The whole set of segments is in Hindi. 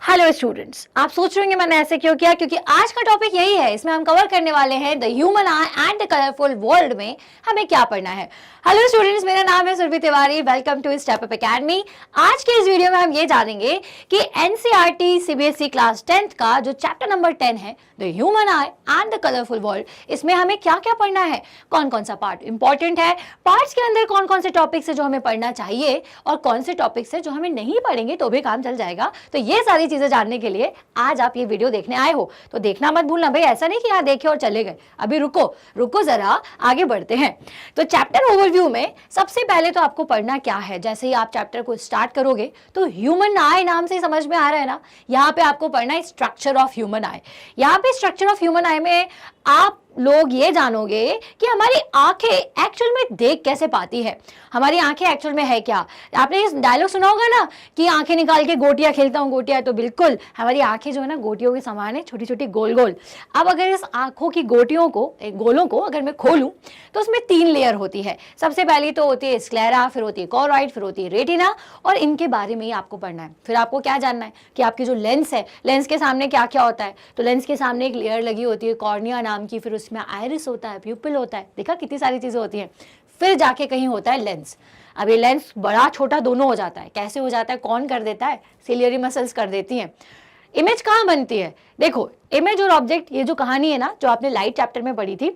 हेलो स्टूडेंट्स, आप सोच रहे होंगे मैंने ऐसे क्यों किया, क्योंकि आज का टॉपिक यही है। इसमें हम कवर करने वाले हैं the human I and the colourful world में हमें क्या पढ़ना है। हेलो स्टूडेंट्स, मेरा नाम है Surabhi Tiwari. Welcome to Step Up Academy. आज के इस वीडियो में हम ये जानेंगे कि एनसीईआरटी सीबीएसई क्लास 10th का जो चैप्टर नंबर 10 है the human I and the colourful world, इसमें हमें क्या क्या पढ़ना है, कौन कौन सा पार्ट इंपॉर्टेंट है, पार्ट्स के अंदर कौन कौन से टॉपिक्स है जो हमें पढ़ना चाहिए और कौन से टॉपिक्स है जो हमें नहीं पढ़ेंगे तो भी काम चल जाएगा। तो ये सारी चीजें जानने के लिए आज आप ये वीडियो देखने आए हो, तो देखना मत भूलना भाई। ऐसा नहीं कि यहाँ देखे और चले गए, अभी रुको रुको जरा, आगे बढ़ते हैं। तो चैप्टर ओवरव्यू में सबसे पहले तो आपको पढ़ना क्या है। जैसे ही आप चैप्टर को स्टार्ट करोगे तो ह्यूमन आई नाम से समझ में आ रहा है ना, यहाँ पे आपको पढ़ना है स्ट्रक्चर ऑफ ह्यूमन आई। यहाँ पे स्ट्रक्चर ऑफ ह्यूमन आई में आप लोग ये जानोगे कि हमारी आंखें एक्चुअल में देख कैसे पाती है, हमारी आंखें एक्चुअल में है क्या। आपने इस डायलॉग सुना होगा ना कि आंखें निकाल के गोटियां खेलता हूँ गोटियां, तो बिल्कुल हमारी आंखें जो है ना गोटियों के समान है, छोटी छोटी गोल गोल। अब अगर इस आंखों की गोटियों को, गोलों को अगर मैं खोलूं तो उसमें 3 लेयर होती है। सबसे पहली तो होती है स्क्लेरा, फिर होती है कॉरॉइड, फिर होती है रेटिना, और इनके बारे में ही आपको पढ़ना है। फिर आपको क्या जानना है कि आपकी जो लेंस है, लेंस के सामने क्या क्या होता है। तो लेंस के सामने एक लेयर लगी होती है कॉर्निया नाम की, फिर उसमें आइरिस होता है, प्यूपिल होता है, देखा कितनी सारी चीजें होती हैं। फिर जाके कहीं होता है लेंस। अब ये लेंस बड़ा छोटा दोनों हो जाता है। कैसे हो जाता है, कौन कर देता है, सिलियरी मसल्स कर देती हैं। इमेज कहाँ बनती है, देखो इमेज और ऑब्जेक्ट, ये जो कहानी है ना जो आपने लाइट चैप्टर में पढ़ी थी,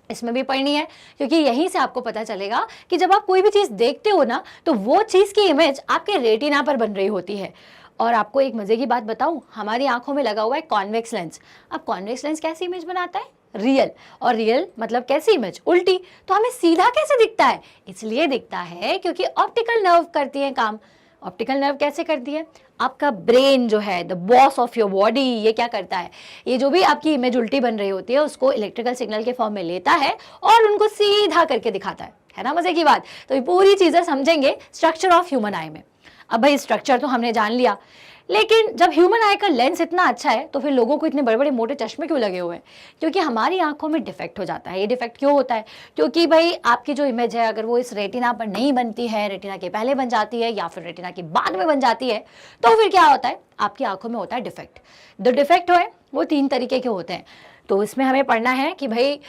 इसमें भी पढ़नी है, क्योंकि यहीं से आपको पता चलेगा कि जब आप कोई भी चीज देखते हो ना तो वो चीज की इमेज आपके रेटिना पर बन रही होती है। और आपको एक मजे की बात बताऊं, हमारी आंखों में लगा हुआ है कॉन्वेक्स लेंस। अब कॉन्वेक्स लेंस कैसी इमेज बनाता है, रियल। और रियल मतलब कैसी इमेज, उल्टी। तो हमें सीधा कैसे दिखता है, इसलिए दिखता है क्योंकि ऑप्टिकल नर्व करती है काम। ऑप्टिकल नर्व कैसे करती है, आपका ब्रेन जो है the boss of your body, ये क्या करता है, ये जो भी आपकी इमेज उल्टी बन रही होती है उसको इलेक्ट्रिकल सिग्नल के फॉर्म में लेता है और उनको सीधा करके दिखाता है ना, मजे की बात। तो ये पूरी चीजें समझेंगे स्ट्रक्चर ऑफ ह्यूमन आई में। अब भाई स्ट्रक्चर तो हमने जान लिया, लेकिन जब ह्यूमन आई का लेंस इतना अच्छा है तो फिर लोगों को इतने बड़े बड़े मोटे चश्मे क्यों लगे हुए हैं, क्योंकि हमारी आंखों में डिफेक्ट हो जाता है। ये डिफेक्ट क्यों होता है, क्योंकि भाई आपकी जो इमेज है अगर वो इस रेटिना पर नहीं बनती है, रेटिना के पहले बन जाती है या फिर रेटिना के बाद में बन जाती है, तो फिर क्या होता है, आपकी आंखों में होता है डिफेक्ट। जो डिफेक्ट है वो 3 तरीके के होते हैं। तो इसमें हमें पढ़ना है कि भाई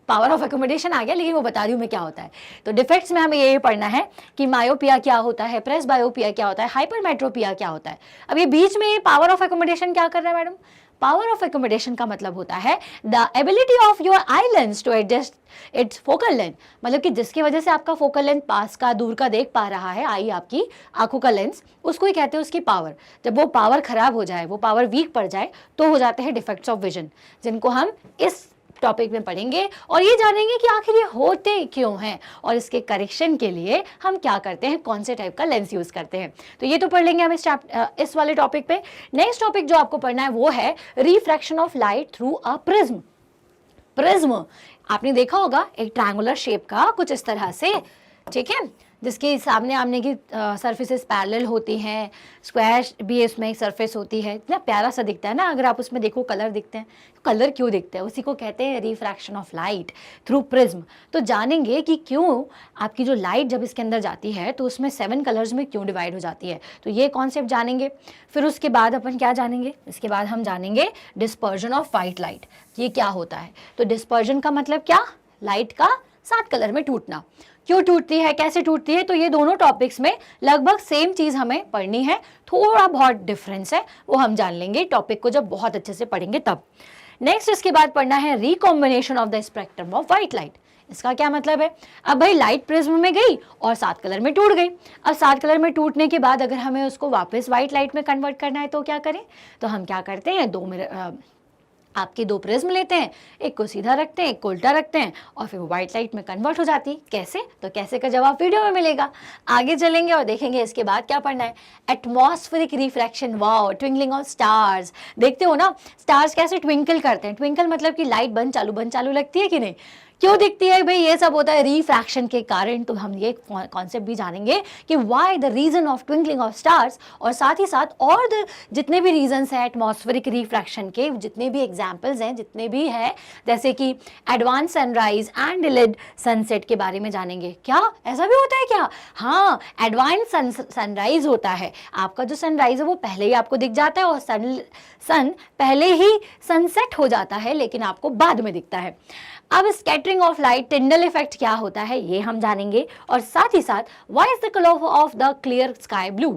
पावर ऑफ एकोमोडेशन आ गया, लेकिन वो बता रही हूँ मैं क्या होता है। तो डिफेक्ट्स में हमें ये पढ़ना है कि मायोपिया क्या होता है, प्रेस बायोपिया क्या होता है, हाइपरमेट्रोपिया क्या होता है। अब ये बीच में पावर ऑफ एकोमोडेशन क्या कर रहा है मैडम, पावर ऑफ एकोमोडेशन का मतलब होता है the ability of your eye lens to adjust its focal length. मतलब कि जिसकी वजह से आपका फोकल लेंथ पास का दूर का देख पा रहा है, आई आपकी आंखों का लेंस, उसको ही कहते हैं उसकी पावर। जब वो पावर खराब हो जाए, वो पावर वीक पड़ जाए, तो हो जाते हैं डिफेक्ट्स ऑफ विजन, जिनको हम इस टॉपिक में पढ़ेंगे और ये जानेंगे कि आखिर ये होते क्यों हैं और इसके करेक्शन के लिए हम क्या करते हैं, कौन से टाइप का लेंस यूज करते हैं। तो ये तो पढ़ लेंगे हम इस वाले टॉपिक पे। नेक्स्ट टॉपिक जो आपको पढ़ना है वो है refraction of light through a prism. Prism आपने देखा होगा, एक ट्रायंगुलर शेप का कुछ इस तरह से, ठीक है, जिसके सामने आमने की सरफेसेस पैरेलल होती हैं, स्क्वायर भी इसमें एक सरफेस होती है। इतना प्यारा सा दिखता है ना, अगर आप उसमें देखो कलर दिखते हैं। तो कलर क्यों दिखते हैं, उसी को कहते हैं refraction of light through prism. तो जानेंगे कि क्यों आपकी जो लाइट जब इसके अंदर जाती है तो उसमें 7 कलर्स में क्यों डिवाइड हो जाती है, तो ये कॉन्सेप्ट जानेंगे। फिर उसके बाद अपन क्या जानेंगे, इसके बाद हम जानेंगे डिस्पर्जन ऑफ वाइट लाइट, ये क्या होता है। तो डिस्पर्जन का मतलब क्या, लाइट का 7 कलर में टूटना। क्यों टूटती है, कैसे टूटती है, तो ये दोनों टॉपिक्स में लगभग सेम चीज हमें पढ़नी है, थोड़ा बहुत डिफरेंस है, वो हम जान लेंगे टॉपिक को जब बहुत अच्छे से पढ़ेंगे तब। नेक्स्ट इसके बाद पढ़ना है recombination of the spectrum of white light. इसका क्या मतलब है, अब भाई लाइट प्रिज्म में गई और 7 कलर में टूट गई। अब 7 कलर में टूटने के बाद अगर हमें उसको वापस व्हाइट लाइट में कन्वर्ट करना है तो क्या करें, तो हम क्या करते हैं, आपके 2 प्रिज्म लेते हैं, एक को सीधा रखते हैं, एक को उल्टा रखते हैं, और फिर वो व्हाइट लाइट में कन्वर्ट हो जाती है। कैसे, तो कैसे का जवाब वीडियो में मिलेगा। आगे चलेंगे और देखेंगे इसके बाद क्या पढ़ना है, atmospheric refraction, wow, twinkling of stars. देखते हो ना स्टार्स कैसे ट्विंकल करते हैं, ट्विंकल मतलब कि लाइट बंद चालू लगती है कि नहीं, क्यों दिखती है भाई, ये सब होता है रिफ्रैक्शन के कारण। तो हम ये कॉन्सेप्ट भी जानेंगे कि why the reason of twinkling of stars, और साथ ही साथ और जितने भी रीजंस हैं एटमॉस्फेरिक रिफ्रैक्शन के, जितने भी एग्जांपल्स हैं, जितने भी है, जैसे कि advance sunrise and delayed sunset के बारे में जानेंगे। क्या ऐसा भी होता है क्या? हाँ, एडवांस सनराइज होता है, आपका जो सनराइज है वो पहले ही आपको दिख जाता है, और सन पहले ही सनसेट हो जाता है, लेकिन आपको बाद में दिखता है। अब scattering of light, Tyndall effect क्या होता है ये हम जानेंगे, और साथ ही साथ why is the colour of the clear sky blue,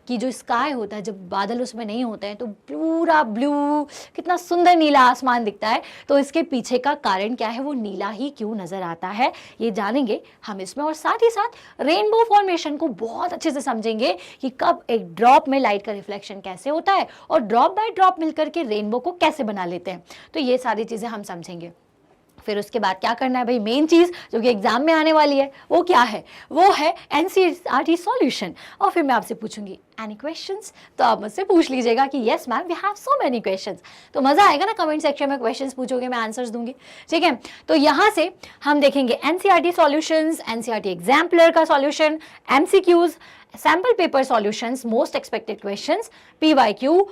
कि जो स्काई होता है जब बादल उसमें नहीं होते हैं तो पूरा ब्लू, कितना सुंदर नीला आसमान दिखता है, तो इसके पीछे का कारण क्या है, वो नीला ही क्यों नजर आता है, ये जानेंगे हम इसमें। और साथ ही साथ रेनबो फॉर्मेशन को बहुत अच्छे से समझेंगे कि कब एक ड्रॉप में लाइट का रिफ्लेक्शन कैसे होता है, और ड्रॉप बाय ड्रॉप मिलकर के रेनबो को कैसे बना लेते हैं। तो ये सारी चीजें हम समझेंगे। फिर उसके बाद क्या करना है भाई, मेन चीज जो कि एग्जाम में आने वाली है वो क्या है, वो है एनसीईआरटी सॉल्यूशन। और फिर मैं आपसे पूछूंगी एनी क्वेश्चंस, तो आप मुझसे पूछ लीजिएगा कि yes ma'am we have so many questions. तो मजा आएगा ना, कमेंट सेक्शन में क्वेश्चंस पूछोगे, मैं आंसर्स दूंगी, ठीक है। तो यहाँ से हम देखेंगे एनसीईआरटी सॉल्यूशंस, एनसीईआरटी एग्जाम्पलर का solution, MCQs, sample paper solutions, most expected questions, PYQ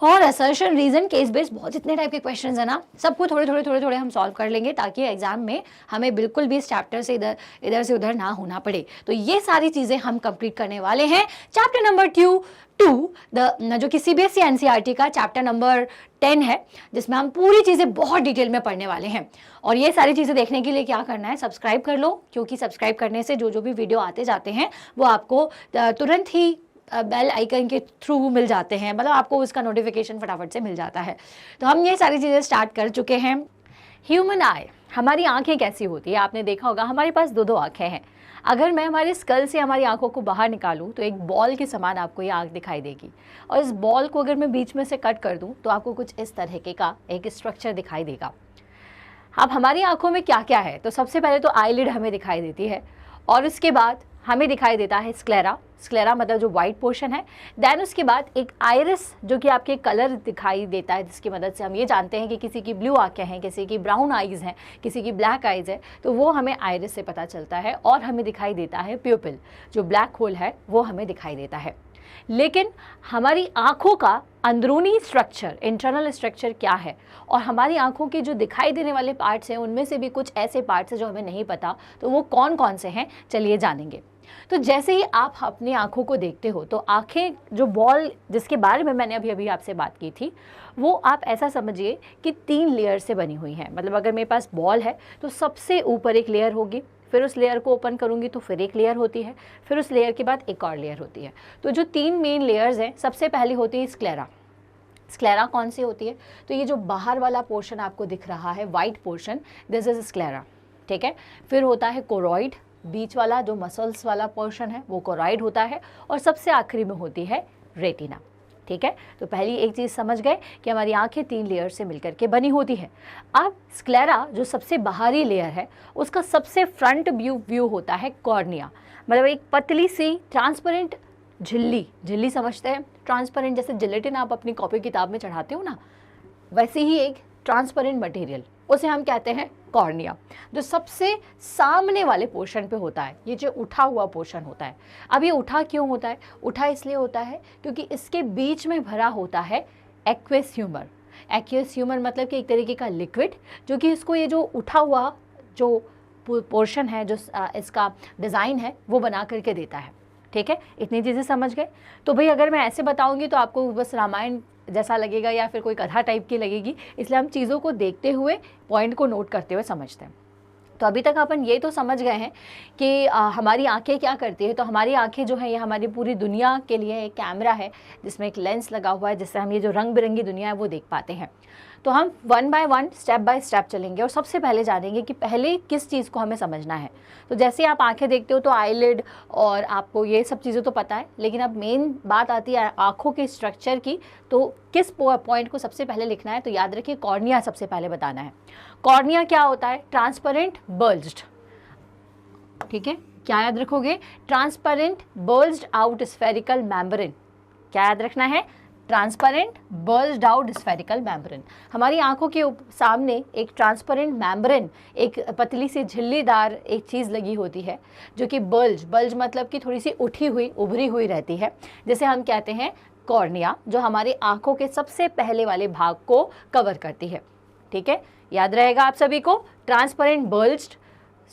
और असर्शन, रीजन, केस बेस्ड, बहुत जितने टाइप के क्वेश्चंस है ना, सबको थोड़े थोड़े हम सॉल्व कर लेंगे, ताकि एग्जाम में हमें बिल्कुल भी इस चैप्टर से इधर से उधर ना होना पड़े। तो ये सारी चीजें हम कंप्लीट करने वाले हैं। चैप्टर नंबर 2 जो कि सीबीएसई एनसीईआरटी का चैप्टर नंबर 10 है, जिसमें हम पूरी चीजें बहुत डिटेल में पढ़ने वाले हैं। और ये सारी चीजें देखने के लिए क्या करना है, सब्सक्राइब कर लो, क्योंकि सब्सक्राइब करने से जो भी वीडियो आते जाते हैं वो आपको तुरंत ही बेल आइकन के थ्रू मिल जाते हैं, मतलब आपको उसका नोटिफिकेशन फटाफट से मिल जाता है। तो हम ये सारी चीज़ें स्टार्ट कर चुके हैं। ह्यूमन आई, हमारी आंखें कैसी होती है, आपने देखा होगा हमारे पास दो आंखें हैं। अगर मैं हमारे स्कल से हमारी आंखों को बाहर निकालूं तो एक बॉल के समान आपको ये आंख दिखाई देगी, और इस बॉल को अगर मैं बीच में से कट कर दूं तो आपको कुछ इस तरह का एक स्ट्रक्चर दिखाई देगा। अब हमारी आंखों में क्या क्या है, तो सबसे पहले तो आईलिड हमें दिखाई देती है, और उसके बाद हमें दिखाई देता है स्क्लेरा, स्क्लेरा मतलब जो वाइट पोर्शन है। देन उसके बाद एक आइरिस जो कि आपके कलर दिखाई देता है, जिसकी मदद से हम ये जानते हैं कि किसी की ब्लू आंखें हैं, किसी की ब्राउन आइज़ हैं, किसी की ब्लैक आइज़ है, तो वो हमें आइरिस से पता चलता है। और हमें दिखाई देता है प्यूपिल, जो ब्लैक होल है वो हमें दिखाई देता है। लेकिन हमारी आँखों का अंदरूनी स्ट्रक्चर, इंटरनल स्ट्रक्चर क्या है, और हमारी आँखों के जो दिखाई देने वाले पार्ट्स हैं उनमें से भी कुछ ऐसे पार्ट्स हैं जो हमें नहीं पता, तो वो कौन कौन से हैं चलिए जानेंगे। तो जैसे ही आप अपनी आँखों को देखते हो तो आँखें जो बॉल जिसके बारे में मैंने अभी आपसे बात की थी, वो आप ऐसा समझिए कि 3 लेयर से बनी हुई हैं। मतलब अगर मेरे पास बॉल है तो सबसे ऊपर एक लेयर होगी, फिर उस लेयर को ओपन करूंगी तो फिर एक लेयर होती है, फिर उस लेयर के बाद एक और लेयर होती है। तो जो 3 मेन लेयर्स हैं, सबसे पहली होती है स्क्लेरा। स्क्लेरा कौन सी होती है, तो ये जो बाहर वाला पोर्शन आपको दिख रहा है, white portion, this is sclera, ठीक है। फिर होता है कोरॉइड, बीच वाला जो मसल्स वाला पोर्शन है वो कोरॉइड होता है, और सबसे आखिरी में होती है रेटिना, ठीक है। तो पहली एक चीज़ समझ गए कि हमारी आंखें 3 लेयर से मिलकर के बनी होती है। अब स्क्लेरा जो सबसे बाहरी लेयर है, उसका सबसे फ्रंट व्यू होता है कॉर्निया, मतलब एक पतली सी ट्रांसपेरेंट झिल्ली समझते हैं, ट्रांसपेरेंट, जैसे जिलेटिन आप अपनी कॉपी किताब में चढ़ाते हो ना, वैसे ही एक ट्रांसपेरेंट मटेरियल, उसे हम कहते हैं कॉर्निया, जो सबसे सामने वाले पोर्शन पे होता है। ये जो उठा हुआ पोर्शन होता है, अब ये उठा क्यों होता है, उठा इसलिए होता है क्योंकि इसके बीच में भरा होता है एक्वेस ह्यूमर। एक्वेस ह्यूमर मतलब कि एक तरीके का लिक्विड, जो कि इसको ये जो उठा हुआ जो पोर्शन है, जो इसका डिज़ाइन है, वो बना करके देता है, ठीक है। इतनी चीज़ें समझ गए। तो भाई अगर मैं ऐसे बताऊंगी तो आपको बस रामायण जैसा लगेगा या फिर कोई कथा टाइप की लगेगी, इसलिए हम चीज़ों को देखते हुए, पॉइंट को नोट करते हुए समझते हैं। तो अभी तक अपन ये तो समझ गए हैं कि हमारी आंखें क्या करती है। तो हमारी आंखें जो है ये हमारी पूरी दुनिया के लिए एक कैमरा है, जिसमें एक लेंस लगा हुआ है, जिससे हम ये जो रंग बिरंगी दुनिया है वो देख पाते हैं। तो हम 1 बाय 1 स्टेप बाय स्टेप चलेंगे, और सबसे पहले जानेंगे कि पहले किस चीज़ को हमें समझना है। तो जैसे आप आंखें देखते हो तो आईलिड और आपको ये सब चीज़ें तो पता है, लेकिन अब मेन बात आती है आँखों के स्ट्रक्चर की। तो किस पॉइंट को सबसे पहले लिखना है, तो याद रखिए कॉर्निया सबसे पहले बताना है। कॉर्निया क्या होता है, ट्रांसपेरेंट बल्ज्ड, ठीक है। क्या याद रखोगे, transparent bulged out spherical membrane, क्या याद रखना है, transparent bulged out spherical membrane. हमारी आंखों के सामने एक ट्रांसपेरेंट मेम्ब्रेन, एक पतली सी झिल्लीदार एक चीज़ लगी होती है जो कि बल्ज मतलब कि थोड़ी सी उठी हुई, उभरी हुई रहती है, जिसे हम कहते हैं कॉर्निया, जो हमारी आंखों के सबसे पहले वाले भाग को कवर करती है। ठीक है, याद रहेगा आप सभी को, ट्रांसपेरेंट बल्ज्ड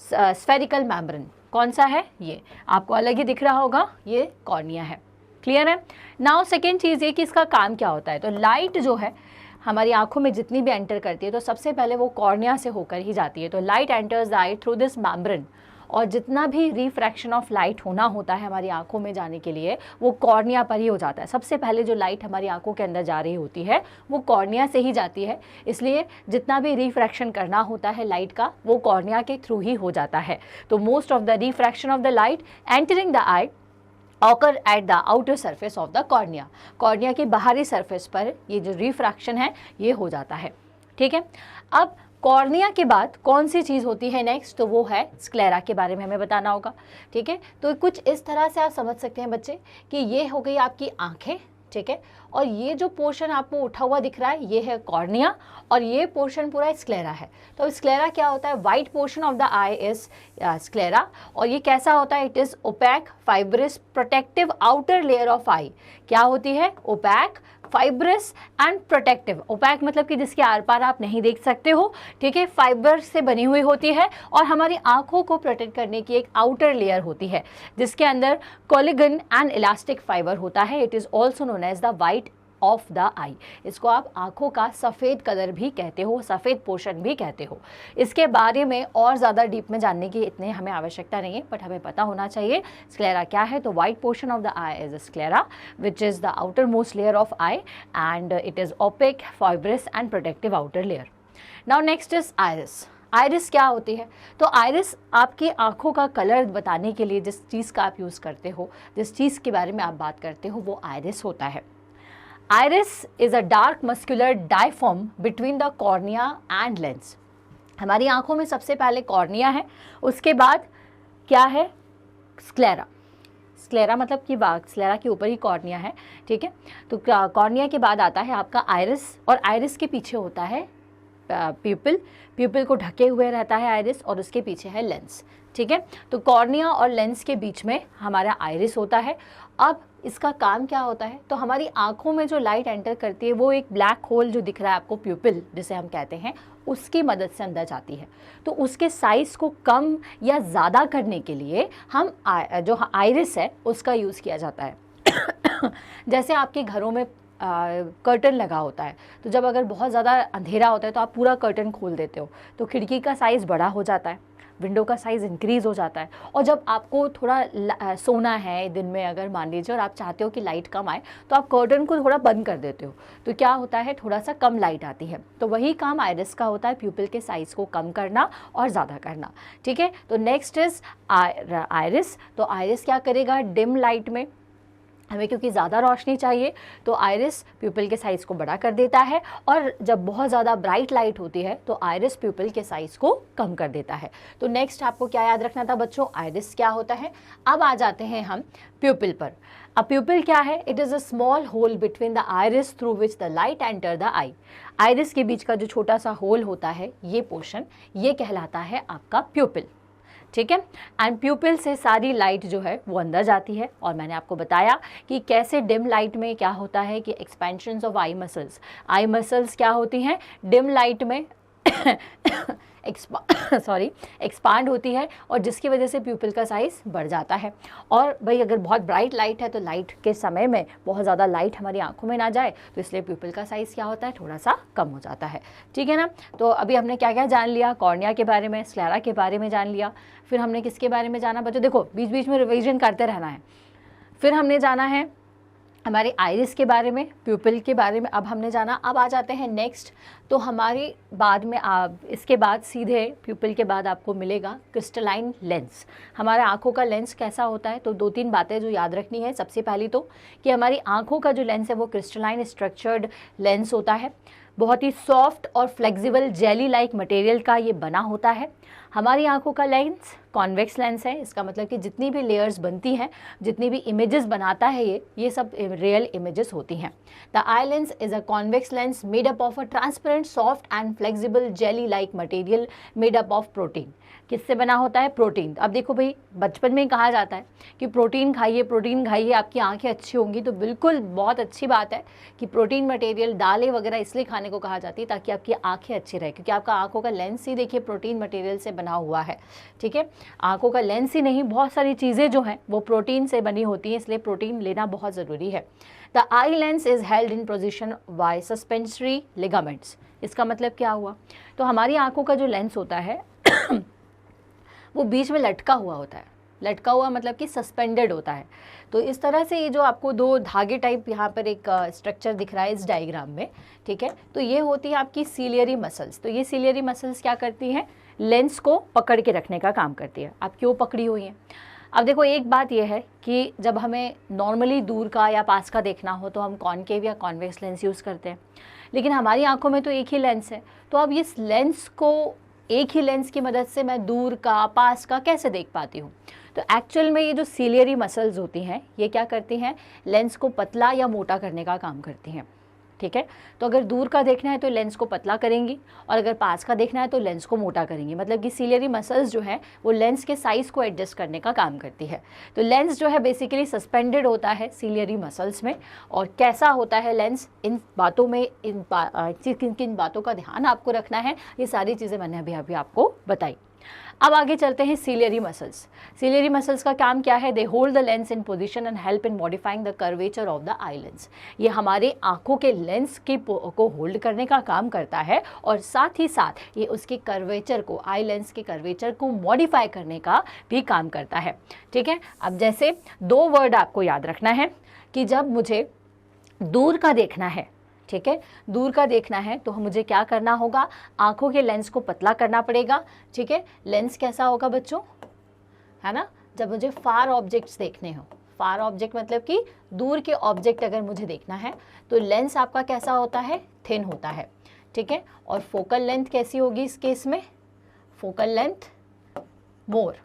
स्फेरिकल मेम्ब्रेन कौन सा है, ये आपको अलग ही दिख रहा होगा, ये कॉर्निया है। क्लियर है। नाउ सेकेंड चीज़ ये कि इसका काम क्या होता है। तो लाइट जो है हमारी आंखों में जितनी भी एंटर करती है तो सबसे पहले वो कॉर्निया से होकर ही जाती है। तो light enters the I through this membrane, और जितना भी रिफ्रैक्शन ऑफ लाइट होना होता है हमारी आंखों में जाने के लिए वो कॉर्निया पर ही हो जाता है। सबसे पहले जो लाइट हमारी आंखों के अंदर जा रही होती है वो कॉर्निया से ही जाती है, इसलिए जितना भी रिफ्रैक्शन करना होता है लाइट का वो कॉर्निया के थ्रू ही हो जाता है। तो most of the refraction of the light entering the I occur at the outer surface of the cornea. Cornea की बाहरी सरफेस पर ये जो रिफ्रैक्शन है ये हो जाता है। ठीक है, अब कॉर्निया के बाद कौन सी चीज़ होती है नेक्स्ट, तो वो है स्क्लेरा के बारे में हमें बताना होगा। ठीक है, तो कुछ इस तरह से आप समझ सकते हैं बच्चे कि ये हो गई आपकी आंखें, ठीक है, और ये जो पोर्शन आपको उठा हुआ दिख रहा है ये है कॉर्निया, और ये पोर्शन पूरा स्क्लेरा है। तो स्क्लेरा क्या होता है, white portion of the eye is sclera, और ये कैसा होता है, it is opaque fibrous protective outer layer of eye. क्या होती है, opaque fibrous and protective. Opaque मतलब कि जिसके आर पार आप नहीं देख सकते हो, ठीक है, फाइबर से बनी हुई होती है, और हमारी आंखों को प्रोटेक्ट करने की एक आउटर लेयर होती है जिसके अंदर कोलेजन एंड इलास्टिक फाइबर होता है। It is also known as the white of the eye. इसको आप आंखों का सफ़ेद कलर भी कहते हो, सफ़ेद पोर्शन भी कहते हो। इसके बारे में और ज़्यादा डीप में जानने की इतने हमें आवश्यकता नहीं है, बट हमें पता होना चाहिए स्क्लेरा क्या है। तो white portion of the eye is sclera which is the outermost layer of eye and it is opaque fibrous and protective outer layer. Now next is iris. Iris क्या होती है, तो आइरिस आपकी आंखों का कलर बताने के लिए जिस चीज़ का आप यूज़ करते हो, जिस चीज़ के बारे में आप बात करते हो वो आइरिस होता है। Iris is a dark muscular diaphragm between the cornea and lens. हमारी आंखों में सबसे पहले कॉर्निया है, उसके बाद क्या है, स्क्लेरा। स्क्लेरा मतलब कि स्क्लेरा के ऊपर ही कॉर्निया है। ठीक है, तो कॉर्निया के बाद आता है आपका आइरिस, और आइरिस के पीछे होता है प्यूपिल। प्यूपिल को ढके हुए रहता है आइरिस, और उसके पीछे है लेंस। ठीक है, तो कॉर्निया और लेंस के बीच में हमारा आइरिस होता है। अब इसका काम क्या होता है, तो हमारी आंखों में जो लाइट एंटर करती है वो एक ब्लैक होल जो दिख रहा है आपको, प्यूपिल जिसे हम कहते हैं, उसकी मदद से अंदर जाती है। तो उसके साइज़ को कम या ज़्यादा करने के लिए हम जो आइरिस है उसका यूज़ किया जाता है। जैसे आपके घरों में कर्टन लगा होता है, तो जब अगर बहुत ज़्यादा अंधेरा होता है तो आप पूरा कर्टन खोल देते हो, तो खिड़की का साइज़ बड़ा हो जाता है, विंडो का साइज़ इंक्रीज़ हो जाता है। और जब आपको थोड़ा सोना है दिन में, अगर मान लीजिए, और आप चाहते हो कि लाइट कम आए, तो आप कर्टन को थोड़ा बंद कर देते हो, तो क्या होता है, थोड़ा सा कम लाइट आती है। तो वही काम आइरिस का होता है, प्यूपिल के साइज़ को कम करना और ज़्यादा करना। ठीक है, तो नेक्स्ट इज़ आइरिस। तो आइरिस क्या करेगा, डिम लाइट में हमें क्योंकि ज़्यादा रोशनी चाहिए तो आइरिस प्यूपिल के साइज़ को बड़ा कर देता है, और जब बहुत ज़्यादा ब्राइट लाइट होती है तो आइरिस प्यूपिल के साइज़ को कम कर देता है। तो नेक्स्ट आपको क्या याद रखना था बच्चों, आइरिस क्या होता है। अब आ जाते हैं हम प्यूपिल पर। अब प्यूपिल क्या है, it is a small hole between the iris through which the light enter the eye. Iris के बीच का जो छोटा सा होल होता है, ये पोर्शन, ये कहलाता है आपका प्यूपिल। ठीक है, एंड प्यूपिल से सारी लाइट जो है वो अंदर जाती है। और मैंने आपको बताया कि कैसे डिम लाइट में क्या होता है कि एक्सपेंशंस ऑफ आई मसल्स क्या होती हैं डिम लाइट में एक्सपांड होती है, और जिसकी वजह से प्यूपिल का साइज़ बढ़ जाता है। और भाई अगर बहुत ब्राइट लाइट है तो लाइट के समय में बहुत ज़्यादा लाइट हमारी आंखों में ना जाए, तो इसलिए प्यूपिल का साइज़ क्या होता है, थोड़ा सा कम हो जाता है। ठीक है ना, तो अभी हमने क्या क्या जान लिया, कॉर्निया के बारे में, स्क्लेरा के बारे में जान लिया, फिर हमने किसके बारे में जाना बच्चों, देखो बीच बीच में रिवीजन करते रहना है। फिर हमने जाना है हमारे आइरिस के बारे में, प्यूपिल के बारे में अब हमने जाना। अब आ जाते हैं नेक्स्ट, तो हमारी बाद में इसके बाद सीधे प्यूपिल के बाद आपको मिलेगा क्रिस्टलाइन लेंस। हमारे आंखों का लेंस कैसा होता है, तो दो तीन बातें जो याद रखनी है। सबसे पहली तो कि हमारी आंखों का जो लेंस है वो क्रिस्टलाइन स्ट्रक्चर्ड लेंस होता है, बहुत ही सॉफ्ट और फ्लेक्सिबल जेली लाइक मटेरियल का ये बना होता है। हमारी आंखों का लेंस कॉन्वेक्स लेंस है। इसका मतलब कि जितनी भी लेयर्स बनती हैं, जितनी भी इमेजेस बनाता है ये सब रियल इमेजेस होती हैं। The eye lens is a convex lens made up of a transparent soft and flexible jelly like material made up of protein. किससे बना होता है? प्रोटीन। अब देखो भाई, बचपन में ही कहा जाता है कि प्रोटीन खाइए आपकी आंखें अच्छी होंगी, तो बिल्कुल बहुत अच्छी बात है कि प्रोटीन मटेरियल, दालें वगैरह इसलिए खाने को कहा जाती है ताकि आपकी आंखें अच्छी रहे, क्योंकि आपका आंखों का लेंस ही देखिए प्रोटीन मटेरियल से बना हुआ है। ठीक है, आंखों का लेंस ही नहीं, बहुत सारी चीज़ें जो हैं वो प्रोटीन से बनी होती हैं, इसलिए प्रोटीन लेना बहुत ज़रूरी है। The eye lens is held in position by suspensory ligaments. इसका मतलब क्या हुआ? तो हमारी आंखों का जो लेंस होता है वो बीच में लटका हुआ होता है। लटका हुआ मतलब कि सस्पेंडेड होता है। तो इस तरह से ये जो आपको दो धागे टाइप यहाँ पर एक स्ट्रक्चर दिख रहा है इस डायग्राम में, ठीक है, तो ये होती है आपकी सीलियरी मसल्स। तो ये सीलियरी मसल्स क्या करती हैं? लेंस को पकड़ के रखने का काम करती है। आप क्यों पकड़ी हुई हैं? अब देखो, एक बात यह है कि जब हमें नॉर्मली दूर का या पास का देखना हो तो हम कॉनकेव या कॉन्वेक्स लेंस यूज़ करते हैं, लेकिन हमारी आंखों में तो एक ही लेंस है। तो अब इस लेंस को, एक ही लेंस की मदद से मैं दूर का पास का कैसे देख पाती हूँ? तो एक्चुअल में ये जो सीलियरी मसल्स होती हैं ये क्या करती हैं? लेंस को पतला या मोटा करने का काम करती हैं। ठीक है, तो अगर दूर का देखना है तो लेंस को पतला करेंगी, और अगर पास का देखना है तो लेंस को मोटा करेंगी। मतलब कि सीलियरी मसल्स जो है वो लेंस के साइज़ को एडजस्ट करने का काम करती है। तो लेंस जो है बेसिकली सस्पेंडेड होता है सीलियरी मसल्स में। और कैसा होता है लेंस, इन बातों में किन किन बातों का ध्यान आपको रखना है, ये सारी चीज़ें मैंने अभी आपको बताई। अब आगे चलते हैं सीलियरी मसल्स। सीलियरी मसल्स का काम क्या है? They hold the lens in position and help in modifying the curvature of the eye lens. ये हमारे आंखों के लेंस को होल्ड करने का काम करता है, और साथ ही साथ ये उसके कर्वेचर को, आई लेंस के कर्वेचर को मॉडिफाई करने का भी काम करता है। ठीक है, अब जैसे दो वर्ड आपको याद रखना है कि जब मुझे दूर का देखना है, ठीक है, दूर का देखना है तो मुझे क्या करना होगा? आंखों के लेंस को पतला करना पड़ेगा। ठीक है, लेंस कैसा होगा बच्चों, है ना? जब मुझे फार ऑब्जेक्ट्स देखने हो, फार ऑब्जेक्ट मतलब कि दूर के ऑब्जेक्ट अगर मुझे देखना है तो लेंस आपका कैसा होता है? थिन होता है। ठीक है, और फोकल लेंथ कैसी होगी इस केस में? फोकल लेंथ मोर।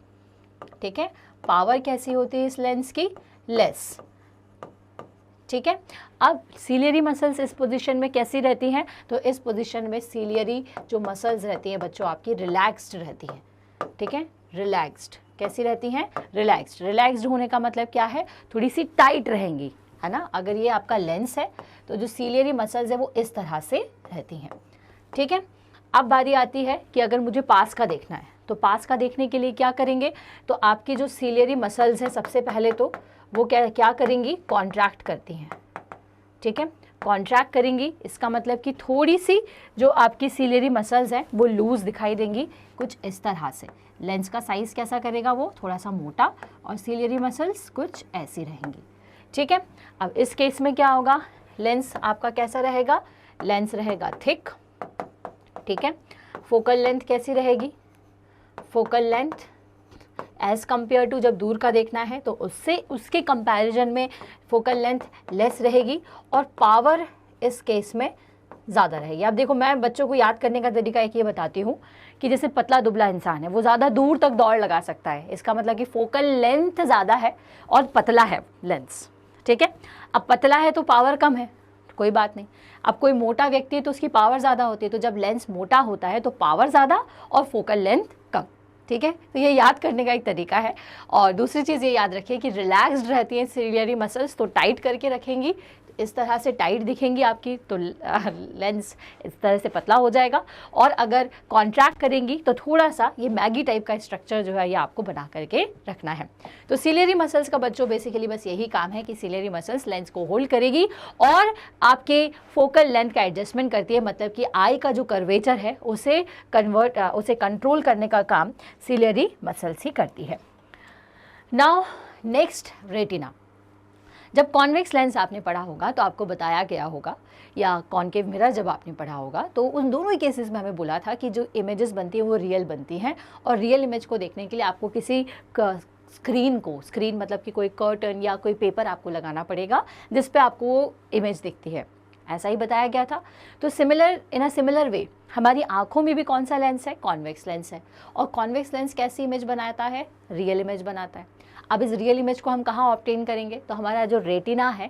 ठीक है, पावर कैसी होती है इस लेंस की? लेस। ठीक है, अब सीलियरी मसल्स इस पोजीशन में कैसी रहती हैं? तो इस पोजीशन में सीलियरी जो मसल्स रहती हैं बच्चों आपकी रिलैक्स्ड रहती हैं। ठीक है, रिलैक्स्ड कैसी रहती हैं? रिलैक्स्ड। रिलैक्स्ड होने का मतलब क्या है? थोड़ी सी टाइट रहेंगी, है ना? अगर ये आपका लेंस है तो जो सीलियरी मसल्स है वो इस तरह से रहती हैं। ठीक है, अब बारी आती है कि अगर मुझे पास का देखना है, तो पास का देखने के लिए क्या करेंगे? तो आपकी जो सीलियरी मसल्स हैं सबसे पहले तो वो क्या करेंगी? कॉन्ट्रैक्ट करती हैं। ठीक है, कॉन्ट्रैक्ट करेंगी, इसका मतलब कि थोड़ी सी जो आपकी सीलियरी मसल्स हैं वो लूज दिखाई देंगी, कुछ इस तरह से। लेंस का साइज़ कैसा करेगा? वो थोड़ा सा मोटा, और सीलियरी मसल्स कुछ ऐसी रहेंगी। ठीक है, अब इस केस में क्या होगा? लेंस आपका कैसा रहेगा? लेंस रहेगा थिक। ठीक है, फोकल लेंथ कैसी रहेगी? Focal length as compare to जब दूर का देखना है तो उसके कंपैरिजन में फोकल लेंथ लेस रहेगी, और पावर इस केस में ज़्यादा रहेगी। अब देखो, मैं बच्चों को याद करने का तरीका एक ये बताती हूँ कि जैसे पतला दुबला इंसान है वो ज़्यादा दूर तक दौड़ लगा सकता है, इसका मतलब कि फोकल लेंथ ज़्यादा है और पतला है लेंस। ठीक है, अब पतला है तो पावर कम है, कोई बात नहीं। अब कोई मोटा व्यक्ति है तो उसकी पावर ज़्यादा होती है, तो जब लेंस मोटा होता है तो पावर ज़्यादा और फोकल लेंथ कम। ठीक है, तो ये याद करने का एक तरीका है। और दूसरी चीज़ ये याद रखिए कि रिलैक्स्ड रहती हैं सीलियरी मसल्स, तो टाइट करके रखेंगी, इस तरह से टाइट दिखेंगी आपकी, तो लेंस इस तरह से पतला हो जाएगा। और अगर कॉन्ट्रैक्ट करेंगी तो थोड़ा सा ये मैगी टाइप का स्ट्रक्चर जो है ये आपको बना करके रखना है। तो सीलियरी मसल्स का बच्चों बेसिकली बस यही काम है कि सीलियरी मसल्स लेंस को होल्ड करेगी और आपके फोकल लेंथ का एडजस्टमेंट करती है, मतलब कि आई का जो कर्वेचर है उसे कंट्रोल करने का काम सीलियरी मसल्स ही करती है। Now next, retina. जब कॉन्वेक्स लेंस आपने पढ़ा होगा तो आपको बताया गया होगा, या कॉनकेव मिरर जब आपने पढ़ा होगा तो उन दोनों ही केसेस में हमें बोला था कि जो इमेजेस बनती हैं वो रियल बनती हैं, और रियल इमेज को देखने के लिए आपको किसी स्क्रीन मतलब कि कोई कर्टन या कोई पेपर आपको लगाना पड़ेगा जिस पे आपको वो इमेज दिखती है। ऐसा ही बताया गया था। तो इन अ सिमिलर वे हमारी आंखों में भी कौन सा लेंस है? कॉन्वेक्स लेंस है। और कॉन्वेक्स लेंस कैसी इमेज बनाता है? रियल इमेज बनाता है। अब इस रियल इमेज को हम कहाँ ऑब्टेन करेंगे? तो हमारा जो रेटिना है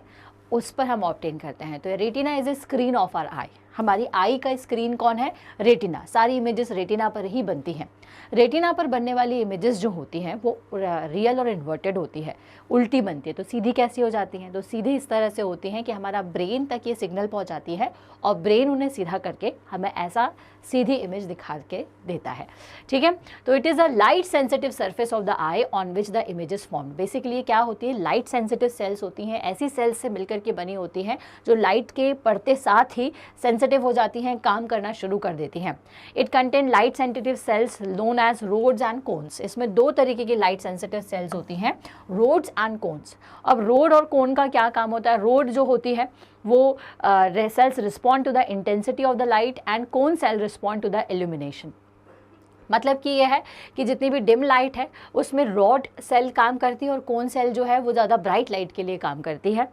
उस पर हम ऑब्टेन करते हैं। तो retina is a screen of our eye. हमारी आई का स्क्रीन कौन है? रेटिना। सारी इमेजेस रेटिना पर ही बनती हैं। रेटिना पर बनने वाली इमेजेस जो होती हैं वो रियल और इन्वर्टेड होती है, उल्टी बनती है। तो सीधी कैसी हो जाती हैं? तो सीधी इस तरह से होती हैं कि हमारा ब्रेन तक ये सिग्नल पहुंचाती है और ब्रेन उन्हें सीधा करके हमें ऐसा सीधी इमेज दिखा के देता है। ठीक है, तो it is a light sensitive surface of the I on which the images form. Basically क्या होती है? लाइट सेंसिटिव सेल्स होती हैं, ऐसी सेल्स से मिलकर के बनी होती हैं जो लाइट के पड़ते साथ ही सेंसिटिव हो जाती हैं, काम करना शुरू कर देती हैं। It contain light sensitive cells known as rods and cones. इसमें दो तरीके की लाइट सेंसिटिव सेल्स होती हैं, रोड्स एंड कोन्स। अब रोड और कोन का क्या काम होता है? रोड जो होती है वो cells respond to the intensity of the light and cone cell respond to the illumination. मतलब कि यह है कि जितनी भी डिम लाइट है उसमें रॉड सेल काम करती है और कोन सेल जो है वो ज़्यादा ब्राइट लाइट के लिए काम करती है।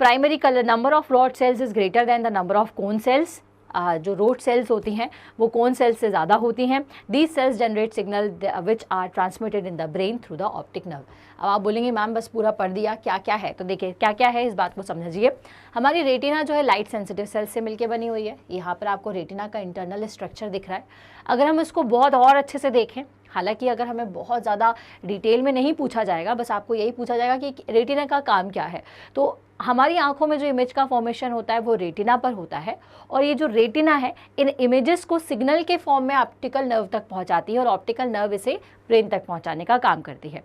Primary colour number of rod cells is greater than the number of cone cells. जो रोड सेल्स होती हैं वो कोन सेल्स से ज़्यादा होती हैं। These cells generate signal which are transmitted in the brain through the optic nerve. अब आप बोलेंगे मैम बस पूरा पढ़ दिया, क्या क्या है? तो देखिए क्या क्या है, इस बात को समझिए। हमारी रेटिना जो है लाइट सेंसिटिव सेल्स से मिलकर बनी हुई है। यहाँ पर आपको रेटिना का इंटरनल स्ट्रक्चर दिख रहा है। अगर हम इसको बहुत और अच्छे से देखें, हालांकि अगर हमें बहुत ज़्यादा डिटेल में नहीं पूछा जाएगा, बस आपको यही पूछा जाएगा कि रेटिना का काम क्या है, तो हमारी आंखों में जो इमेज का फॉर्मेशन होता है वो रेटिना पर होता है। और ये जो रेटिना है इन इमेजेस को सिग्नल के फॉर्म में ऑप्टिकल नर्व तक पहुंचाती है और ऑप्टिकल नर्व इसे ब्रेन तक पहुंचाने का काम करती है।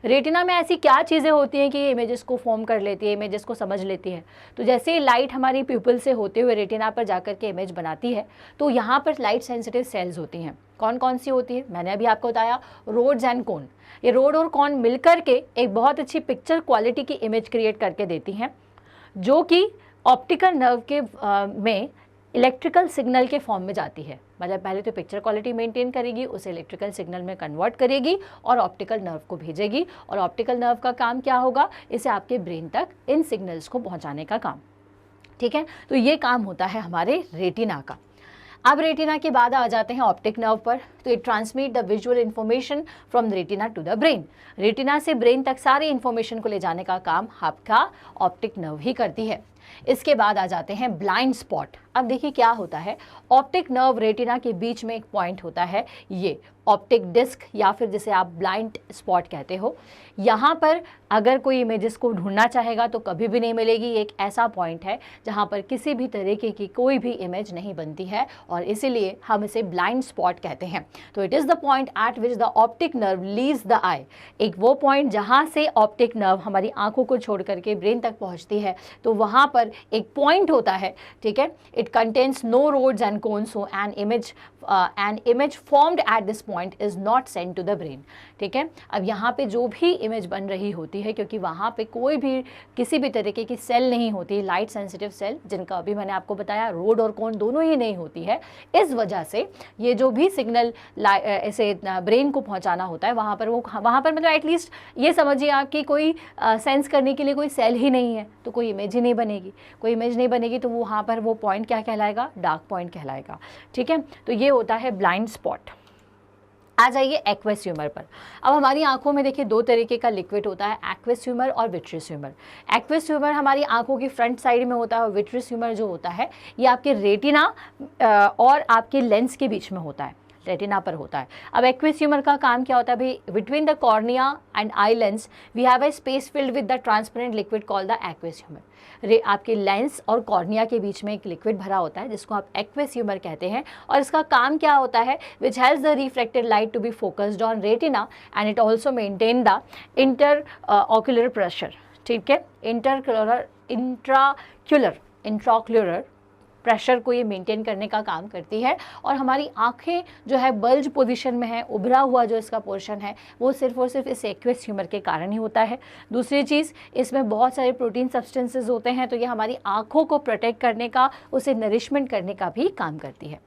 रेटिना में ऐसी क्या चीज़ें होती हैं कि ये इमेजेस को फॉर्म कर लेती है, इमेजेस को समझ लेती है? तो जैसे लाइट हमारी प्यूपिल से होते हुए रेटिना पर जाकर के इमेज बनाती है, तो यहाँ पर लाइट सेंसिटिव सेल्स होती हैं। कौन कौन सी होती है? मैंने अभी आपको बताया, रोड्स एंड कोन। ये रोड और कोन मिलकर के एक बहुत अच्छी पिक्चर क्वालिटी की इमेज क्रिएट करके देती हैं, जो कि ऑप्टिकल नर्व के में इलेक्ट्रिकल सिग्नल के फॉर्म में जाती है। मतलब पहले तो पिक्चर क्वालिटी मेंटेन करेगी, उसे इलेक्ट्रिकल सिग्नल में कन्वर्ट करेगी और ऑप्टिकल नर्व को भेजेगी। और ऑप्टिकल नर्व का काम क्या होगा? इसे आपके ब्रेन तक इन सिग्नल्स को पहुंचाने का काम। ठीक है, तो ये काम होता है हमारे रेटिना का। अब रेटिना के बाद आ जाते हैं ऑप्टिक नर्व पर। तो it transmit the visual information from retina to the brain. Retina से ब्रेन तक सारी इन्फॉर्मेशन को ले जाने का काम आपका ऑप्टिक नर्व ही करती है। इसके बाद आ जाते हैं ब्लाइंड स्पॉट। अब देखिए क्या होता है, ऑप्टिक नर्व रेटिना के बीच में एक पॉइंट होता है, ये ऑप्टिक डिस्क या फिर जिसे आप ब्लाइंड स्पॉट कहते हो। यहाँ पर अगर कोई इमेजेस को ढूंढना चाहेगा तो कभी भी नहीं मिलेगी। एक ऐसा पॉइंट है जहाँ पर किसी भी तरीके की कोई भी इमेज नहीं बनती है और इसीलिए हम इसे ब्लाइंड स्पॉट कहते हैं। तो it is the point at which the optic nerve leaves the eye. एक वो पॉइंट जहाँ से ऑप्टिक नर्व हमारी आंखों को छोड़ करके ब्रेन तक पहुँचती है, तो वहाँ पर एक पॉइंट होता है। ठीक है, it contains no rods and cones, so an image formed at this point is not sent to the brain. ठीक है, अब यहाँ पे जो भी इमेज बन रही होती है, क्योंकि वहाँ पे कोई भी किसी भी तरीके की सेल नहीं होती, लाइट सेंसिटिव सेल जिनका अभी मैंने आपको बताया रोड और कोन दोनों ही नहीं होती है, इस वजह से ये जो भी सिग्नल ऐसे ब्रेन को पहुँचाना होता है वहाँ पर मतलब एटलीस्ट ये समझिए आप कि कोई सेंस करने के लिए कोई सेल ही नहीं है, तो कोई इमेज ही नहीं बनेगी। कोई इमेज नहीं बनेगी तो वहाँ पर वो पॉइंट क्या कहलाएगा? डार्क पॉइंट कहलाएगा। ठीक है, तो ये होता है ब्लाइंड स्पॉट। आ जाइए एक्वस ह्यूमर पर। अब हमारी आंखों में देखिए दो तरीके का लिक्विड होता है, एक्वस ह्यूमर और विट्रियस ह्यूमर। एक्वस ह्यूमर हमारी आंखों की फ्रंट साइड में होता है और विट्रियस ह्यूमर जो होता है ये आपके रेटिना और आपके लेंस के बीच में होता है, रेटिना पर होता है। अब एक्वस ह्यूमर का काम क्या होता है भाई? Between the cornea and eye lens we have a space filled with the transparent liquid called the aqueous humour. आपके लेंस और कॉर्निया के बीच में एक लिक्विड भरा होता है जिसको आप एक्वस ह्यूमर कहते हैं। और इसका काम क्या होता है? Which has the reflected light to be focused on retina and it also maintain the inter ocular pressure. ठीक है, इंट्राक्यूलर प्रेशर को ये मेंटेन करने का काम करती है। और हमारी आंखें जो है बल्ज पोजीशन में है, उभरा हुआ जो इसका पोर्शन है वो सिर्फ और सिर्फ इस एक्वस ह्यूमर के कारण ही होता है। दूसरी चीज़, इसमें बहुत सारे प्रोटीन सब्सटेंसेस होते हैं, तो ये हमारी आंखों को प्रोटेक्ट करने का, उसे नरिशमेंट करने का भी काम करती है।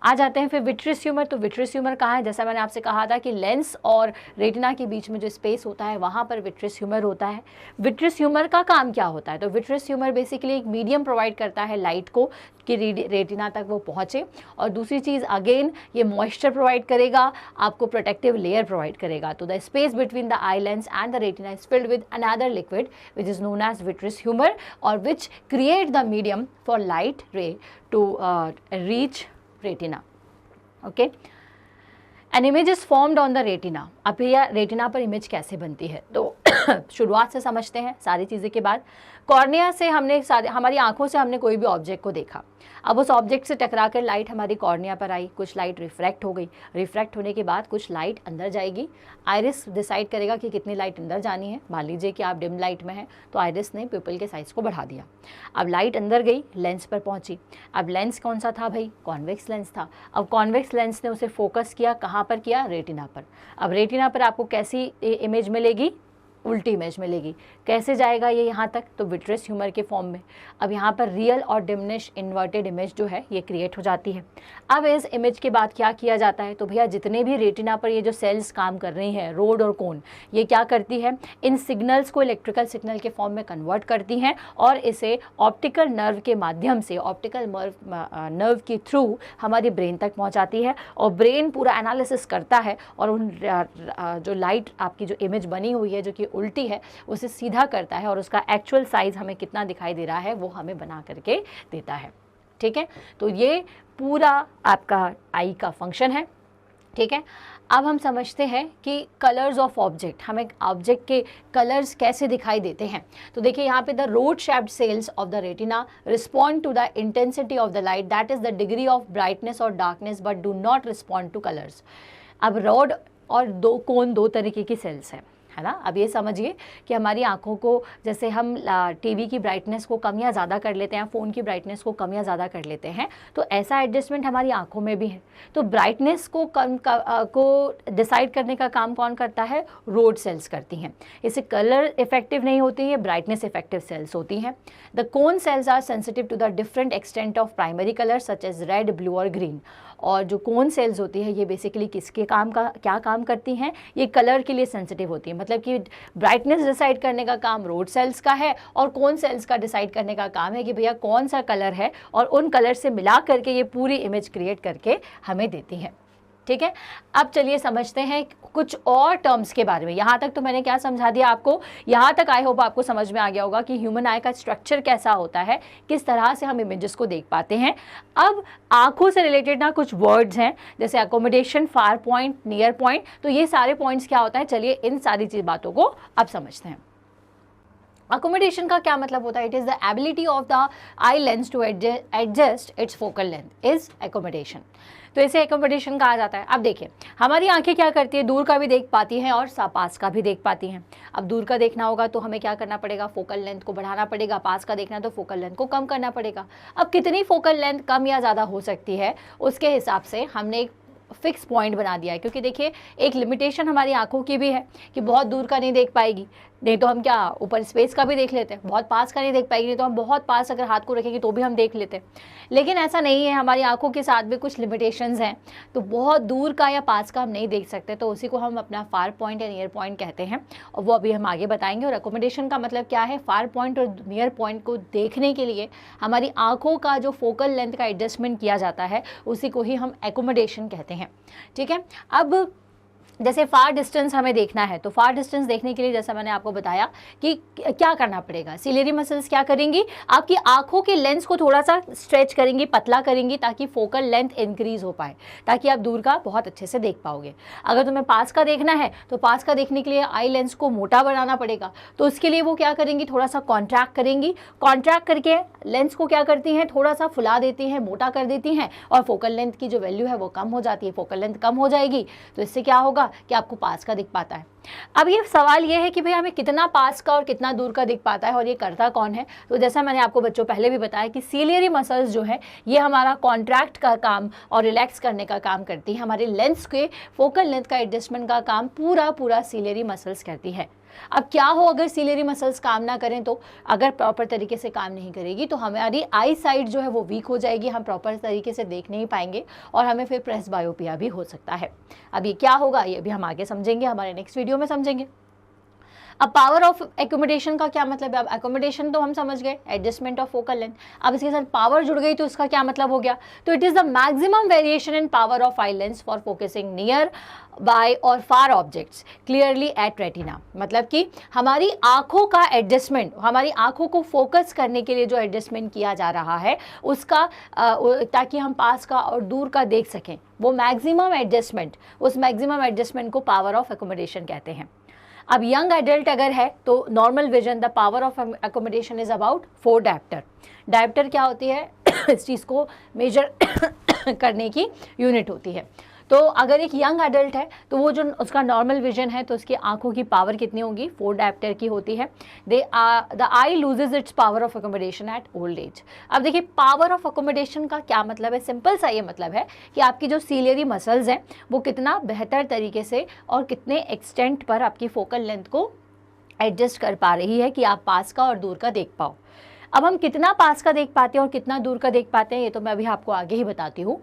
आ जाते हैं फिर विट्रियस ह्यूमर। तो विट्रियस ह्यूमर कहाँ है? जैसा मैंने आपसे कहा था कि लेंस और रेटिना के बीच में जो स्पेस होता है वहाँ पर विट्रियस ह्यूमर होता है। विट्रियस ह्यूमर का काम क्या होता है? तो विट्रियस ह्यूमर बेसिकली एक मीडियम प्रोवाइड करता है लाइट को कि रेटिना तक वो पहुँचे, और दूसरी चीज़ अगेन ये मॉइस्चर प्रोवाइड करेगा, आपको प्रोटेक्टिव लेयर प्रोवाइड करेगा। तो the space between the eye lens and the retina is filled with another liquid which is known as vitreous humour, और which create the medium for light ray to reach retina. Okay, an image is formed on the retina. अब भैया रेटिना पर इमेज कैसे बनती है? तो शुरुआत से समझते हैं सारी चीज़ें के बाद। कॉर्निया से हमने हमारी आंखों से हमने कोई भी ऑब्जेक्ट को देखा, अब उस ऑब्जेक्ट से टकराकर लाइट हमारी कॉर्निया पर आई, कुछ लाइट रिफ्रैक्ट हो गई, रिफ्रैक्ट होने के बाद कुछ लाइट अंदर जाएगी। आइरिस डिसाइड करेगा कि कितनी लाइट अंदर जानी है। मान लीजिए कि आप डिम लाइट में हैं तो आइरिस ने प्यूपिल के साइज़ को बढ़ा दिया। अब लाइट अंदर गई, लेंस पर पहुंची। अब लेंस कौन सा था भाई? कॉन्वेक्स लेंस था। अब कॉन्वेक्स लेंस ने उसे फोकस किया, कहाँ पर किया? रेटिना पर। अब रेटिना पर आपको कैसी इमेज मिलेगी? उल्टी इमेज मिलेगी। कैसे जाएगा ये यहाँ तक? तो विट्रियस ह्यूमर के फॉर्म में। अब यहाँ पर रियल और डिमिनिश इन्वर्टेड इमेज जो है ये क्रिएट हो जाती है। अब इस इमेज के बाद क्या किया जाता है? तो भैया जितने भी रेटिना पर ये जो सेल्स काम कर रही हैं, रोड और कोन, ये क्या करती है? इन सिग्नल्स को इलेक्ट्रिकल सिग्नल के फॉर्म में कन्वर्ट करती हैं और इसे ऑप्टिकल नर्व के माध्यम से, ऑप्टिकल नर्व के थ्रू हमारी ब्रेन तक पहुँचाती है, और ब्रेन पूरा एनालिसिस करता है और उन जो लाइट आपकी जो इमेज बनी हुई है जो कि उल्टी है उसे सीधा करता है, और उसका एक्चुअल साइज हमें कितना दिखाई दे रहा है वो हमें बना करके देता है। ठीक है, तो ये पूरा आपका आई का फंक्शन है। ठीक है, अब हम समझते हैं कि कलर्स ऑफ ऑब्जेक्ट, हमें ऑब्जेक्ट के कलर्स कैसे दिखाई देते हैं। तो देखिए यहाँ पे the rod shaped cells of the retina respond to the intensity of the light, that is the degree of brightness और darkness, but do not respond to colours. अब रोड और दो तरीके की सेल्स हैं, है ना। अब ये समझिए कि हमारी आंखों को, जैसे हम टीवी की ब्राइटनेस को कम या ज़्यादा कर लेते हैं, फ़ोन की ब्राइटनेस को कम या ज़्यादा कर लेते हैं, तो ऐसा एडजस्टमेंट हमारी आंखों में भी है। तो ब्राइटनेस को को डिसाइड करने का काम कौन करता है? रोड सेल्स करती हैं। इससे कलर इफेक्टिव नहीं होती है, ब्राइटनेस इफेक्टिव सेल्स होती हैं। The cone cells are sensitive to the different extent of primary colour such as red, blue और ग्रीन। और जो कोन सेल्स होती है ये बेसिकली किसके क्या काम करती हैं? ये कलर के लिए सेंसिटिव होती है। मतलब कि ब्राइटनेस डिसाइड करने का काम रोड सेल्स का है, और कोन सेल्स का डिसाइड करने का काम है कि भैया कौन सा कलर है, और उन कलर से मिला करके ये पूरी इमेज क्रिएट करके हमें देती है। ठीक है, अब चलिए समझते हैं कुछ और टर्म्स के बारे में। यहाँ तक तो मैंने क्या समझा दिया आपको, यहाँ तक आई होप आपको समझ में आ गया होगा कि ह्यूमन आई का स्ट्रक्चर कैसा होता है, किस तरह से हम इमेजेस को देख पाते हैं। अब आंखों से रिलेटेड ना कुछ वर्ड्स हैं, जैसे accommodation, far point, near point. तो ये सारे पॉइंट्स क्या होता है, चलिए इन सारी बातों को अब समझते हैं। अकोमोडेशन का क्या मतलब होता है? It is the ability of the eye lens to adjust its focal length is accommodation. तो इसे एकोमोडेशन कहा जाता है। अब देखिए हमारी आंखें क्या करती है, दूर का भी देख पाती हैं और पास का भी देख पाती हैं। अब दूर का देखना होगा तो हमें क्या करना पड़ेगा? फोकल लेंथ को बढ़ाना पड़ेगा। पास का देखना है तो फोकल लेंथ को कम करना पड़ेगा। अब कितनी फोकल लेंथ कम या ज़्यादा हो सकती है उसके हिसाब से हमने एक फिक्स पॉइंट बना दिया है, क्योंकि देखिए एक लिमिटेशन हमारी आंखों की भी है कि बहुत दूर का नहीं देख पाएगी, नहीं तो हम क्या ऊपर स्पेस का भी देख लेते हैं। बहुत पास का नहीं देख पाएगी, नहीं तो हम बहुत पास अगर हाथ को रखेंगे तो भी हम देख लेते हैं। लेकिन ऐसा नहीं है, हमारी आंखों के साथ भी कुछ लिमिटेशंस हैं, तो बहुत दूर का या पास का हम नहीं देख सकते। तो उसी को हम अपना फार पॉइंट या नियर पॉइंट कहते हैं, और वो अभी हम आगे बताएंगे। और एकोमोडेशन का मतलब क्या है? फार पॉइंट और नियर पॉइंट को देखने के लिए हमारी आंखों का जो फोकल लेंथ का एडजस्टमेंट किया जाता है उसी को ही हम एकोमोडेशन कहते हैं। ठीक है, अब जैसे फार डिस्टेंस हमें देखना है, तो फार डिस्टेंस देखने के लिए जैसा मैंने आपको बताया कि क्या करना पड़ेगा, सिलेरी मसल्स क्या करेंगी? आपकी आंखों के लेंस को थोड़ा सा स्ट्रेच करेंगी, पतला करेंगी, ताकि फोकल लेंथ इंक्रीज हो पाए, ताकि आप दूर का बहुत अच्छे से देख पाओगे। अगर तुम्हें पास का देखना है तो पास का देखने के लिए आई लेंस को मोटा बनाना पड़ेगा, तो उसके लिए वो क्या करेंगी? थोड़ा सा कॉन्ट्रैक्ट करेंगी। कॉन्ट्रैक्ट करके लेंस को क्या करती हैं? थोड़ा सा फुला देती हैं, मोटा कर देती हैं, और फोकल लेंथ की जो वैल्यू है वो कम हो जाती है। फोकल लेंथ कम हो जाएगी तो इससे क्या होगा कि आपको पास का दिख पाता है। अब ये सवाल ये है कि भाई हमें कितना पास का और कितना दूर का दिख पाता है और ये करता कौन है। तो जैसा मैंने आपको बच्चों पहले भी बताया कि सीलियरी मसल्स जो है ये हमारा कॉन्ट्रैक्ट का काम और रिलैक्स करने का काम करती है। हमारे लेंस के फोकल लेंथ का एडजस्टमेंट का काम पूरा सीलियरी मसल्स करती है। अब क्या हो अगर सीलियरी मसल्स काम ना करें, तो अगर प्रॉपर तरीके से काम नहीं करेगी तो हमारी आई साइड जो है वो वीक हो जाएगी, हम प्रॉपर तरीके से देख नहीं पाएंगे और हमें फिर प्रेसबायोपिया भी हो सकता है। अब ये क्या होगा ये भी हम आगे समझेंगे, हमारे नेक्स्ट वीडियो में समझेंगे। अब पावर ऑफ एकोमोडेशन का क्या मतलब है। अब एकोमोडेशन तो हम समझ गए, एडजस्टमेंट ऑफ फोकल लेंथ। अब इसके साथ पावर जुड़ गई तो इसका क्या मतलब हो गया। तो it is the maximum variation in power of eye lens for focusing nearby और far objects clearly at retina. मतलब कि हमारी आंखों का एडजस्टमेंट, हमारी आंखों को फोकस करने के लिए जो एडजस्टमेंट किया जा रहा है उसका ताकि हम पास का और दूर का देख सकें, वो मैक्सिमम एडजस्टमेंट, उस मैक्सिमम एडजस्टमेंट को पावर ऑफ एकोमोडेशन कहते हैं। अब यंग एडल्ट अगर है तो normal vision, the power of accommodation is about 4 dioptre. Dioptre क्या होती है इस चीज़ को मेजर करने की यूनिट होती है। तो अगर एक यंग एडल्ट है तो वो जो उसका नॉर्मल विजन है तो उसकी आंखों की पावर कितनी होगी, 4 डायप्टर की होती है। The eye loses its power of accommodation at old age. अब देखिए पावर ऑफ एकोमोडेशन का क्या मतलब है, सिंपल सा ये मतलब है कि आपकी जो सीलियरी मसल्स हैं वो कितना बेहतर तरीके से और कितने एक्सटेंट पर आपकी फोकल लेंथ को एडजस्ट कर पा रही है कि आप पास का और दूर का देख पाओ। अब हम कितना पास का देख पाते हैं और कितना दूर का देख पाते हैं ये तो मैं अभी आपको आगे ही बताती हूँ,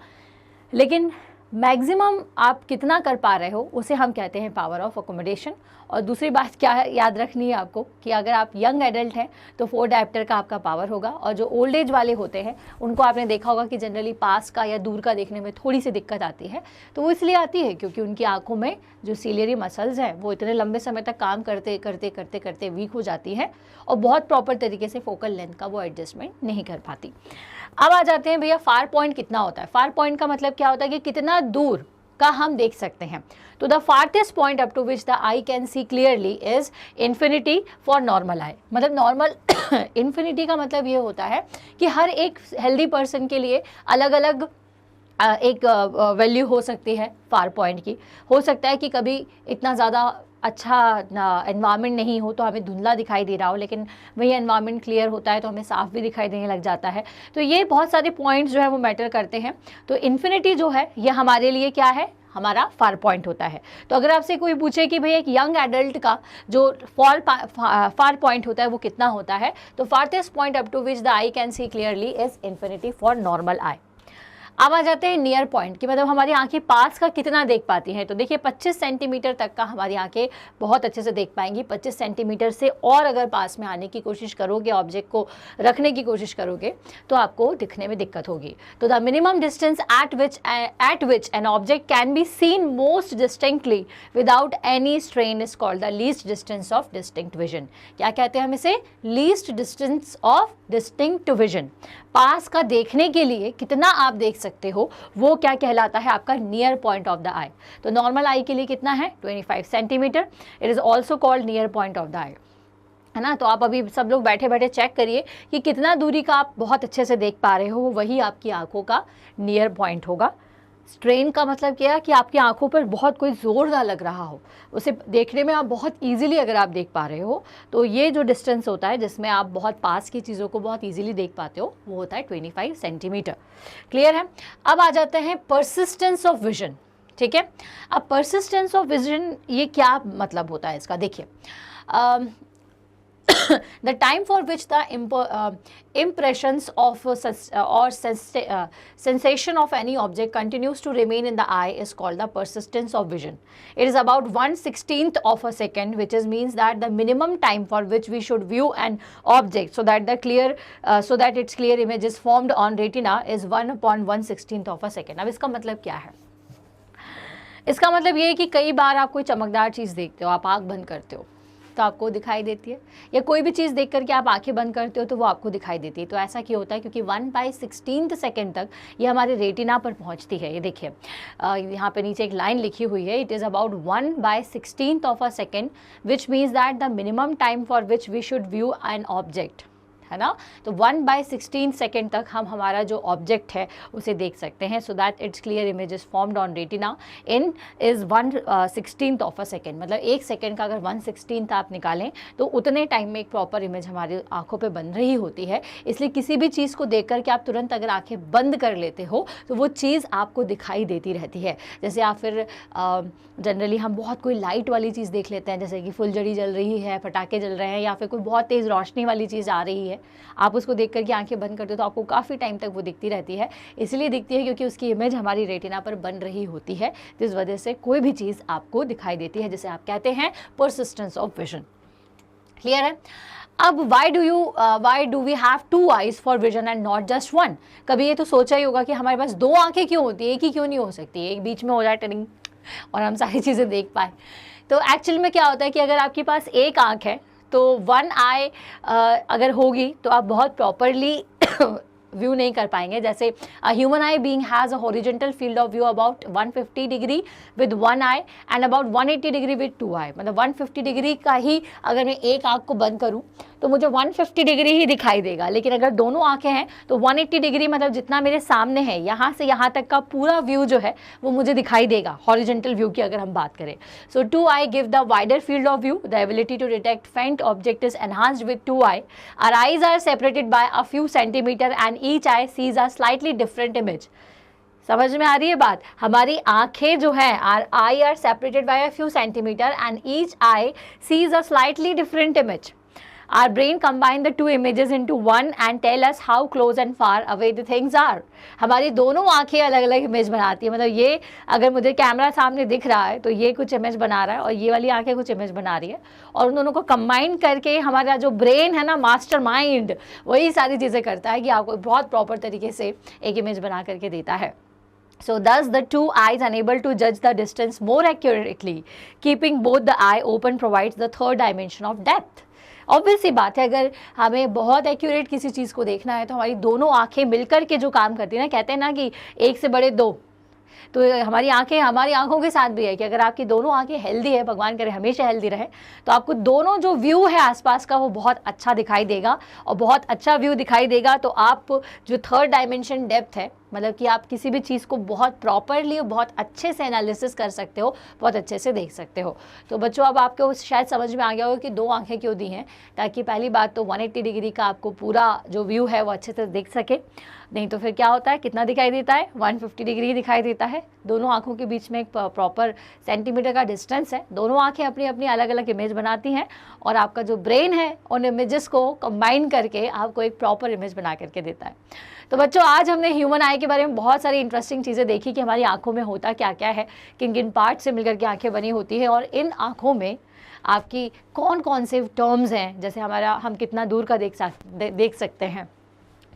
लेकिन मैक्सिमम आप कितना कर पा रहे हो उसे हम कहते हैं पावर ऑफ एकोमोडेशन। और दूसरी बात क्या है याद रखनी है आपको कि अगर आप यंग एडल्ट हैं तो 4 डायप्टर का आपका पावर होगा, और जो ओल्ड एज वाले होते हैं उनको आपने देखा होगा कि जनरली पास का या दूर का देखने में थोड़ी सी दिक्कत आती है। तो वो इसलिए आती है क्योंकि उनकी आंखों में जो सीलियरी मसल्स हैं वो इतने लंबे समय तक काम करते करते करते करते वीक हो जाती है और बहुत प्रॉपर तरीके से फोकल लेंथ का वो एडजस्टमेंट नहीं कर पाती। अब आ जाते हैं भैया फार पॉइंट कितना होता है। फार पॉइंट का मतलब क्या होता है कि कितना दूर का हम देख सकते हैं। तो the farthest point up to which the eye can see clearly is infinity for normal eye. मतलब नॉर्मल इन्फिनिटी का मतलब ये होता है कि हर एक हेल्दी पर्सन के लिए अलग अलग एक वैल्यू हो सकती है फार पॉइंट की। हो सकता है कि कभी इतना ज़्यादा अच्छा एनवायरनमेंट नहीं हो तो हमें धुंधला दिखाई दे रहा हो, लेकिन वही एनवायरनमेंट क्लियर होता है तो हमें साफ भी दिखाई देने लग जाता है। तो ये बहुत सारे पॉइंट्स जो है वो मैटर करते हैं। तो इन्फिनिटी जो है ये हमारे लिए क्या है, हमारा फार पॉइंट होता है। तो अगर आपसे कोई पूछे कि भाई एक यंग एडल्ट का जो फार पॉइंट होता है वो कितना होता है, तो farthest point up to which the eye can see clearly is infinity for normal eye. अब आ जाते हैं नियर पॉइंट की, मतलब हमारी आंखें पास का कितना देख पाती हैं। तो देखिए 25 सेंटीमीटर तक का हमारी आंखें बहुत अच्छे से देख पाएंगी। 25 सेंटीमीटर से और अगर पास में आने की कोशिश करोगे, ऑब्जेक्ट को रखने की कोशिश करोगे तो आपको दिखने में दिक्कत होगी। तो the minimum distance at which an object can be seen most distinctly without any strain is called the least distance of distinct vision. क्या कहते हैं हम इसे, least distance of distinct vision. पास का देखने के लिए कितना आप देख सकते हो वो क्या कहलाता है, आपका near point of the eye. तो नॉर्मल आई के लिए कितना है, 25 centimetre. It is also called near point of the eye, है ना। तो आप अभी सब लोग बैठे बैठे चेक करिए कि कितना दूरी का आप बहुत अच्छे से देख पा रहे हो, वही आपकी आंखों का नियर पॉइंट होगा। स्ट्रेन का मतलब क्या है कि आपकी आंखों पर बहुत कोई जोर ना लग रहा हो, उसे देखने में आप बहुत इजीली अगर आप देख पा रहे हो, तो ये जो डिस्टेंस होता है जिसमें आप बहुत पास की चीज़ों को बहुत इजीली देख पाते हो वो होता है 25 सेंटीमीटर। क्लियर है। अब आ जाते हैं परसिस्टेंस ऑफ विजन। ठीक है, अब परसिस्टेंस ऑफ विजन ये क्या मतलब होता है इसका, देखिए the time for which the impressions of sensation of any object continues to remain in the eye is called the persistence of vision. It is about 1/16th of a second, which means that the minimum time for which we should view an object so that its clear image is formed on retina is 1/116th of a second. अब इसका मतलब क्या है, इसका मतलब ये है कि कई बार आप कोई चमकदार चीज़ देखते हो, आप आँख बंद करते हो तो आपको दिखाई देती है, या कोई भी चीज़ देख करके आप आंखें बंद करते हो तो वो आपको दिखाई देती है। तो ऐसा क्यों होता है, क्योंकि 1/16th सेकेंड तक ये हमारे रेटिना पर पहुंचती है। ये देखिए यहाँ पे नीचे एक लाइन लिखी हुई है, it is about 1/16th of a second, which means that the minimum time for which we should view an object है ना। तो 1/16 सेकेंड तक हम हमारा जो ऑब्जेक्ट है उसे देख सकते हैं, so that it's clear image is formed on retina in is 1/16 of a second. मतलब 1 सेकेंड का अगर 1/16 आप निकालें तो उतने टाइम में एक प्रॉपर इमेज हमारी आंखों पे बन रही होती है। इसलिए किसी भी चीज़ को देख कर के आप तुरंत अगर आंखें बंद कर लेते हो तो वो चीज़ आपको दिखाई देती रहती है। जैसे आप फिर जनरली हम बहुत कोई लाइट वाली चीज़ देख लेते हैं, जैसे कि फुलझड़ी जल रही है, पटाखे जल रहे हैं, या फिर कोई बहुत तेज़ रोशनी वाली चीज़ आ रही है, आप उसको देख करके आंखें बंद करते हो तो आपको काफ़ी टाइम तक वो दिखती रहती है। इसलिए दिखती है क्योंकि उसकी इमेज हमारी रेटिना पर बन रही होती है, जिस वजह से कोई भी चीज़ आपको दिखाई देती है, जिसे आप कहते हैं परसिस्टेंस ऑफ विजन। क्लियर है। अब why do we have two eyes for vision and not just one? कभी ये तो सोचा ही होगा कि हमारे पास 2 आंखें क्यों होती है, एक ही क्यों नहीं हो सकती, एक बीच में हो जाए टर्निंग और हम सारी चीज़ें देख पाए। तो एक्चुअल में क्या होता है कि अगर आपके पास एक आंख है तो 1 आई अगर होगी तो आप बहुत प्रॉपरली व्यू नहीं कर पाएंगे। जैसे human I being has a horizontal field of view about 150 degree with 1 I and about 180 degree with 2 आई। मतलब 150 डिग्री का ही अगर मैं एक आंख को बंद करूं तो मुझे 150 डिग्री ही दिखाई देगा, लेकिन अगर दोनों आंखें हैं तो 180 डिग्री मतलब जितना मेरे सामने है यहाँ से यहाँ तक का पूरा व्यू जो है वो मुझे दिखाई देगा, हॉरिजॉन्टल व्यू की अगर हम बात करें। So 2 eye give the wider field of view, the ability to detect faint object is enhanced with 2 eye. Our eyes are separated by a few centimetre and each eye sees a slightly different image. समझ में आ रही है बात। हमारी आंखें जो है are I R separated by a few centimetre and each eye sees a slightly different image. Our brain combine the two images into one and tell us how close and far away the things are. हमारी दोनों आंखें अलग अलग इमेज बनाती है। मतलब ये अगर मुझे कैमरा सामने दिख रहा है तो ये कुछ इमेज बना रहा है और ये वाली आंखें कुछ इमेज बना रही है, और उन दोनों को कंबाइन करके हमारा जो ब्रेन है ना, मास्टर माइंड, वही सारी चीज़ें करता है कि आपको बहुत प्रॉपर तरीके से एक इमेज बना करके देता है। So thus the two eyes unable to judge the distance more accurately, keeping both the eye open provides the third dimension of depth. Obvious सी बात है, अगर हमें बहुत एक्यूरेट किसी चीज़ को देखना है तो हमारी दोनों आंखें मिलकर के जो काम करती है ना, कहते हैं ना कि एक से बड़े 2, तो हमारी आंखें, हमारी आंखों के साथ भी है कि अगर आपकी दोनों आंखें हेल्दी है, भगवान करे हमेशा हेल्दी रहे, तो आपको दोनों जो व्यू है आसपास का वो बहुत अच्छा दिखाई देगा, और बहुत अच्छा व्यू दिखाई देगा तो आप जो थर्ड डायमेंशन डेप्थ है, मतलब कि आप किसी भी चीज़ को बहुत प्रॉपरली और बहुत अच्छे से एनालिसिस कर सकते हो, बहुत अच्छे से देख सकते हो। तो बच्चों अब आपको शायद समझ में आ गया होगा कि 2 आंखें क्यों दी हैं, ताकि पहली बात तो 180 डिग्री का आपको पूरा जो व्यू है वो अच्छे से देख सके। नहीं तो फिर क्या होता है, कितना दिखाई देता है, 150 डिग्री दिखाई देता है। दोनों आंखों के बीच में एक प्रॉपर सेंटीमीटर का डिस्टेंस है। दोनों आंखें अपनी अपनी अलग अलग इमेज बनाती हैं, और आपका जो ब्रेन है उन इमेजेस को कंबाइन करके आपको एक प्रॉपर इमेज बना करके देता है। तो बच्चों आज हमने ह्यूमन आई के बारे में बहुत सारी इंटरेस्टिंग चीज़ें देखी कि हमारी आंखों में होता क्या क्या है, किन किन पार्ट से मिलकर के आंखें बनी होती है, और इन आंखों में आपकी कौन कौन से टर्म्स हैं। जैसे हम कितना दूर का देख सकते हैं,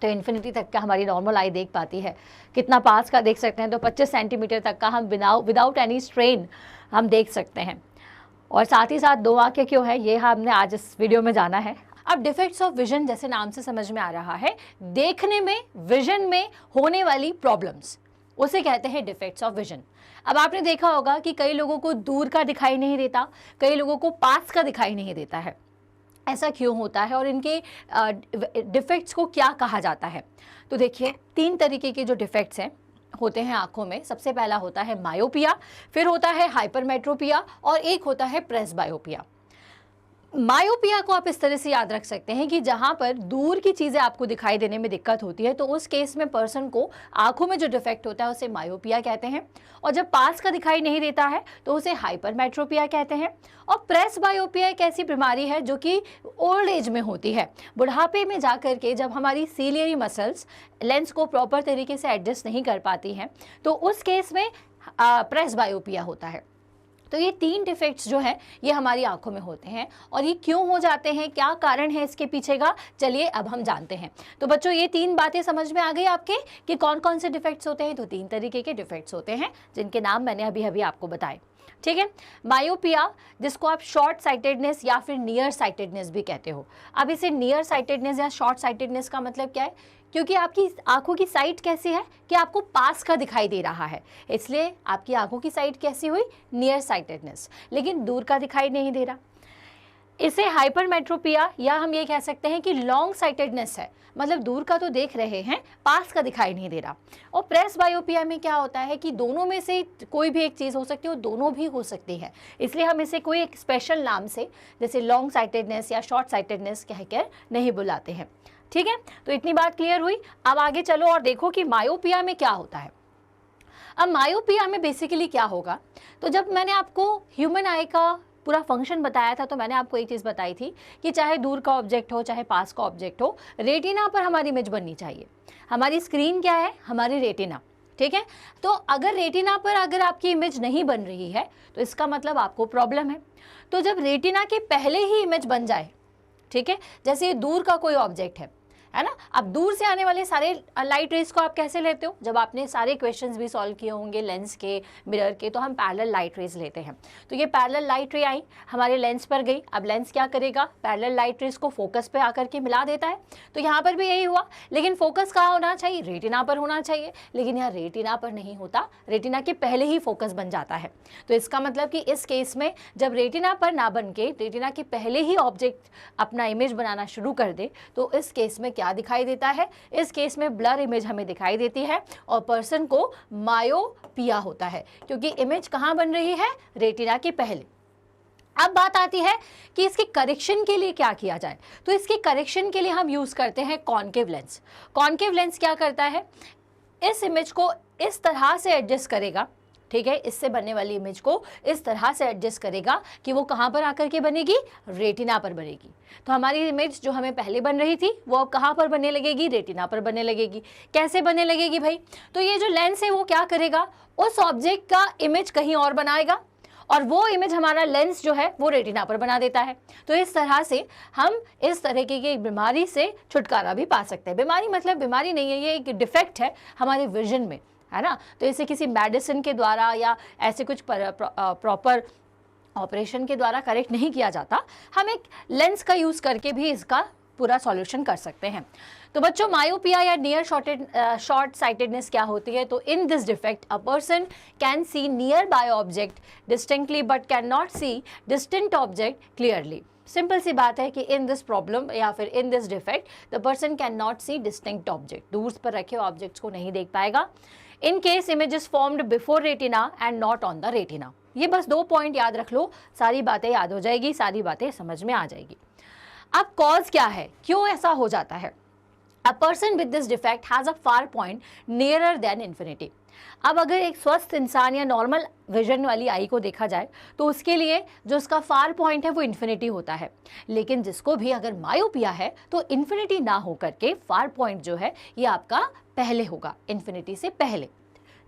तो इन्फिनिटी तक का हमारी नॉर्मल आई देख पाती है। कितना पास का देख सकते हैं, तो 25 सेंटीमीटर तक का हम विदाउट एनी स्ट्रेन हम देख सकते हैं। और साथ ही साथ 2 आंखें क्यों है, ये हमने आज इस वीडियो में जाना है। अब डिफेक्ट्स ऑफ विजन, जैसे नाम से समझ में आ रहा है, देखने में, विजन में होने वाली प्रॉब्लम्स, उसे कहते हैं डिफेक्ट्स ऑफ विजन। अब आपने देखा होगा कि कई लोगों को दूर का दिखाई नहीं देता, कई लोगों को पास का दिखाई नहीं देता है। ऐसा क्यों होता है और इनके डिफेक्ट्स को क्या कहा जाता है? तो देखिए 3 तरीके के जो डिफेक्ट्स हैं होते हैं आंखों में। सबसे पहला होता है मायोपिया, फिर होता है हाइपरमेट्रोपिया, और एक होता है प्रेसबायोपिया। मायोपिया को आप इस तरह से याद रख सकते हैं कि जहां पर दूर की चीज़ें आपको दिखाई देने में दिक्कत होती है, तो उस केस में पर्सन को आंखों में जो डिफेक्ट होता है उसे मायोपिया कहते हैं, और जब पास का दिखाई नहीं देता है तो उसे हाइपरमेट्रोपिया कहते हैं। और प्रेसबायोपिया एक ऐसी बीमारी है जो कि ओल्ड एज में होती है, बुढ़ापे में जाकर के जब हमारी सीलियरी मसल्स लेंस को प्रॉपर तरीके से एडजस्ट नहीं कर पाती हैं, तो उस केस में प्रेसबायोपिया होता है। तो ये 3 डिफेक्ट्स जो हैं ये हमारी आंखों में होते हैं, और ये क्यों हो जाते हैं, क्या कारण है इसके पीछे का, चलिए अब हम जानते हैं। तो बच्चों ये 3 बातें समझ में आ गई आपके कि कौन कौन से डिफेक्ट्स होते हैं। तो 3 तरीके के डिफेक्ट्स होते हैं जिनके नाम मैंने अभी आपको बताए, ठीक है। मायोपिया, जिसको आप शॉर्ट साइटेडनेस या फिर नियर साइटेडनेस भी कहते हो। अब इसे नियर साइटेडनेस या शॉर्ट साइटेडनेस का मतलब क्या है, क्योंकि आपकी आंखों की साइट कैसी है कि आपको पास का दिखाई दे रहा है, इसलिए आपकी आंखों की साइट कैसी हुई, नियर साइटेडनेस, लेकिन दूर का दिखाई नहीं दे रहा। इसे हाइपरमेट्रोपिया या हम ये कह सकते हैं कि लॉन्ग साइटेडनेस है, मतलब दूर का तो देख रहे हैं, पास का दिखाई नहीं दे रहा। और प्रेस बायोपिया में क्या होता है कि दोनों में से कोई भी एक चीज़ हो सकती है, वो दोनों भी हो सकती है, इसलिए हम इसे कोई एक स्पेशल नाम से जैसे लॉन्ग साइटेडनेस या शॉर्ट साइटेडनेस कहकर नहीं बुलाते हैं। ठीक है, तो इतनी बात क्लियर हुई। अब आगे चलो और देखो कि मायोपिया में क्या होता है। अब मायोपिया में बेसिकली क्या होगा, तो जब मैंने आपको ह्यूमन आई का पूरा फंक्शन बताया था तो मैंने आपको एक चीज़ बताई थी कि चाहे दूर का ऑब्जेक्ट हो चाहे पास का ऑब्जेक्ट हो, रेटिना पर हमारी इमेज बननी चाहिए। हमारी स्क्रीन क्या है, हमारी रेटिना। ठीक है, तो अगर रेटिना पर अगर आपकी इमेज नहीं बन रही है तो इसका मतलब आपको प्रॉब्लम है। तो जब रेटिना के पहले ही इमेज बन जाए, ठीक है, जैसे ये दूर का कोई ऑब्जेक्ट है ना, अब दूर से आने वाले सारे लाइट रेज को आप कैसे लेते हो, जब आपने सारे क्वेश्चंस भी सॉल्व किए होंगे लेंस के, मिरर के, तो हम पैरेलल लाइट रेज लेते हैं। तो ये पैरेलल लाइट रे आई, हमारे लेंस पर गई, अब लेंस क्या करेगा, पैरेलल लाइट रेज को फोकस पे आकर के मिला देता है। तो यहाँ पर भी यही हुआ, लेकिन फोकस कहाँ होना चाहिए, रेटिना पर होना चाहिए, लेकिन यहाँ रेटिना पर नहीं होता, रेटिना के पहले ही फोकस बन जाता है। तो इसका मतलब कि इस केस में जब रेटिना पर ना बन के रेटिना के पहले ही ऑब्जेक्ट अपना इमेज बनाना शुरू कर दे, तो इस केस में क्या दिखाई देता है, इस केस में ब्लर इमेज हमें दिखाई देती है और पर्सन को मायोपिया होता है, क्योंकि इमेज कहां बन रही है, रेटिना के पहले। अब बात आती है कि इसके करेक्शन के लिए क्या किया जाए। तो इसके करेक्शन के लिए हम यूज करते हैं कॉन्केव लेंस। कॉन्केव लेंस क्या करता है, इस इमेज को इस तरह से एडजस्ट करेगा, ठीक है, इससे बनने वाली इमेज को इस तरह से एडजस्ट करेगा कि वो कहाँ पर आकर के बनेगी, रेटिना पर बनेगी। तो हमारी इमेज जो हमें पहले बन रही थी वो अब कहाँ पर बनने लगेगी, रेटिना पर बनने लगेगी। कैसे बनने लगेगी भाई, तो ये जो लेंस है वो क्या करेगा, उस ऑब्जेक्ट का इमेज कहीं और बनाएगा और वो इमेज हमारा लेंस जो है वो रेटिना पर बना देता है। तो इस तरह से हम इस तरह की बीमारी से छुटकारा भी पा सकते हैं। बीमारी मतलब बीमारी नहीं है, ये एक डिफेक्ट है हमारे विजन में, है ना। तो इसे किसी मेडिसिन के द्वारा या ऐसे कुछ प्रॉपर ऑपरेशन के द्वारा करेक्ट नहीं किया जाता, हम एक लेंस का यूज़ करके भी इसका पूरा सॉल्यूशन कर सकते हैं। तो बच्चों, मायोपिया या नियर शॉर्ट साइटेडनेस क्या होती है, तो in this defect a person can see nearby object distinctly but cannot see distant object clearly. Simple सी बात है कि इन दिस प्रॉब्लम या फिर in this defect the person cannot see distinct object, दूर पर रखे ऑब्जेक्ट्स को नहीं देख पाएगा। In case image is formed before retina and not on the retina. ये बस 2 पॉइंट याद रख लो, सारी बातें याद हो जाएगी, सारी बातें समझ में आ जाएगी। अब कॉज क्या है, क्यों ऐसा हो जाता है। A person with this defect has a far point nearer then infinity. अब अगर एक स्वस्थ इंसान या नॉर्मल विजन वाली आई को देखा जाए तो उसके लिए जो उसका फार पॉइंट है वो इन्फिनिटी होता है, लेकिन जिसको भी अगर मायोपिया है तो इन्फिनिटी ना हो करके फार पॉइंट जो है ये आपका पहले होगा, इन्फिनिटी से पहले।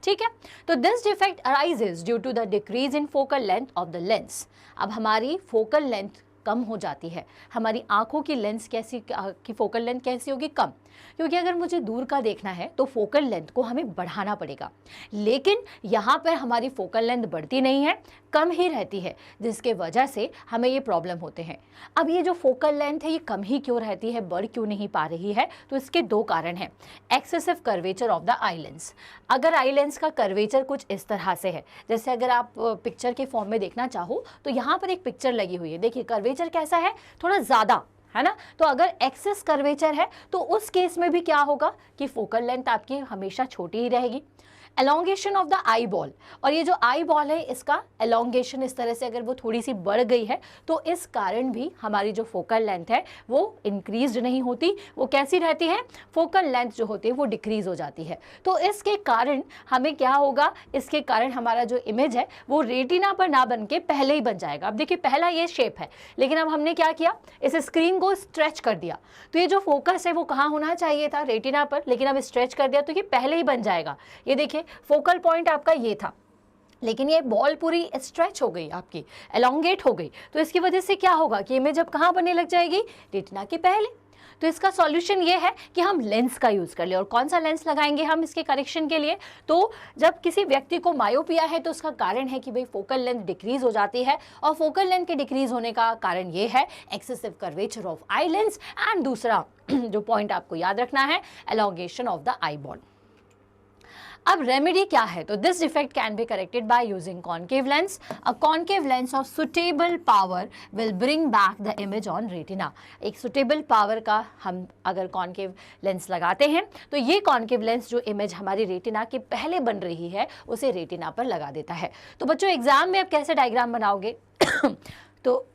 ठीक है, तो this defect arises due to the decrease in focal length of the lens. अब हमारी फोकल लेंथ कम हो जाती है, हमारी आंखों की लेंस की फोकल लेंथ कैसी होगी, कम, क्योंकि अगर मुझे दूर का देखना है तो फोकल लेंथ को हमें बढ़ाना पड़ेगा, लेकिन यहाँ पर हमारी फोकल लेंथ बढ़ती नहीं है, कम ही रहती है, जिसके वजह से हमें ये प्रॉब्लम होते हैं। अब ये जो फोकल लेंथ है ये कम ही क्यों रहती है, बढ़ क्यों नहीं पा रही है, तो इसके 2 कारण हैं। Excessive curvature of the eye lens. अगर आई लेंस का कर्वेचर कुछ इस तरह से है, जैसे अगर आप पिक्चर के फॉर्म में देखना चाहो तो यहाँ पर एक पिक्चर लगी हुई है, देखिए कर्वेचर कैसा है, थोड़ा ज़्यादा है ना। तो अगर एक्सेस कर्वेचर है तो उस केस में भी क्या होगा कि फोकल लेंथ आपकी हमेशा छोटी ही रहेगी। Elongation of the eye ball, और ये जो आई बॉल है इसका एलोंगेशन इस तरह से अगर वो थोड़ी सी बढ़ गई है तो इस कारण भी हमारी जो फोकल लेंथ है वो इंक्रीज नहीं होती, वो कैसी रहती है, फोकल लेंथ जो होती है वो डिक्रीज हो जाती है। तो इसके कारण हमें क्या होगा, इसके कारण हमारा जो इमेज है वो रेटिना पर ना बन के पहले ही बन जाएगा। अब देखिए पहला ये शेप है, लेकिन अब हमने क्या किया, इस स्क्रीन को स्ट्रेच कर दिया, तो ये जो फोकस है वो कहाँ होना चाहिए था, रेटिना पर, लेकिन अब स्ट्रेच कर दिया तो ये पहले ही बन जाएगा। ये देखिए फोकल पॉइंट आपका ये था, लेकिन ये बॉल पूरी स्ट्रेच हो गई, आपकी एलोंगेट हो गई, तो इसकी वजह से क्या होगा कि इमेज अब कहाँ बनने लग जाएगी, रेटिना के पहले। तो इसका सॉल्यूशन ये है कि हम लेंस का यूज़ कर ले। और कौन सा लेंस लगाएंगे हम इसके करेक्शन के लिए, तो जब किसी व्यक्ति को मायोपिया है तो उसका कारण है कि भाई फोकल लेंथ डिक्रीज हो जाती है, और फोकल लेंथ के डिक्रीज होने का कारण ये है excessive curvature of eye lens, and दूसरा जो पॉइंट आपको याद रखना है, elongation of the eye ball. अब रेमेडी क्या है? तो this defect can be corrected by using concave lens. A concave lens of suitable power will bring back the image on retina. एक सुटेबल पावर का हम अगर कॉन्केव लेंस लगाते हैं तो ये कॉन्केव लेंस जो इमेज हमारी रेटिना के पहले बन रही है उसे रेटिना पर लगा देता है. तो बच्चों एग्जाम में आप कैसे डायग्राम बनाओगे? तो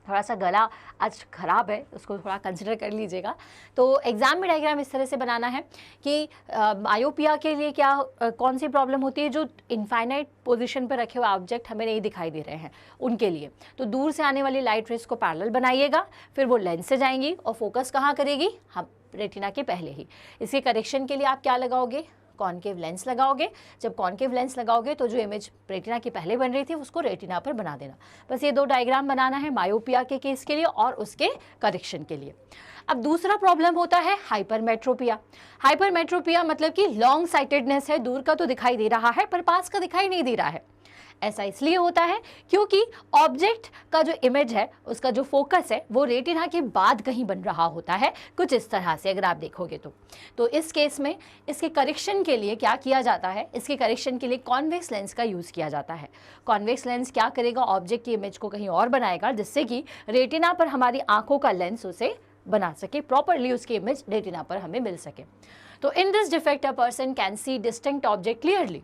थोड़ा सा गला आज खराब है, उसको थोड़ा कंसिडर कर लीजिएगा. तो एग्जाम में डायग्राम इस तरह से बनाना है कि मायोपिया के लिए क्या कौन सी प्रॉब्लम होती है? जो इनफाइनाइट पोजीशन पर रखे हुए ऑब्जेक्ट हमें नहीं दिखाई दे रहे हैं उनके लिए. तो दूर से आने वाली लाइट रेस को पैरेलल बनाइएगा, फिर वो लेंस से जाएंगी और फोकस कहाँ करेगी? हम रेटिना के पहले ही. इसके करेक्शन के लिए आप क्या लगाओगे? कॉन्केव लेंस लगाओगे. जब कॉन्केव लेंस लगाओगे तो जो इमेज रेटिना की पहले बन रही थी उसको रेटिना पर बना देना. बस ये दो डायग्राम बनाना है मायोपिया के केस के लिए और उसके करेक्शन के लिए. अब दूसरा प्रॉब्लम होता है हाइपरमेट्रोपिया. हाइपरमेट्रोपिया मतलब कि लॉन्ग साइटेडनेस है, दूर का तो दिखाई दे रहा है पर पास का दिखाई नहीं दे रहा है. ऐसा इसलिए होता है क्योंकि ऑब्जेक्ट का जो इमेज है उसका जो फोकस है वो रेटिना के बाद कहीं बन रहा होता है, कुछ इस तरह से अगर आप देखोगे तो इस केस में इसके करेक्शन के लिए क्या किया जाता है? इसके करेक्शन के लिए कॉन्वेक्स लेंस का यूज़ किया जाता है. कॉन्वेक्स लेंस क्या करेगा? ऑब्जेक्ट की इमेज को कहीं और बनाएगा जिससे कि रेटिना पर हमारी आंखों का लेंस उसे बना सके, प्रॉपरली उसकी इमेज रेटिना पर हमें मिल सके. तो in this defect a person can see distinct object clearly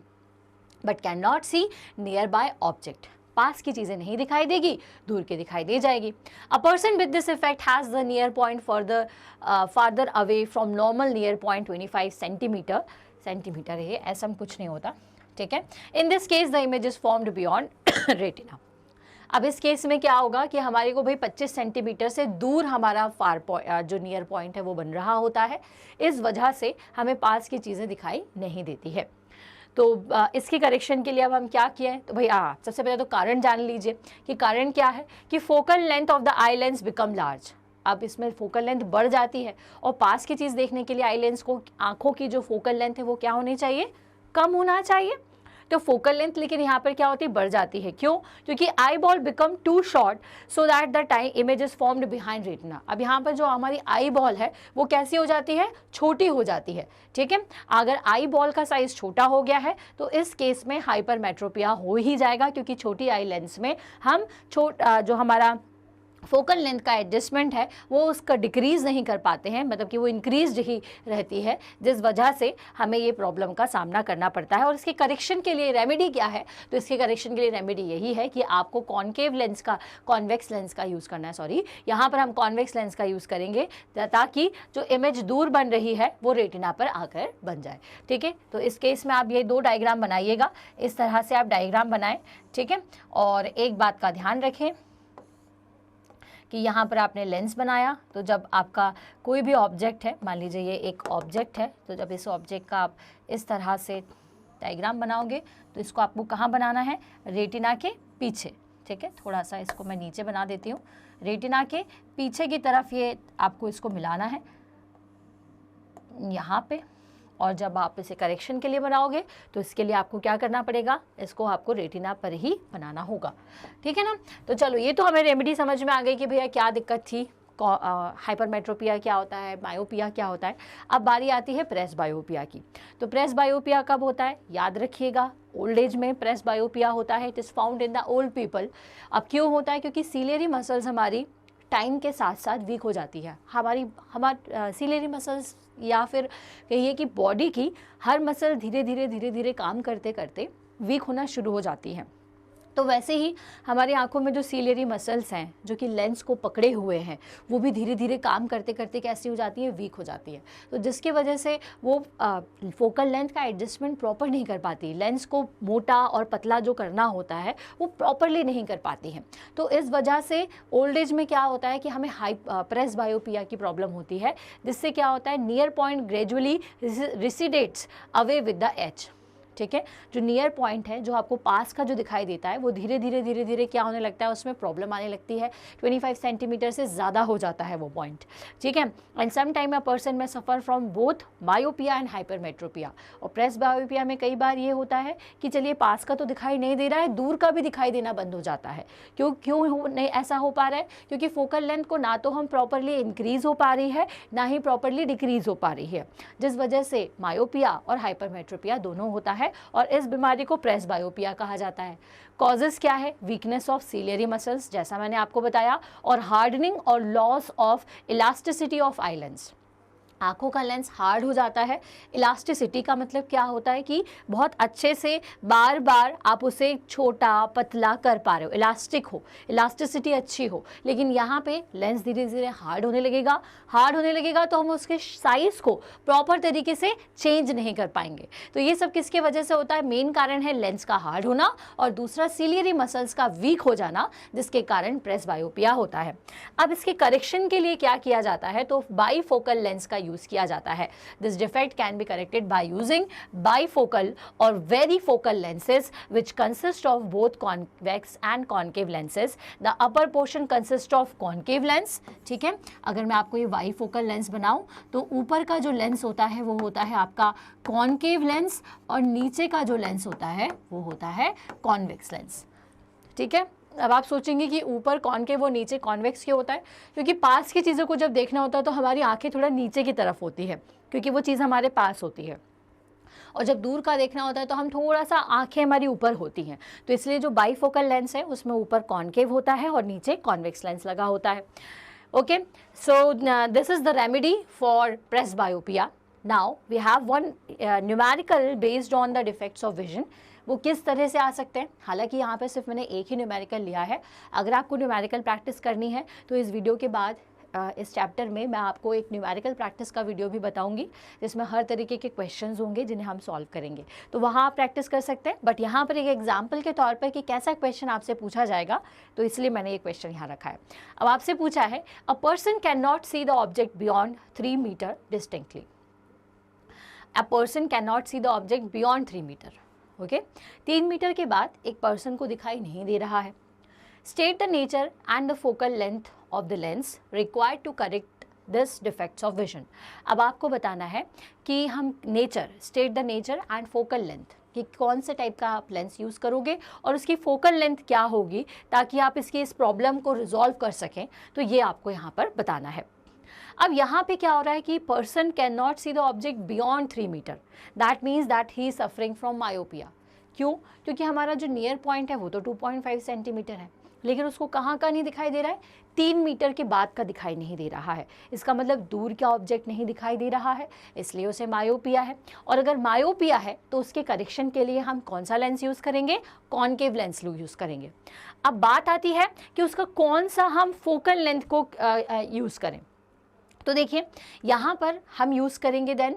but cannot see nearby object. पास की चीज़ें नहीं दिखाई देगी, दूर की दिखाई दे जाएगी. A person with this effect has the near point farther away from normal near point 25 centimetre है, ऐसा कुछ नहीं होता. ठीक है. In this case the image is formed beyond retina. अब इस केस में क्या होगा कि हमारे को भाई 25 सेंटीमीटर से दूर हमारा जो नियर पॉइंट है वो बन रहा होता है. इस वजह से हमें पास की चीज़ें दिखाई नहीं देती है. तो इसके करेक्शन के लिए अब हम क्या किए हैं? तो भाई सबसे पहले तो कारण जान लीजिए कि कारण क्या है कि focal length of the eye lens become large. अब इसमें फोकल लेंथ बढ़ जाती है और पास की चीज़ देखने के लिए आई लेंस को आंखों की जो फोकल लेंथ है वो क्या होनी चाहिए? कम होना चाहिए. तो फोकल लेंथ लेकिन यहाँ पर क्या होती है? बढ़ जाती है. क्यों? क्योंकि eyeball become too short so that the time image is formed behind retina. अब यहाँ पर जो हमारी आई बॉल है वो कैसी हो जाती है? छोटी हो जाती है. ठीक है. अगर आई बॉल का साइज छोटा हो गया है तो इस केस में हाइपरमेट्रोपिया हो ही जाएगा, क्योंकि छोटी आई लेंस में हम जो हमारा फोकल लेंथ का एडजस्टमेंट है वो उसका डिक्रीज़ नहीं कर पाते हैं, मतलब कि वो इंक्रीज ही रहती है, जिस वजह से हमें ये प्रॉब्लम का सामना करना पड़ता है. और इसके करेक्शन के लिए रेमेडी क्या है? तो इसके करेक्शन के लिए रेमेडी यही है कि आपको कॉन्केव लेंस का कॉन्वेक्स लेंस का यूज़ करना है. सॉरी, यहाँ पर हम कॉन्वेक्स लेंस का यूज़ करेंगे ताकि जो इमेज दूर बन रही है वो रेटिना पर आकर बन जाए. ठीक है. तो इस केस में आप ये दो डायग्राम बनाइएगा, इस तरह से आप डायग्राम बनाएं. ठीक है. और एक बात का ध्यान रखें कि यहाँ पर आपने लेंस बनाया तो जब आपका कोई भी ऑब्जेक्ट है, मान लीजिए ये एक ऑब्जेक्ट है, तो जब इस ऑब्जेक्ट का आप इस तरह से डायग्राम बनाओगे तो इसको आपको कहाँ बनाना है? रेटिना के पीछे. ठीक है. थोड़ा सा इसको मैं नीचे बना देती हूँ. रेटिना के पीछे की तरफ ये आपको इसको मिलाना है यहाँ पे. और जब आप इसे करेक्शन के लिए बनाओगे तो इसके लिए आपको क्या करना पड़ेगा? इसको आपको रेटिना पर ही बनाना होगा. ठीक है ना. तो चलो, ये तो हमें रेमेडी समझ में आ गई कि भैया क्या दिक्कत थी, हाइपरमेट्रोपिया क्या होता है, मायोपिया क्या होता है. अब बारी आती है प्रेस बायोपिया की. तो प्रेस बायोपिया कब होता है? याद रखिएगा, ओल्ड एज में प्रेस बायोपिया होता है. It is found in the old people. अब क्यों होता है? क्योंकि सीलियरी मसल्स हमारी टाइम के साथ साथ वीक हो जाती है. हमारी सीलियरी मसल्स या फिर कहिए कि बॉडी की हर मसल धीरे धीरे काम करते करते वीक होना शुरू हो जाती है. तो वैसे ही हमारी आंखों में जो सीलियरी मसल्स हैं जो कि लेंस को पकड़े हुए हैं वो भी धीरे धीरे काम करते करते कैसी हो जाती है? वीक हो जाती है. तो जिसकी वजह से वो फोकल लेंथ का एडजस्टमेंट प्रॉपर नहीं कर पाती. लेंस को मोटा और पतला जो करना होता है वो प्रॉपरली नहीं कर पाती हैं. तो इस वजह से ओल्ड एज में क्या होता है कि हमें प्रेस बायोपिया की प्रॉब्लम होती है, जिससे क्या होता है? Near point gradually recedes away with the age. ठीक है। जो नियर पॉइंट है, जो आपको पास का जो दिखाई देता है, वो धीरे धीरे क्या होने लगता है, उसमें प्रॉब्लम आने लगती है। 25 सेंटीमीटर से ज़्यादा हो जाता है वो पॉइंट, ठीक है। And some time a person may suffer from both myopia and hypermetropia. और प्रेस बायोपिया में कई बार ये होता है कि चलिए पास का तो दिखाई नहीं दे रहा है, दूर का भी दिखाई देना बंद हो जाता है। क्यों नहीं ऐसा हो पा रहा है? क्योंकि फोकल लेंथ को ना तो हम प्रॉपरली इंक्रीज हो पा रही है, ना ही प्रॉपरली डिक्रीज हो पा रही है, जिस वजह से मायोपिया और हाइपरमेट्रोपिया दोनों होता है। और इस बीमारी को प्रेस बायोपिया कहा जाता है। कॉजेस क्या है? वीकनेस ऑफ सीलियरी मसल्स, जैसा मैंने आपको बताया, और हार्डनिंग और loss of elasticity of eye lens. आँखों का लेंस हार्ड हो जाता है। इलास्टिसिटी का मतलब क्या होता है कि बहुत अच्छे से बार बार आप उसे छोटा पतला कर पा रहे हो, इलास्टिक हो, इलास्टिसिटी अच्छी हो। लेकिन यहाँ पे लेंस धीरे धीरे हार्ड होने लगेगा तो हम उसके साइज़ को प्रॉपर तरीके से चेंज नहीं कर पाएंगे। तो ये सब किसके वजह से होता है? मेन कारण है लेंस का हार्ड होना और दूसरा सीलियरी मसल्स का वीक हो जाना, जिसके कारण प्रेस बायोपिया होता है। अब इसके करेक्शन के लिए क्या किया जाता है? तो बाईफोकल लेंस का यूज किया जाता है। This defect can be corrected by using bifocal और varifocal lenses which consist of both convex and concave lenses. The upper portion consist of concave lens, ठीक है। अगर मैं आपको ये बाईफोकल लेंस बनाऊं तो ऊपर का जो लेंस होता है वो होता है आपका कॉनकेव लेंस और नीचे का जो लेंस होता है वो होता है कॉन्वेक्स लेंस, ठीक है। अब आप सोचेंगे कि ऊपर कॉनकेव और नीचे कॉन्वेक्स क्यों होता है? क्योंकि पास की चीज़ों को जब देखना होता है तो हमारी आंखें थोड़ा नीचे की तरफ होती है, क्योंकि वो चीज़ हमारे पास होती है। और जब दूर का देखना होता है तो हम थोड़ा सा आंखें हमारी ऊपर होती हैं। तो इसलिए जो बाईफोकल लेंस है उसमें ऊपर कॉनकेव होता है और नीचे कॉन्वेक्स लेंस लगा होता है। Okay, so this is the remedy for presbyopia. Now we have one numerical based on the defects of vision. वो किस तरह से आ सकते हैं? हालांकि यहाँ पे सिर्फ मैंने एक ही न्यूमेरिकल लिया है। अगर आपको न्यूमेरिकल प्रैक्टिस करनी है तो इस वीडियो के बाद इस चैप्टर में मैं आपको एक न्यूमेरिकल प्रैक्टिस का वीडियो भी बताऊंगी, जिसमें हर तरीके के क्वेश्चंस होंगे जिन्हें हम सॉल्व करेंगे। तो वहाँ आप प्रैक्टिस कर सकते हैं। बट यहाँ पर एक एग्जाम्पल के तौर पर कि कैसा क्वेश्चन आपसे पूछा जाएगा, तो इसलिए मैंने ये क्वेश्चन यहाँ रखा है। अब आपसे पूछा है, a person cannot see the object beyond 3 metre distinctly. A person cannot see the object beyond 3 metre. Okay, 3 metre के बाद एक पर्सन को दिखाई नहीं दे रहा है। State the nature and the focal length of the lens required to correct this defects of vision. अब आपको बताना है कि हम nature, state the nature and focal length, कि कौन से टाइप का आप लेंस यूज़ करोगे और उसकी फोकल लेंथ क्या होगी, ताकि आप इसकी इस प्रॉब्लम को रिजॉल्व कर सकें। तो ये आपको यहाँ पर बताना है। अब यहाँ पे क्या हो रहा है कि person cannot see the object beyond 3 metre. That means that he is suffering from myopia. क्यों? क्योंकि हमारा जो नियर पॉइंट है वो तो 2.5 सेंटीमीटर है, लेकिन उसको कहाँ का नहीं दिखाई दे रहा है? 3 मीटर के बाद का दिखाई नहीं दे रहा है। इसका मतलब दूर का ऑब्जेक्ट नहीं दिखाई दे रहा है, इसलिए उसे मायोपिया है। और अगर मायोपिया है तो उसके करेक्शन के लिए हम कौन सा लेंस यूज़ करेंगे? कॉनकेव लेंस यूज़ करेंगे। अब बात आती है कि उसका कौन सा हम फोकल लेंथ को यूज़ करें। तो देखिए यहाँ पर हम यूज़ करेंगे देन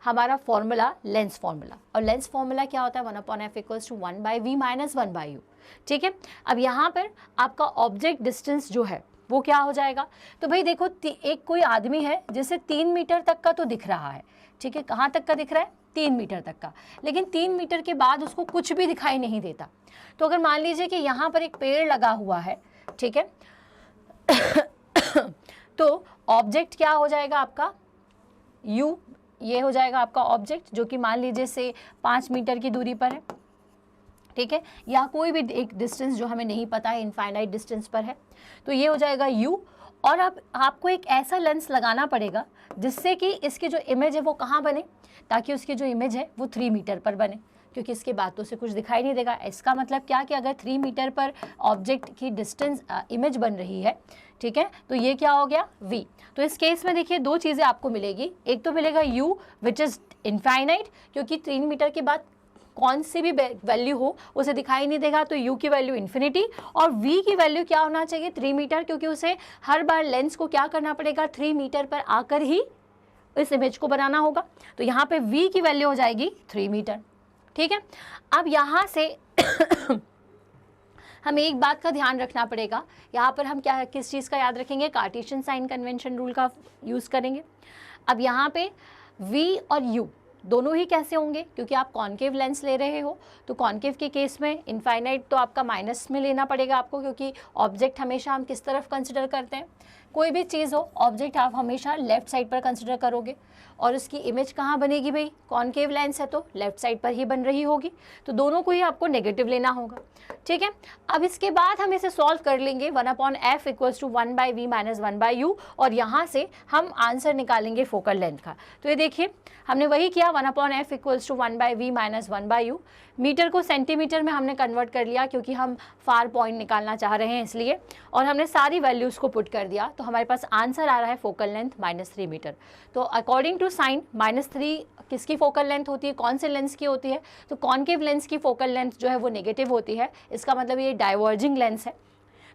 हमारा फॉर्मूला, लेंस फॉर्मूला। और लेंस फॉर्मूला क्या होता है? 1/f = 1/v - 1/u, ठीक है। अब यहाँ पर आपका ऑब्जेक्ट डिस्टेंस जो है वो क्या हो जाएगा? तो भाई देखो, एक कोई आदमी है जिसे 3 मीटर तक का तो दिख रहा है, ठीक है। कहाँ तक का दिख रहा है? 3 मीटर तक का। लेकिन 3 मीटर के बाद उसको कुछ भी दिखाई नहीं देता। तो अगर मान लीजिए कि यहाँ पर एक पेड़ लगा हुआ है, ठीक है तो ऑब्जेक्ट क्या हो जाएगा आपका? u, ये हो जाएगा आपका ऑब्जेक्ट, जो कि मान लीजिए से 5 मीटर की दूरी पर है, ठीक है, या कोई भी एक डिस्टेंस जो हमें नहीं पता है, इनफाइनाइट डिस्टेंस पर है। तो ये हो जाएगा u। और अब आपको एक ऐसा लेंस लगाना पड़ेगा जिससे कि इसकी जो इमेज है वो कहाँ बने, ताकि उसकी जो इमेज है वो 3 मीटर पर बने, क्योंकि इसके बाद तो उसे कुछ दिखाई नहीं देगा। इसका मतलब क्या कि अगर 3 मीटर पर ऑब्जेक्ट की डिस्टेंस इमेज बन रही है, ठीक है, तो ये क्या हो गया? v। तो इस केस में देखिए 2 चीज़ें आपको मिलेगी। एक तो मिलेगा u विच इज़ इनफाइनाइट, क्योंकि 3 मीटर के बाद कौन सी भी वैल्यू हो उसे दिखाई नहीं देगा, तो u की वैल्यू इन्फिनिटी। और v की वैल्यू क्या होना चाहिए? 3 मीटर, क्योंकि उसे हर बार लेंस को क्या करना पड़ेगा? 3 मीटर पर आकर ही इस इमेज को बनाना होगा। तो यहाँ पे v की वैल्यू हो जाएगी 3 मीटर, ठीक है। अब यहाँ से हमें एक बात का ध्यान रखना पड़ेगा। यहाँ पर हम क्या, किस चीज़ का याद रखेंगे? कार्टेशियन साइन कन्वेंशन रूल का यूज़ करेंगे। अब यहाँ पे v और u दोनों ही कैसे होंगे, क्योंकि आप कॉन्केव लेंस ले रहे हो, तो कॉन्केव के केस में इनफाइनाइट तो आपका माइनस में लेना पड़ेगा आपको, क्योंकि ऑब्जेक्ट हमेशा हम किस तरफ कंसिडर करते हैं, कोई भी चीज़ हो ऑब्जेक्ट आप हमेशा लेफ्ट साइड पर कंसिडर करोगे, और उसकी इमेज कहाँ बनेगी भाई, कॉन्केव लेंस है तो लेफ्ट साइड पर ही बन रही होगी, तो दोनों को ही आपको नेगेटिव लेना होगा। ठीक है, अब इसके बाद हम इसे सॉल्व कर लेंगे 1/f equals to 1/v minus 1/u, और यहाँ से हम आंसर निकालेंगे फोकल लेंथ का। तो ये देखिए हमने वही किया, 1/f equals to 1/v minus 1/u, metre को सेंटीमीटर में हमने कन्वर्ट कर लिया क्योंकि हम फार पॉइंट निकालना चाह रहे हैं इसलिए, और हमने सारी वैल्यूज़ को पुट कर दिया, तो हमारे पास आंसर आ रहा है फोकल लेंथ -3 मीटर। तो अकॉर्डिंग टू साइन -3 किसकी फोकल लेंथ होती है, कौन से लेंस की होती है, तो कॉन्केव लेंस की फोकल लेंथ जो है वो नेगेटिव होती है, इसका मतलब ये डाइवर्जिंग लेंस है।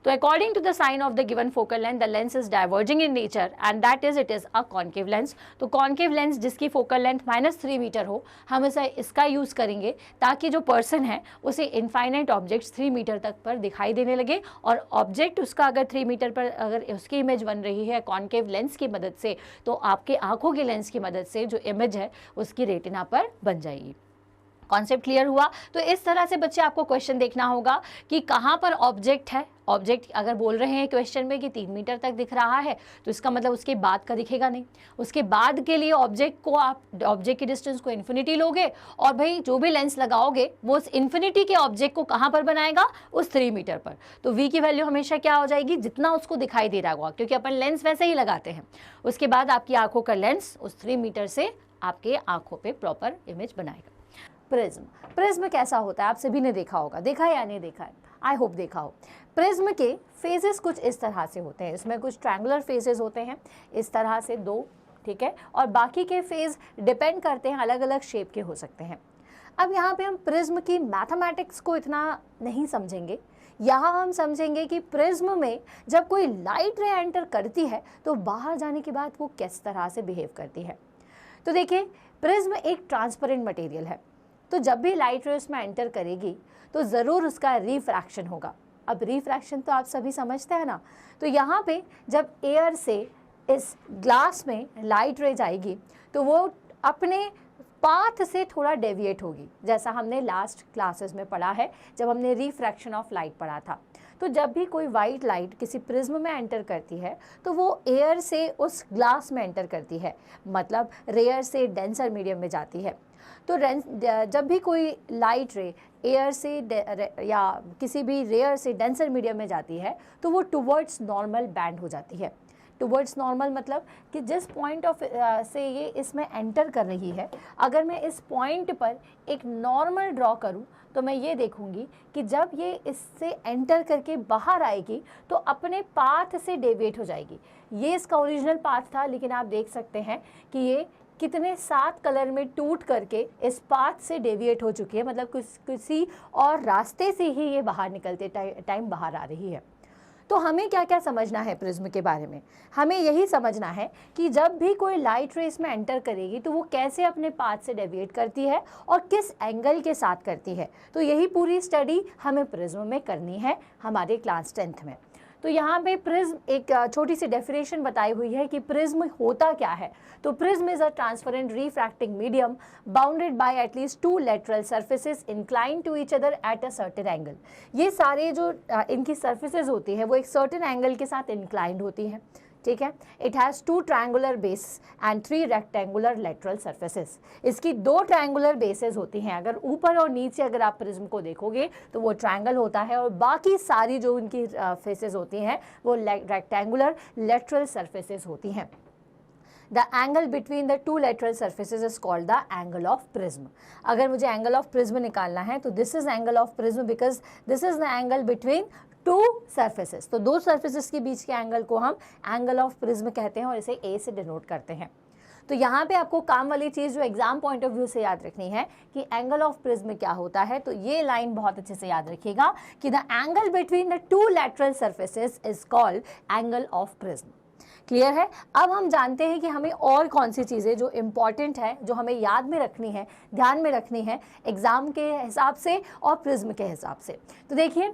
तो according to the sign of the given focal length the lens is diverging in nature and that is it is a concave lens. तो कॉन्केव लेंस जिसकी फोकल लेंथ -3 मीटर हो, हम इसे इसका यूज़ करेंगे ताकि जो पर्सन है उसे इनफाइनाइट ऑब्जेक्ट्स 3 मीटर तक पर दिखाई देने लगे, और ऑब्जेक्ट उसका अगर 3 मीटर पर अगर उसकी इमेज बन रही है कॉन्केव लेंस की मदद से, तो आपके आंखों के लेंस की मदद से जो इमेज है उसकी रेटिना पर बन जाएगी। कॉन्सेप्ट क्लियर हुआ। तो इस तरह से बच्चे आपको क्वेश्चन देखना होगा कि कहाँ पर ऑब्जेक्ट है, ऑब्जेक्ट अगर बोल रहे हैं क्वेश्चन में कि 3 मीटर तक दिख रहा है, तो इसका मतलब उसके बाद का दिखेगा नहीं, उसके बाद के लिए ऑब्जेक्ट को आप ऑब्जेक्ट की डिस्टेंस को इन्फिनिटी लोगे, और भाई जो भी लेंस लगाओगे वो उस इन्फिनिटी के ऑब्जेक्ट को कहाँ पर बनाएगा, उस 3 मीटर पर। तो v की वैल्यू हमेशा क्या हो जाएगी, जितना उसको दिखाई दे रहा होगा, क्योंकि अपन लेंस वैसे ही लगाते हैं, उसके बाद आपकी आंखों का लेंस उस 3 मीटर से आपके आंखों पे प्रॉपर इमेज बनाएगा। प्रिज्म, प्रिज्म कैसा होता है आप सभी ने देखा होगा, देखा है या नहीं देखा है, आई होप देखा हो। प्रिज्म के फेजेस कुछ इस तरह से होते हैं, इसमें कुछ ट्रायंगुलर फेजेस होते हैं इस तरह से 2, ठीक है, और बाकी के फेज डिपेंड करते हैं, अलग अलग शेप के हो सकते हैं। अब यहाँ पे हम प्रिज्म की मैथमेटिक्स को इतना नहीं समझेंगे, यहाँ हम समझेंगे कि प्रिज्म में जब कोई लाइट रे एंटर करती है तो बाहर जाने के बाद वो किस तरह से बिहेव करती है। तो देखिए प्रिज्म एक ट्रांसपेरेंट मटेरियल है, तो जब भी लाइट रे उसमें एंटर करेगी तो ज़रूर उसका रिफ्रैक्शन होगा। अब रिफ्रैक्शन तो आप सभी समझते हैं ना, तो यहाँ पे जब एयर से इस ग्लास में लाइट रे जाएगी तो वो अपने पाथ से थोड़ा डेविएट होगी, जैसा हमने लास्ट क्लासेस में पढ़ा है जब हमने रिफ्रैक्शन ऑफ लाइट पढ़ा था। तो जब भी कोई वाइट लाइट किसी प्रिज्म में एंटर करती है तो वो एयर से उस ग्लास में एंटर करती है, मतलब रेयर से डेंसर मीडियम में जाती है। तो जब भी कोई लाइट रे एयर से या किसी भी रेयर से डेंसर मीडियम में जाती है तो वो टुवर्ड्स नॉर्मल बैंड हो जाती है। टुवर्ड्स नॉर्मल मतलब कि जिस पॉइंट ऑफ से ये इसमें एंटर कर रही है, अगर मैं इस पॉइंट पर एक नॉर्मल ड्रॉ करूं तो मैं ये देखूंगी कि जब ये इससे एंटर करके बाहर आएगी तो अपने पाथ से डेविएट हो जाएगी। ये इसका ओरिजिनल पाथ था, लेकिन आप देख सकते हैं कि ये कितने 7 कलर में टूट करके इस पाथ से डेविएट हो चुकी है, मतलब किसी और रास्ते से ही ये बाहर निकलते टाइम बाहर आ रही है। तो हमें क्या क्या समझना है प्रिज्म के बारे में, हमें यही समझना है कि जब भी कोई लाइट रेस में एंटर करेगी तो वो कैसे अपने पाथ से डेविएट करती है और किस एंगल के साथ करती है। तो यही पूरी स्टडी हमें प्रिज्म में करनी है हमारे क्लास 10th में। तो यहाँ पे प्रिज्म एक छोटी सी डेफिनेशन बताई हुई है कि प्रिज्म होता क्या है। तो prism is a transparent refracting medium bounded by at least 2 lateral surfaces inclined to each other at a certain angle. ये सारे जो इनकी सर्फेसेस होती है वो एक सर्टेन एंगल के साथ इंक्लाइंड होती हैं, ठीक है। It has 2 triangular base and 3 rectangular lateral surfaces. इसकी 2 ट्रायंगुलर बेसेस होती हैं, अगर ऊपर और नीचे अगर आप प्रिज्म को देखोगे तो वो ट्रायंगल होता है, और बाकी सारी जो उनकी फेसेस होती हैं वो रेक्टेंगुलर लेटरल सर्फेसेस होती हैं। The angle between the 2 lateral surfaces is called the angle of prism. अगर मुझे angle of prism निकालना है तो this is angle of prism because this is the angle between 2 surfaces. तो 2 surfaces के बीच के एंगल को हम angle of prism कहते हैं और इसे A से डिनोट करते हैं। तो यहाँ पे आपको काम वाली चीज़ जो एग्जाम पॉइंट ऑफ व्यू से याद रखनी है कि एंगल ऑफ प्रिज्म क्या होता है, तो ये लाइन बहुत अच्छे से याद रखिएगा कि the angle between the 2 lateral surfaces is called angle of prism. Clear है। अब हम जानते हैं कि हमें और कौन सी चीज़ें जो इम्पॉर्टेंट है, जो हमें याद में रखनी है, ध्यान में रखनी है एग्ज़ाम के हिसाब से और प्रिज्म के हिसाब से। तो देखिए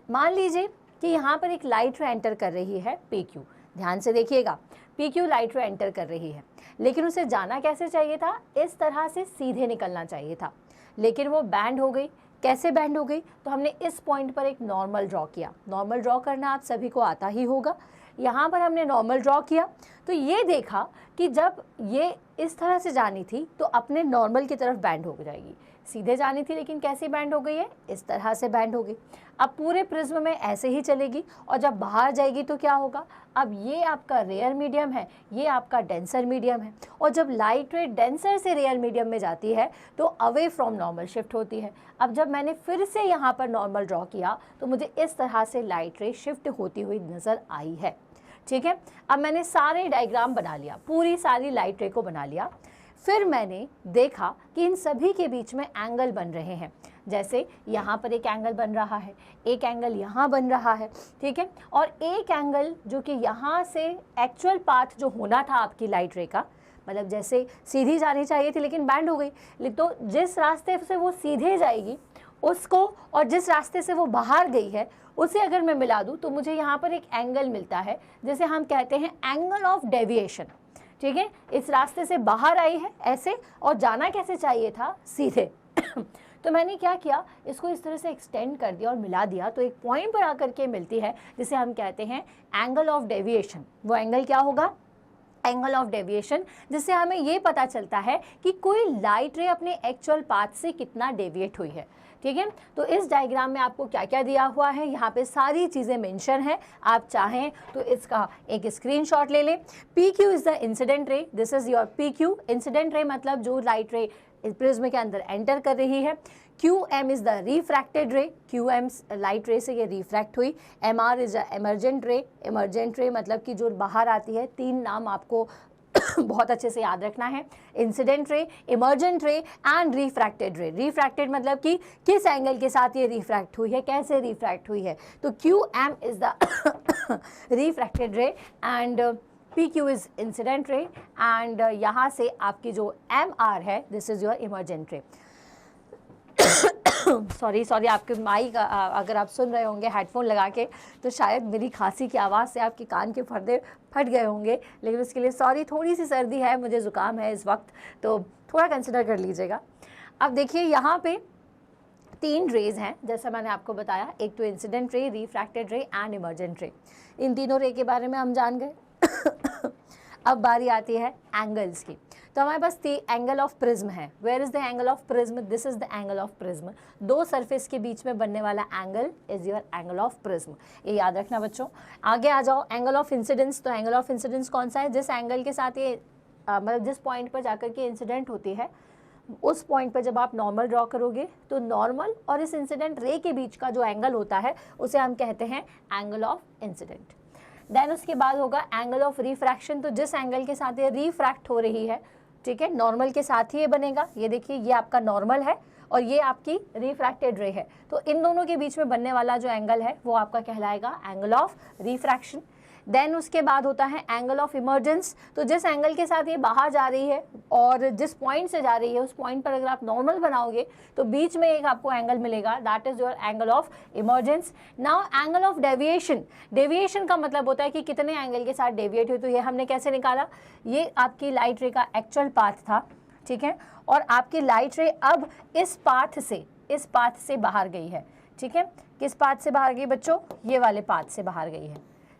मान लीजिए कि यहाँ पर एक लाइट रे एंटर कर रही है PQ, ध्यान से देखिएगा। PQ लाइट रे एंटर कर रही है, लेकिन उसे जाना कैसे चाहिए था, इस तरह से सीधे निकलना चाहिए था, लेकिन वो बैंड हो गई। कैसे बैंड हो गई, तो हमने इस पॉइंट पर एक नॉर्मल ड्रॉ किया। नॉर्मल ड्रॉ करना आप सभी को आता ही होगा। यहाँ पर हमने नॉर्मल ड्रॉ किया तो ये देखा कि जब ये इस तरह से जानी थी तो अपने नॉर्मल की तरफ बैंड हो जाएगी। सीधे जानी थी लेकिन कैसी बैंड हो गई है, इस तरह से बैंड हो गई। अब पूरे प्रिज्म में ऐसे ही चलेगी और जब बाहर जाएगी तो क्या होगा, अब ये आपका रेयर मीडियम है, ये आपका डेंसर मीडियम है, और जब लाइट रे डेंसर से रेयर मीडियम में जाती है तो अवे फ्रॉम नॉर्मल शिफ्ट होती है। अब जब मैंने फिर से यहाँ पर नॉर्मल ड्रॉ किया तो मुझे इस तरह से लाइट रे शिफ्ट होती हुई नज़र आई है। ठीक है, अब मैंने सारे डायग्राम बना लिया, पूरी सारी लाइट रे को बना लिया। फिर मैंने देखा कि इन सभी के बीच में एंगल बन रहे हैं। जैसे यहाँ पर एक एंगल बन रहा है, एक एंगल यहाँ बन रहा है, ठीक है, और एक एंगल जो कि यहाँ से एक्चुअल पाथ जो होना था आपकी लाइट रे का, मतलब जैसे सीधी जानी चाहिए थी लेकिन बैंड हो गई, तो जिस रास्ते से वो सीधे जाएगी उसको और जिस रास्ते से वो बाहर गई है उसे अगर मैं मिला दूँ तो मुझे यहाँ पर एक एंगल मिलता है जिसे हम कहते हैं एंगल ऑफ डेविएशन। ठीक है, इस रास्ते से बाहर आई है ऐसे और जाना कैसे चाहिए था, सीधे। तो मैंने क्या किया, इसको इस तरह से एक्सटेंड कर दिया और मिला दिया तो एक पॉइंट पर आकर के मिलती है जिसे हम कहते हैं एंगल ऑफ डेविएशन। वो एंगल क्या होगा, एंगल ऑफ डेविएशन, जिससे हमें ये पता चलता है कि कोई लाइट रे अपने एक्चुअल पाथ से कितना डेविएट हुई है। ठीक है, तो इस डायग्राम में आपको क्या क्या दिया हुआ है, यहाँ पे सारी चीज़ें मेंशन है। आप चाहें तो इसका एक स्क्रीनशॉट ले लें। PQ is the incident ray, this is your PQ। Incident ray मतलब जो लाइट रे प्रिज्म के अंदर एंटर कर रही है। QM इज़ द रिफ्रैक्टेड रे, QM लाइट रे से ये रिफ्रैक्ट हुई। MR इज़ द एमर्जेंट रे, एमर्जेंट रे मतलब कि जो बाहर आती है। 3 नाम आपको बहुत अच्छे से याद रखना है, इंसिडेंट रे, इमर्जेंट रे एंड रिफ्रैक्टेड रे। रिफ्रैक्टेड मतलब कि किस एंगल के साथ ये रिफ्रैक्ट हुई है, कैसे रिफ्रैक्ट हुई है। तो QM इज़ द रिफ्रैक्टेड रे and PQ is incident ray and यहाँ से आपकी जो MR है दिस इज़ योर इमर्जेंट रे। सॉरी आपके माइक अगर आप सुन रहे होंगे हेडफोन लगा के तो शायद मेरी खांसी की आवाज़ से आपके कान के पर्दे फट गए होंगे, लेकिन उसके लिए सॉरी। थोड़ी सी सर्दी है, मुझे ज़ुकाम है इस वक्त, तो थोड़ा कंसिडर कर लीजिएगा। अब देखिए यहाँ पे 3 रेज हैं जैसा मैंने आपको बताया, एक तो इंसिडेंट रे, रिफ्रैक्टेड रे एंड इमर्जेंट रे। इन तीनों रे के बारे में हम जान गए। अब बारी आती है एंगल्स की। तो हमारे पास एंगल ऑफ प्रिज्म है। Where is the angle of prism, this is the angle of prism. 2 surface के बीच में बनने वाला angle is your angle of prism, ये याद रखना बच्चों। आगे आ जाओ, एंगल ऑफ इंसिडेंस। तो एंगल ऑफ इंसिडेंस कौन सा है, जिस एंगल के साथ ये मतलब जिस पॉइंट पर जाकर के इंसिडेंट होती है उस पॉइंट पर जब आप नॉर्मल ड्रॉ करोगे तो नॉर्मल और इस इंसिडेंट रे के बीच का जो एंगल होता है उसे हम कहते हैं एंगल ऑफ इंसिडेंट। देन उसके बाद होगा एंगल ऑफ रिफ्रैक्शन। तो जिस एंगल के साथ ये रिफ्रैक्ट हो रही है, ठीक है, नॉर्मल के साथ ही ये बनेगा। ये देखिए, ये आपका नॉर्मल है और ये आपकी रिफ्रैक्टेड रे है, तो इन दोनों के बीच में बनने वाला जो एंगल है वो आपका कहलाएगा एंगल ऑफ रिफ्रैक्शन। देन उसके बाद होता है एंगल ऑफ इमर्जेंस। तो जिस एंगल के साथ ये बाहर जा रही है और जिस पॉइंट से जा रही है उस पॉइंट पर अगर आप नॉर्मल बनाओगे तो बीच में एक आपको एंगल मिलेगा, that is your angle of emergence. Now angle of deviation. Deviation का मतलब होता है कि कितने एंगल के साथ डेविएट हुई। तो ये हमने कैसे निकाला, ये आपकी लाइट रे का एक्चुअल पाथ था, ठीक है, और आपकी लाइट रे अब इस पाथ से बाहर गई है। ठीक है, किस पाथ से बाहर गई बच्चों, ये वाले पाथ से बाहर गई है,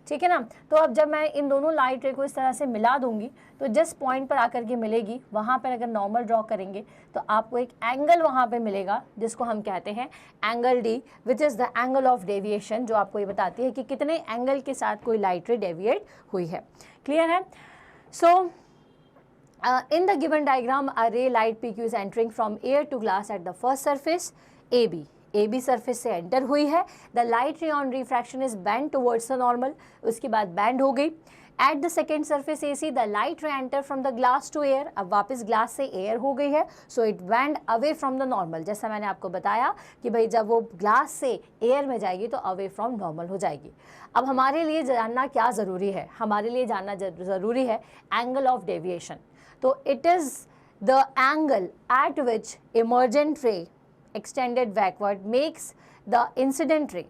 ठीक है ना। तो अब जब मैं इन दोनों लाइट रे को इस तरह से मिला दूंगी तो जिस पॉइंट पर आकर के मिलेगी वहाँ पर अगर नॉर्मल ड्रॉ करेंगे तो आपको एक एंगल वहाँ पे मिलेगा जिसको हम कहते हैं angle D, which is the angle of deviation, जो आपको ये बताती है कि कितने एंगल के साथ कोई लाइट रे डेविएट हुई है। क्लियर है। सो in the given diagram, a ray light PQ is entering from air to glass at the first surface AB surface से एंटर हुई है। The light ray on refraction is bend towards the normal, उसके बाद बैंड हो गई। At the second surface AC the light ray enter from the glass to air, अब वापस ग्लास से एयर हो गई है, so it bend away from the normal. जैसा मैंने आपको बताया कि भाई जब वो ग्लास से एयर में जाएगी तो अवे फ्रॉम नॉर्मल हो जाएगी। अब हमारे लिए जानना क्या ज़रूरी है, हमारे लिए जानना ज़रूरी है एंगल ऑफ डेविएशन। तो it is the angle eight which emergent रे extended backward makes the incident ray.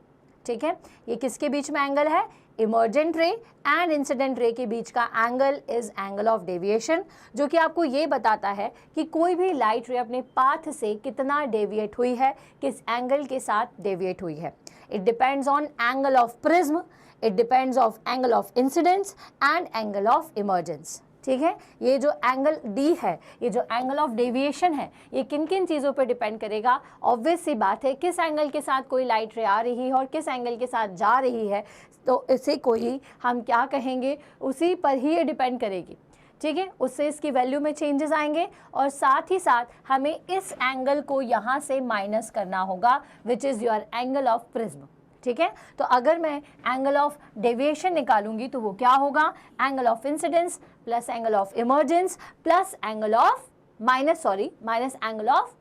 ठीक है, ये किसके बीच में एंगल है, इमर्जेंट रे एंड इंसिडेंट रे के बीच का angle is angle of deviation, जो कि आपको ये बताता है कि कोई भी लाइट रे अपने पाथ से कितना डेविएट हुई है, किस एंगल के साथ डेविएट हुई है। It depends on angle of prism, it depends of angle of incidence and angle of emergence. ठीक है, ये जो एंगल डी है, ये जो एंगल ऑफ डेविएशन है, ये किन किन चीज़ों पर डिपेंड करेगा। ऑब्वियस सी बात है, किस एंगल के साथ कोई लाइट रे आ रही है और किस एंगल के साथ जा रही है, तो इसे कोई हम क्या कहेंगे, उसी पर ही ये डिपेंड करेगी। ठीक है, उससे इसकी वैल्यू में चेंजेस आएंगे और साथ ही साथ हमें इस एंगल को यहाँ से माइनस करना होगा, which is your angle of prism. ठीक है, तो अगर मैं एंगल ऑफ डेविएशन निकालूंगी तो वो क्या होगा, angle of incidence plus angle of emergence plus angle of minus angle of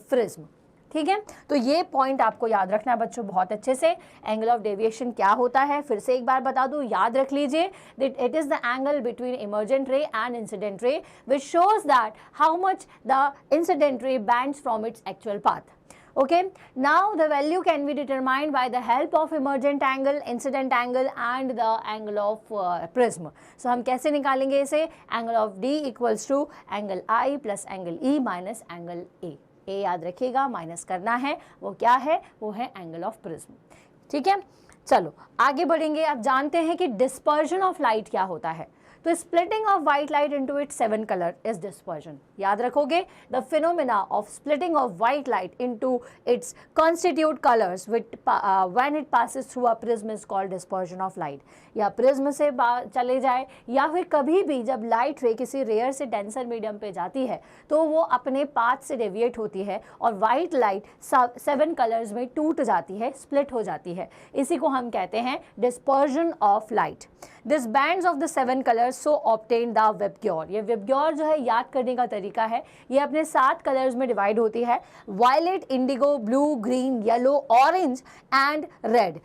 prism. ठीक है, तो ये पॉइंट आपको याद रखना है बच्चों बहुत अच्छे से। एंगल ऑफ डेविएशन क्या होता है, फिर से एक बार बता दूं, याद रख लीजिए that it is the angle between emergent रे and incident ray which shows that how much the incident ray bands from its actual path. Okay, now the value can be determined by the help of emergent angle, incident angle and the angle of prism. So हम कैसे निकालेंगे इसे, angle of D equals to angle I plus angle E minus angle A. A याद रखिएगा, माइनस करना है, वो क्या है, वो है angle of prism. ठीक है, चलो आगे बढ़ेंगे। आप जानते हैं कि डिस्पर्जन ऑफ लाइट क्या होता है, तो splitting of white light into it's 7 colour is dispersion. याद रखोगे, the phenomena of splitting of white light into its constitute colours when it passes through a prism is called dispersion of light. या प्रिज्म से चले जाए या फिर कभी भी जब लाइट रे किसी रेयर से डेंसर मीडियम पे जाती है तो वो अपने पाथ से डेविएट होती है और व्हाइट लाइट 7 कलर्स में टूट जाती है, स्प्लिट हो जाती है। इसी को हम कहते हैं dispersion of light. This bands of the 7 colours so obtain the VIBGYOR. ये विबग्योर जो है याद करने का तरीका है, ये अपने 7 कलर्स में डिवाइड होती है, violet, indigo, blue, green, yellow, orange and red.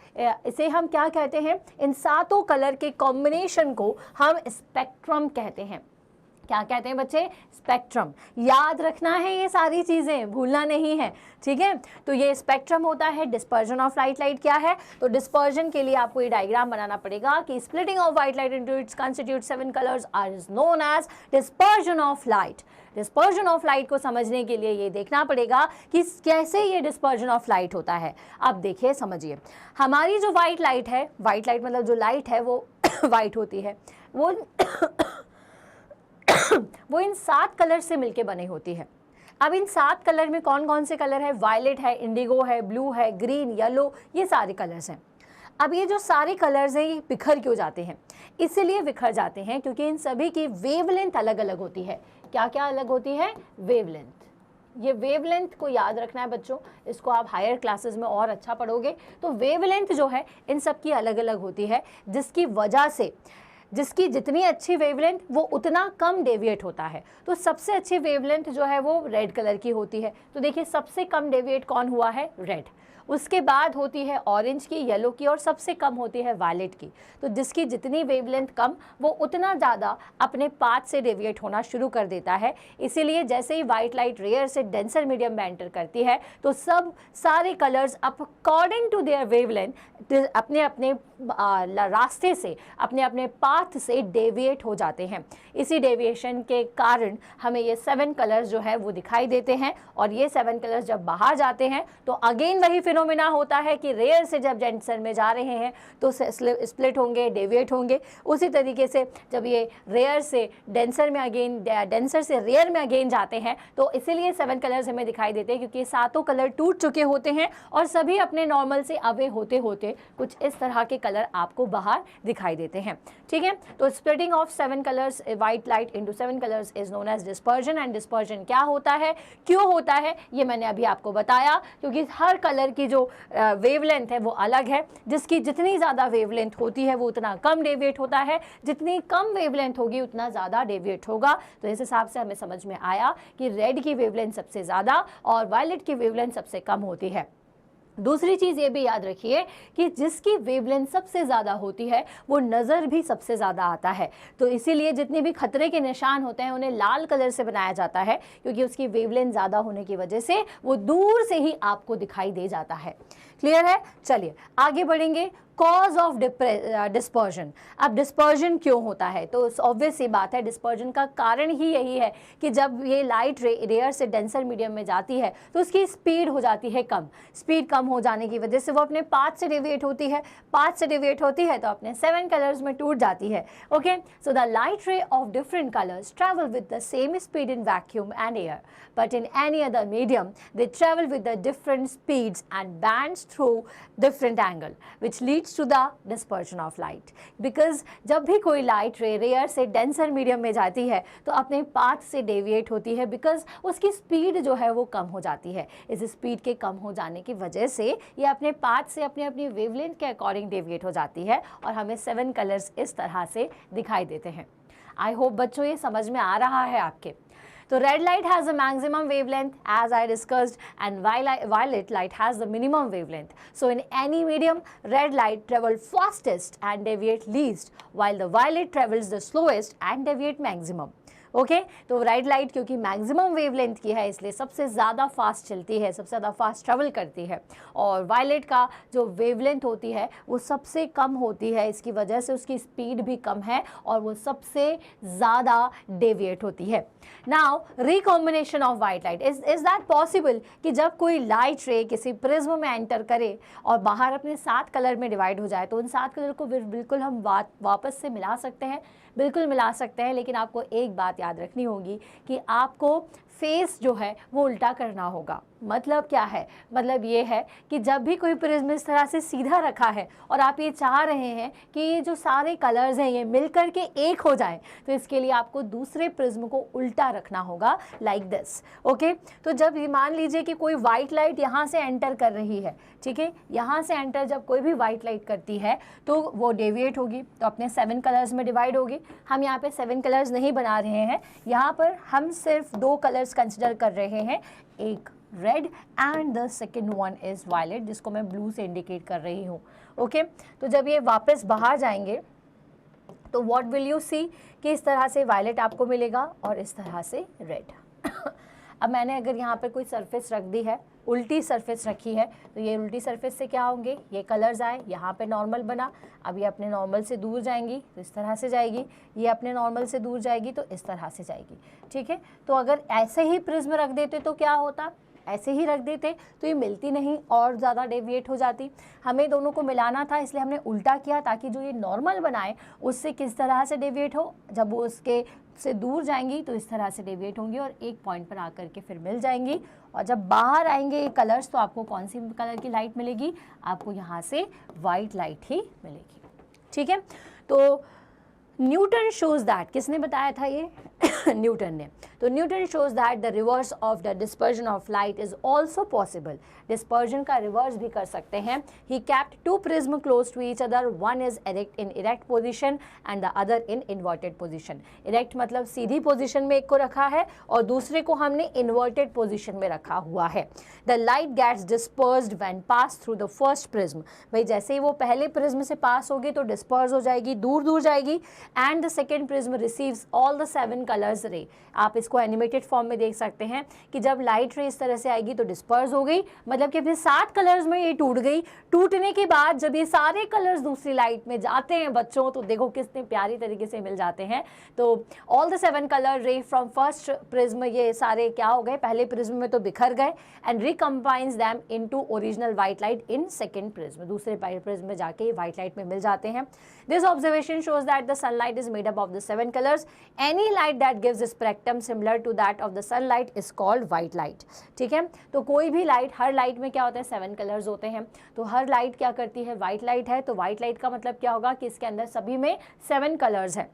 इसे हम क्या कहते हैं, इन 7 कलर के कॉम्बिनेशन को हम स्पेक्ट्रम कहते हैं। क्या कहते हैं बच्चे, स्पेक्ट्रम। याद रखना है ये सारी चीज़ें, भूलना नहीं है। ठीक है, तो ये स्पेक्ट्रम होता है। डिस्पर्जन ऑफ लाइट क्या है, तो डिस्पर्जन के लिए आपको ये डायग्राम बनाना पड़ेगा कि splitting of white light into its constitute 7 colours are is known as dispersion of light. Dispersion of light को समझने के लिए ये देखना पड़ेगा कि कैसे ये डिस्पर्जन ऑफ लाइट होता है। अब देखिए, समझिए, हमारी जो व्हाइट लाइट है, व्हाइट लाइट मतलब जो लाइट है वो वाइट होती है, वो इन 7 कलर से मिलके बनी होती है। अब इन 7 कलर में कौन कौन से कलर है, वायलेट है, इंडिगो है, ब्लू है, ग्रीन, येलो, ये सारे कलर्स हैं। अब ये जो सारे कलर्स हैं ये बिखर क्यों जाते हैं, इसीलिए बिखर जाते हैं क्योंकि इन सभी की वेवलेंथ अलग अलग होती है। क्या क्या अलग होती है, वेवलेंथ। ये वेवलेंथ को याद रखना है बच्चों, इसको आप हायर क्लासेस में और अच्छा पढ़ोगे। तो वेवलेंथ जो है इन सब की अलग अलग होती है, जिसकी वजह से जिसकी जितनी अच्छी वेवलेंथ वो उतना कम डेविएट होता है। तो सबसे अच्छी वेवलेंथ जो है वो रेड कलर की होती है। तो देखिए, सबसे कम डेविएट कौन हुआ है, रेड। उसके बाद होती है ऑरेंज की, येलो की और सबसे कम होती है वायलेट की। तो जिसकी जितनी वेवलेंथ कम वो उतना ज़्यादा अपने पाथ से डेविएट होना शुरू कर देता है। इसीलिए जैसे ही वाइट लाइट रेयर से डेंसर मीडियम में एंटर करती है तो सारे colours according to their wavelength अपने अपने रास्ते से, अपने अपने पाथ से डेविएट हो जाते हैं। इसी डेविएशन के कारण हमें ये 7 कलर्स जो है वो दिखाई देते हैं और ये 7 कलर्स जब बाहर जाते हैं तो अगेन वही फिनोमेना होता है कि रेयर से जब डेंसर में जा रहे हैं तो स्प्लिट होंगे, डेविएट होंगे। उसी तरीके से जब ये रेयर से डेंसर में अगेन, डेंसर से रेयर में अगेन जाते हैं तो इसीलिए 7 कलर्स हमें दिखाई देते हैं, क्योंकि 7 कलर टूट चुके होते हैं और सभी अपने नॉर्मल से अवे होते होते कुछ इस तरह के कलर आपको बाहर दिखाई देते हैं। ठीक है, तो splitting of 7 colours white light into 7 colours is known as dispersion. And dispersion क्या होता है, क्यों होता है, ये मैंने अभी आपको बताया। क्योंकि हर कलर की जो वेवलेंथ है वो अलग है। जिसकी जितनी ज़्यादा वेवलेंथ होती है वो उतना कम डेविएट होता है, जितनी कम वेवलेंथ होगी उतना ज़्यादा डेविएट होगा। तो इस हिसाब से हमें समझ में आया कि रेड की वेवलेंथ सबसे ज़्यादा और वायलेट की वेवलेंथ सबसे कम होती है। दूसरी चीज़ ये भी याद रखिए कि जिसकी वेवलेंथ सबसे ज़्यादा होती है वो नज़र भी सबसे ज़्यादा आता है। तो इसीलिए जितने भी खतरे के निशान होते हैं उन्हें लाल कलर से बनाया जाता है, क्योंकि उसकी वेवलेंथ ज़्यादा होने की वजह से वो दूर से ही आपको दिखाई दे जाता है। क्लियर है? चलिए आगे बढ़ेंगे। Cause of dispersion. अब डिस्पर्जन क्यों होता है? तो ऑब्वियस सी बात है, डिस्पर्जन का कारण ही यही है कि जब ये लाइट रेयर से डेंसर मीडियम में जाती है तो उसकी स्पीड हो जाती है कम। स्पीड कम हो जाने की वजह से वो अपने पाथ से डेविएट होती है, पाथ से डेविएट होती है तो अपने 7 कलर्स में टूट जाती है। Okay, so the light ray of different colours travel with the same speed in vacuum and air, but in any other medium they travel with the different speeds and bands through different angle which leads to the dispersion of light। because जब भी कोई लाइट रे रेयर से डेंसर मीडियम में जाती है तो अपने पाथ से डेविएट होती है, बिकॉज उसकी स्पीड जो है वो कम हो जाती है। इस स्पीड के कम हो जाने की वजह से ये अपने पाथ से अपनी अपनी वेवलेंथ के अकॉर्डिंग डेविएट हो जाती है और हमें 7 कलर्स इस तरह से दिखाई देते हैं। आई होप बच्चों ये समझ में आ रहा है आपके। तो red light has a maximum wavelength as I discussed, and violet light has the minimum wavelength. So in any medium, red light travels fastest and deviate least, while the violet travels the slowest and deviate maximum. Okay तो रेड लाइट क्योंकि मैक्सिमम वेवलेंथ की है इसलिए सबसे ज़्यादा फास्ट चलती है, सबसे ज़्यादा फास्ट ट्रेवल करती है, और वायलेट का जो वेवलेंथ होती है वो सबसे कम होती है, इसकी वजह से उसकी स्पीड भी कम है और वो सबसे ज़्यादा डेविएट होती है। Now recombination of white light, is that possible कि जब कोई लाइट रे किसी प्रिज्म में एंटर करे और बाहर अपने 7 कलर में डिवाइड हो जाए तो उन 7 कलर को बिल्कुल हम वापस से मिला सकते हैं? बिल्कुल मिला सकते हैं, लेकिन आपको एक बात याद रखनी होगी कि आपको फेस जो है वो उल्टा करना होगा। मतलब क्या है? मतलब ये है कि जब भी कोई प्रिज्म इस तरह से सीधा रखा है और आप ये चाह रहे हैं कि ये जो सारे कलर्स हैं ये मिलकर के एक हो जाएं, तो इसके लिए आपको दूसरे प्रिज्म को उल्टा रखना होगा, लाइक दिस। ओके, तो जब ये मान लीजिए कि कोई वाइट लाइट यहाँ से एंटर कर रही है, ठीक है, यहाँ से एंटर जब कोई भी वाइट लाइट करती है तो वो डेविएट होगी, तो अपने 7 कलर्स में डिवाइड होगी। हम यहाँ पे 7 कलर्स नहीं बना रहे हैं, यहाँ पर हम सिर्फ 2 कलर्स कंसिडर कर रहे हैं, एक red and the second one is violet, जिसको मैं ब्लू से इंडिकेट कर रही हूँ। ओके, तो जब ये वापस बाहर जाएंगे तो व्हाट विल यू सी कि इस तरह से वायलेट आपको मिलेगा और इस तरह से रेड। अब मैंने अगर यहाँ पर कोई सरफेस रख दी है, उल्टी सरफेस रखी है, तो ये उल्टी सरफेस से क्या होंगे, ये कलर्स आए, यहाँ पे नॉर्मल बना, अब ये अपने नॉर्मल से दूर जाएंगी तो इस तरह से जाएगी, ये अपने नॉर्मल से दूर जाएगी तो इस तरह से जाएगी। ठीक है, तो अगर ऐसे ही प्रिज्म रख देते तो क्या होता, ऐसे ही रख देते तो ये मिलती नहीं और ज़्यादा डेविएट हो जाती। हमें दोनों को मिलाना था इसलिए हमने उल्टा किया ताकि जो ये नॉर्मल बनाए उससे किस तरह से डेविएट हो, जब वो उसके से दूर जाएंगी तो इस तरह से डेविएट होंगी और एक पॉइंट पर आकर के फिर मिल जाएंगी। और जब बाहर आएंगे कलर्स तो आपको कौन सी कलर की लाइट मिलेगी, आपको यहाँ से वाइट लाइट ही मिलेगी। ठीक है, तो न्यूटन शोज दैट, किसने बताया था ये? न्यूटन ने। तो Newton shows that the reverse of the dispersion of light is also possible, dispersion का रिवर्स भी कर सकते हैं। He kept 2 prism close to each other, one is in erect position and the other in inverted position. Erect मतलब सीधी पोजिशन में एक को रखा है और दूसरे को हमने इन्वर्टेड पोजिशन में रखा हुआ है। The light gets dispersed when pass through the first prism, भाई जैसे ही वो पहले प्रिज्म से पास होगी तो डिस्पर्स हो जाएगी, दूर दूर जाएगी, and the second prism receives all the 7 colours रे। आप इसको एनिमेटेड फॉर्म में देख सकते हैं कि जब लाइट रे इस तरह से आएगी तो डिस्पर्स हो गई, मतलब कि अपने 7 कलर्स में ये टूट गई। टूटने के बाद जब ये सारे कलर्स दूसरी लाइट में जाते हैं बच्चों, तो देखो कितने प्यारी तरीके से मिल जाते हैं। तो ऑल द 7 कलर रे फ्रॉम फर्स्ट प्रिज्म, ये सारे क्या हो गए, पहले प्रिज्म में तो बिखर गए, and recombines them into original white light in second prism, दूसरे प्रिज्म में जाके व्हाइट लाइट में मिल जाते हैं। This observation shows that the sunlight is made up of the 7 colors. Any light that gives a spectrum similar to that of the sunlight is called white light. ठीक है, तो कोई भी लाइट, हर लाइट में क्या होता है, 7 कलर्स होते हैं, तो हर लाइट क्या करती है, व्हाइट लाइट है, तो व्हाइट लाइट का मतलब क्या होगा कि इसके अंदर सभी में 7 कलर्स है।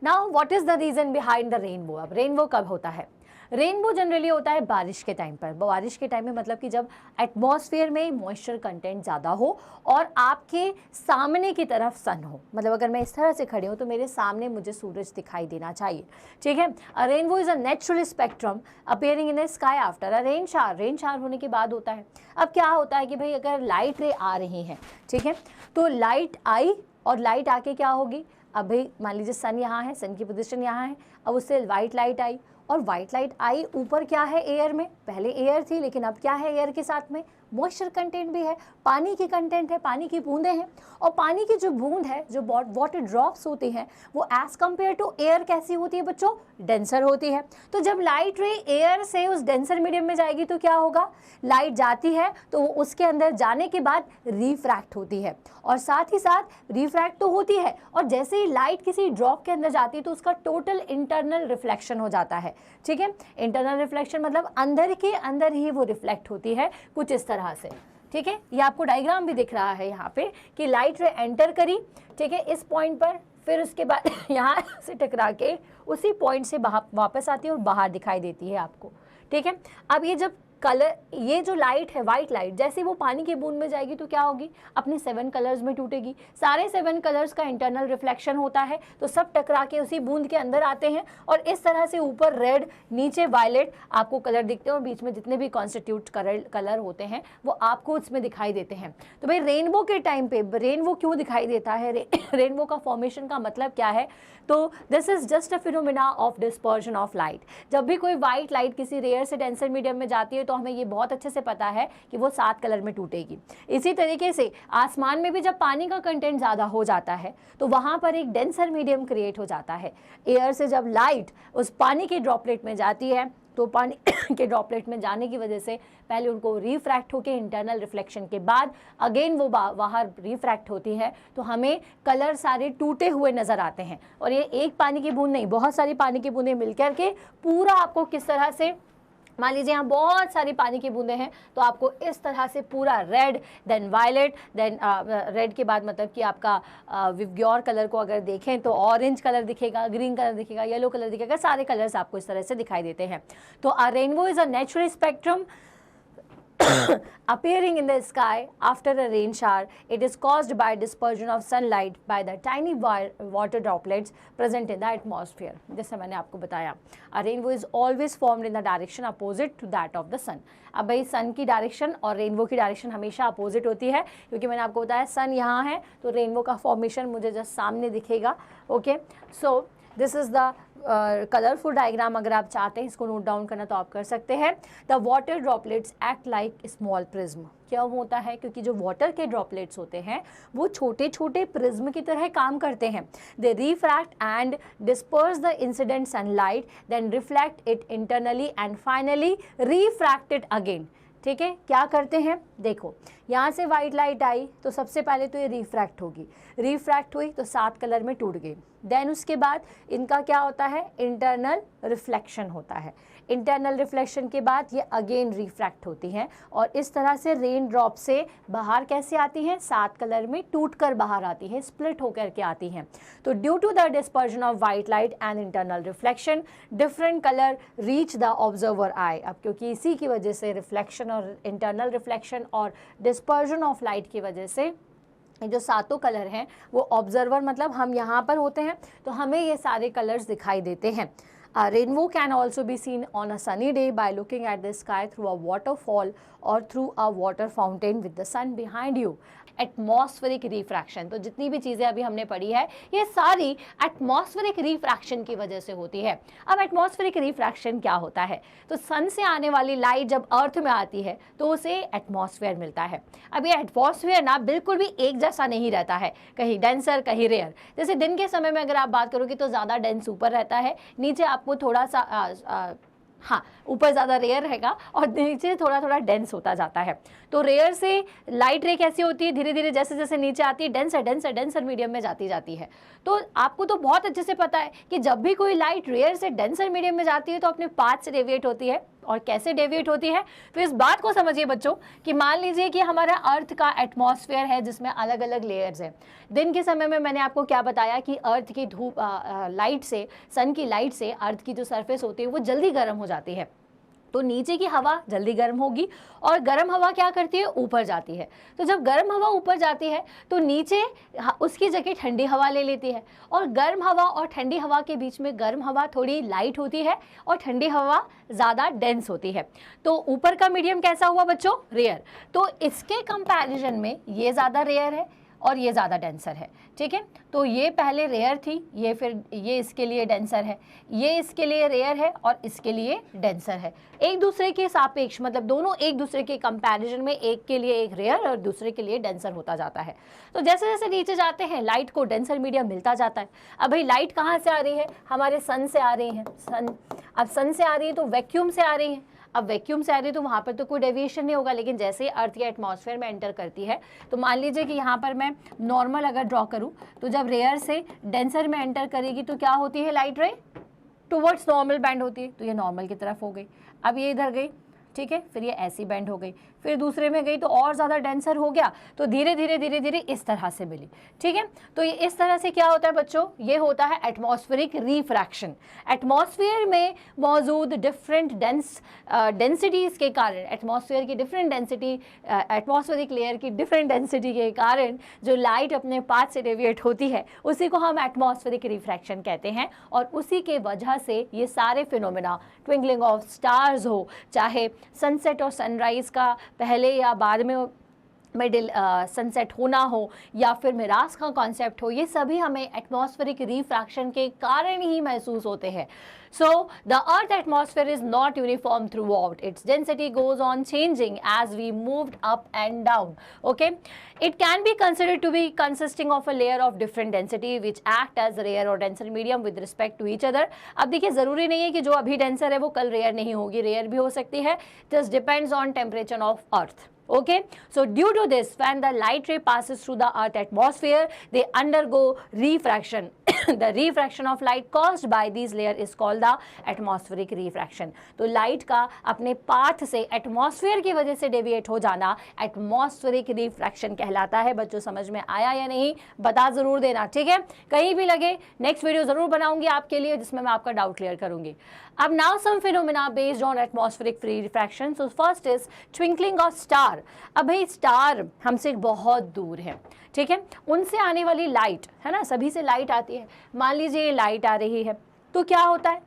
Now what is the reason behind the rainbow? अब रेनबो कब होता है? रेनबो जनरली होता है बारिश के टाइम पर। बारिश के टाइम में मतलब कि जब एटमॉस्फेयर में मॉइस्चर कंटेंट ज़्यादा हो और आपके सामने की तरफ सन हो, मतलब अगर मैं इस तरह से खड़ी हूँ तो मेरे सामने मुझे सूरज दिखाई देना चाहिए। ठीक है, अ rainbow is a natural spectrum appearing in A sky after a rain shower. Rain shower होने के बाद होता है। अब क्या होता है कि भाई अगर लाइट रे आ रही हैं, ठीक है, तो लाइट आई और लाइट आके क्या होगी, अब भाई मान लीजिए सन यहाँ है, सन की पोजीशन यहाँ है, अब उससे वाइट लाइट आई और व्हाइट लाइट आई ऊपर क्या है एयर में, पहले एयर थी लेकिन अब क्या है एयर के साथ में मॉइस्चर कंटेंट भी है, पानी की कंटेंट है, पानी की बूंदें हैं। और पानी की जो बूंद है, जो वाटर ड्रॉप्स होती हैं, वो एज कंपेयर टू एयर कैसी होती है बच्चों, डेंसर होती है। तो जब लाइट रे एयर से उस डेंसर मीडियम में जाएगी तो क्या होगा, लाइट जाती है तो उसके अंदर जाने के बाद रिफ्रैक्ट होती है, और साथ ही साथ रिफ्रैक्ट तो होती है, और जैसे ही लाइट किसी ड्रॉप के अंदर जाती है तो उसका टोटल इंटरनल रिफ्लेक्शन हो जाता है। ठीक है, इंटरनल रिफ्लेक्शन मतलब अंदर के अंदर ही वो रिफ्लेक्ट होती है कुछ इस तरह से। ठीक है, ये आपको डायग्राम भी दिख रहा है यहाँ पे कि लाइट रे एंटर करी, ठीक है, इस पॉइंट पर, फिर उसके बाद यहाँ से टकरा के उसी पॉइंट से वापस आती है और बाहर दिखाई देती है आपको। ठीक है, अब ये जब कलर, ये जो लाइट है वाइट लाइट, जैसे वो पानी की बूंद में जाएगी तो क्या होगी, अपने 7 कलर्स में टूटेगी। सारे 7 कलर्स का इंटरनल रिफ्लेक्शन होता है, तो सब टकरा के उसी बूंद के अंदर आते हैं, और इस तरह से ऊपर रेड, नीचे वायलेट आपको कलर दिखते हैं, और बीच में जितने भी कॉन्स्टिट्यूट कलर होते हैं वो आपको उसमें दिखाई देते हैं। तो भाई रेनबो के टाइम पे रेनबो क्यों दिखाई देता है, रेनबो का फॉर्मेशन का मतलब क्या है, तो this is just a phenomena of dispersion of light. जब भी कोई व्हाइट लाइट किसी रेयर से डेंसर मीडियम में जाती है तो हमें ये बहुत अच्छे से पता है कि वो 7 कलर में टूटेगी। इसी तरीके से आसमान में भी जब पानी का कंटेंट ज़्यादा हो जाता है तो वहाँ पर एक डेंसर मीडियम क्रिएट हो जाता है। एयर से जब लाइट उस पानी के ड्रॉपलेट में जाती है तो पानी के ड्रॉपलेट में जाने की वजह से पहले उनको रिफ्रैक्ट होकर इंटरनल रिफ्लेक्शन के बाद अगेन वो बाहर रिफ्रैक्ट होती है, तो हमें कलर सारे टूटे हुए नज़र आते हैं। और ये एक पानी की बूंद नहीं, बहुत सारी पानी की बूंदें मिलकर के पूरा आपको किस तरह से, मान लीजिए यहाँ बहुत सारी पानी की बूंदें हैं तो आपको इस तरह से पूरा red, then violet, then red के बाद मतलब कि आपका विवग्योर कलर को अगर देखें तो ऑरेंज कलर दिखेगा, ग्रीन कलर दिखेगा, येलो कलर दिखेगा, सारे कलर्स आपको इस तरह से दिखाई देते हैं। तो अ rainbow is a natural spectrum appearing in the sky after a rain shower. It is caused by dispersion of sunlight by the tiny water droplets present in the atmosphere. जैसे मैंने आपको बताया, a rainbow is always formed in the direction opposite to that of the sun. अब भाई सन की डायरेक्शन और रेनबो की डायरेक्शन हमेशा अपोजिट होती है, क्योंकि मैंने आपको बताया सन यहाँ है तो रेनबो का फॉर्मेशन मुझे जस्ट सामने दिखेगा। Okay, so this is the colourful diagram. अगर आप चाहते हैं इसको नोट डाउन करना तो आप कर सकते हैं। The water droplets act like small prism. क्या होता है, क्योंकि जो वाटर के ड्रॉपलेट्स होते हैं वो छोटे छोटे प्रिज्म की तरह काम करते हैं। They refract and disperse the incident sunlight, then reflect it internally and finally refract it again. ठीक है, क्या करते हैं, देखो यहाँ से वाइट लाइट आई तो सबसे पहले तो ये रिफ्रैक्ट होगी, रिफ्रैक्ट हुई तो 7 कलर में टूट गई। देन उसके बाद इनका क्या होता है, इंटरनल रिफ्लेक्शन होता है। इंटरनल रिफ्लेक्शन के बाद ये अगेन रिफ्रैक्ट होती हैं, और इस तरह से रेन ड्रॉप से बाहर कैसे आती हैं, 7 कलर में टूट कर बाहर आती है, स्प्लिट होकर के आती हैं। तो due to the dispersion of white light and internal reflection different colour reach the observer eye. अब क्योंकि इसी की वजह से रिफ्लेक्शन और इंटरनल रिफ्लेक्शन और डिस्पर्जन ऑफ लाइट की वजह से जो 7 कलर हैं वो ऑब्जर्वर मतलब हम यहाँ पर होते हैं तो हमें ये सारे कलर्स दिखाई देते हैं। A rainbow can also be seen on a sunny day by looking at the sky through a waterfall or through a water fountain with the sun behind you. Atmospheric refraction, तो जितनी भी चीज़ें अभी हमने पढ़ी है ये सारी एटमॉस्फेरिक रिफ्रैक्शन की वजह से होती है। अब एटमॉस्फेरिक रिफ्रैक्शन क्या होता है, तो सन से आने वाली लाइट जब अर्थ में आती है तो उसे एटमॉस्फेयर मिलता है। अब ये एटमॉस्फेयर ना बिल्कुल भी एक जैसा नहीं रहता है, कहीं डेंसर कहीं रेयर। जैसे दिन के समय में अगर आप बात करोगे तो ज़्यादा डेंस ऊपर रहता है, नीचे आपको थोड़ा सा हाँ ऊपर ज़्यादा रेयर रहेगा और नीचे थोड़ा थोड़ा डेंस होता जाता है। तो रेयर से लाइट रे कैसी होती है, धीरे धीरे जैसे जैसे नीचे आती है डेंसर मीडियम में जाती है। तो आपको तो बहुत अच्छे से पता है कि जब भी कोई लाइट रेयर से डेंसर मीडियम में जाती है तो अपने पाथ से डेविएट होती है। और कैसे डेविएट होती है, तो इस बात को समझिए बच्चों कि मान लीजिए कि हमारा अर्थ का एटमॉस्फेयर है जिसमें अलग अलग लेयर्स हैं। दिन के समय में मैंने आपको क्या बताया कि अर्थ की धूप लाइट से, सन की लाइट से अर्थ की जो सरफेस होती है वो जल्दी गर्म हो जाती है, तो नीचे की हवा जल्दी गर्म होगी और गर्म हवा क्या करती है, ऊपर जाती है। तो जब गर्म हवा ऊपर जाती है तो नीचे उसकी जगह ठंडी हवा ले लेती है, और गर्म हवा और ठंडी हवा के बीच में गर्म हवा थोड़ी लाइट होती है और ठंडी हवा ज़्यादा डेंस होती है। तो ऊपर का मीडियम कैसा हुआ बच्चों, रेयर। तो इसके कंपैरिजन में ये ज़्यादा रेयर है और ये ज़्यादा डेंसर है, ठीक है। तो ये पहले रेयर थी, ये फिर ये इसके लिए डेंसर है, ये इसके लिए रेयर है और इसके लिए डेंसर है। एक दूसरे के सापेक्ष, मतलब दोनों एक दूसरे के कंपैरिजन में एक के लिए एक रेयर और दूसरे के लिए डेंसर होता जाता है। तो जैसे जैसे नीचे जाते हैं लाइट को डेंसर मीडियम मिलता जाता है। अब भाई लाइट कहाँ से आ रही है, हमारे सन से आ रही है, सन, अब सन से आ रही है तो वैक्यूम से आ रही है। अब वैक्यूम से आ रही है तो वहाँ पर तो कोई डेविएशन नहीं होगा, लेकिन जैसे अर्थ या एटमॉस्फेयर में एंटर करती है तो मान लीजिए कि यहाँ पर मैं नॉर्मल अगर ड्रॉ करूँ तो जब रेयर से डेंसर में एंटर करेगी तो क्या होती है लाइट रे, टुवर्ड्स नॉर्मल बैंड होती है, तो ये नॉर्मल की तरफ हो गई। अब ये इधर गई, ठीक है, फिर ये ऐसी बैंड हो गई, फिर दूसरे में गई तो और ज़्यादा डेंसर हो गया, तो धीरे धीरे धीरे धीरे इस तरह से मिली, ठीक है। तो ये इस तरह से क्या होता है बच्चों, ये होता है एटमॉस्फेरिक रिफ्रैक्शन। एटमॉस्फेयर में मौजूद डिफरेंट डेंसिटीज़ के कारण, एटमॉस्फेयर की डिफरेंट डेंसिटी, एटमॉस्फेरिक लेयर की डिफरेंट डेंसिटी के कारण जो लाइट अपने पाथ से डेविएट होती है उसी को हम एटमॉस्फेरिक रिफ्रैक्शन कहते हैं। और उसी के वजह से ये सारे फिनोमेना, ट्विंकलिंग ऑफ स्टार्स हो, चाहे सनसेट और सनराइज़ का पहले या बाद में मिडिल सनसेट होना हो, या फिर मिराज का कॉन्सेप्ट हो, ये सभी हमें एटमॉस्फेरिक रिफ्रैक्शन के कारण ही महसूस होते हैं। So the Earth atmosphere is not uniform throughout. Its density goes on changing as we moved up and down. Okay, it can be considered to be consisting of a layer of different density which act as rare or denser medium with respect to each other. अब देखिए ज़रूरी नहीं है कि जो अभी डेंसर है वो कल रेयर नहीं होगी, रेयर भी हो सकती है, just depends on temperature of Earth. Okay, so due to this, when the light ray passes through the Earth atmosphere, they undergo refraction. The refraction of light caused by these layer is called the atmospheric refraction. तो लाइट का अपने पाथ से एटमॉस्फेयर की वजह से डेविएट हो जाना एटमॉस्फेरिक रिफ्रैक्शन कहलाता है। बच्चों समझ में आया या नहीं बता ज़रूर देना, ठीक है। कहीं भी लगे नेक्स्ट वीडियो ज़रूर बनाऊंगी आपके लिए जिसमें मैं आपका डाउट क्लियर करूंगी। अब now some phenomena based on atmospheric free refraction. So first is twinkling of star. अब भाई स्टार हमसे बहुत दूर है, ठीक है, उनसे आने वाली लाइट है ना, सभी से लाइट आती है। मान लीजिए ये लाइट आ रही है तो क्या होता है,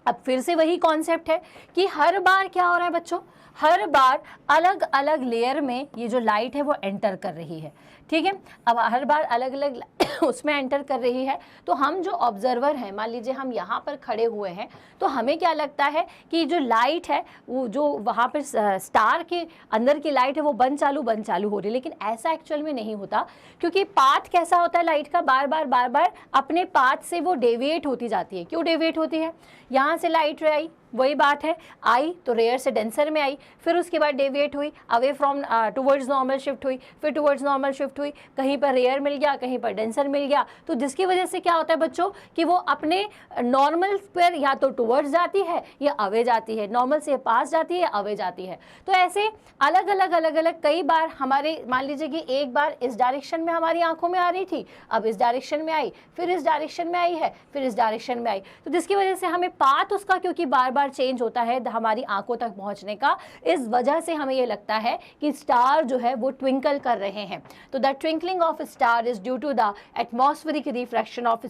अब फिर से वही कॉन्सेप्ट है कि हर बार क्या हो रहा है बच्चों, हर बार अलग अलग लेयर में ये जो लाइट है वो एंटर कर रही है, ठीक है। अब हर बार अलग अलग उसमें एंटर कर रही है तो हम जो ऑब्जर्वर हैं, मान लीजिए हम यहाँ पर खड़े हुए हैं तो हमें क्या लगता है कि जो लाइट है वो जो वहाँ पर स्टार के अंदर की लाइट है वो बंद चालू हो रही है, लेकिन ऐसा एक्चुअल में नहीं होता, क्योंकि पाथ कैसा होता है लाइट का, बार बार अपने पाथ से वो डेविएट होती जाती है। क्यों डेविएट होती है, यहाँ से लाइट आई, वही बात है, आई तो रेयर से डेंसर में आई, फिर उसके बाद डेविएट हुई, away from towards normal shift हुई, फिर टुवर्ड्स नॉर्मल शिफ्ट हुई, कहीं पर रेयर मिल गया, कहीं पर डेंसर मिल गया, तो जिसकी वजह से क्या होता है बच्चों कि वो अपने नॉर्मल पर या तो टुवर्ड्स जाती है या अवे जाती है, नॉर्मल से पास जाती है या अवे जाती है। तो ऐसे अलग अलग कई बार हमारे, मान लीजिए कि एक बार इस डायरेक्शन में हमारी आंखों में आ रही थी, अब इस डायरेक्शन में आई, फिर इस डायरेक्शन में आई है, फिर इस डायरेक्शन में आई, तो जिसकी वजह से हमें पाथ उसका क्योंकि बार बार चेंज होता है हमारी आंखों तक पहुंचने का, इस वजह से हमें ये लगता है कि स्टार जो है वो ट्विंकल कर रहे हैं। तो the twinkling of star is due to the atmospheric refraction of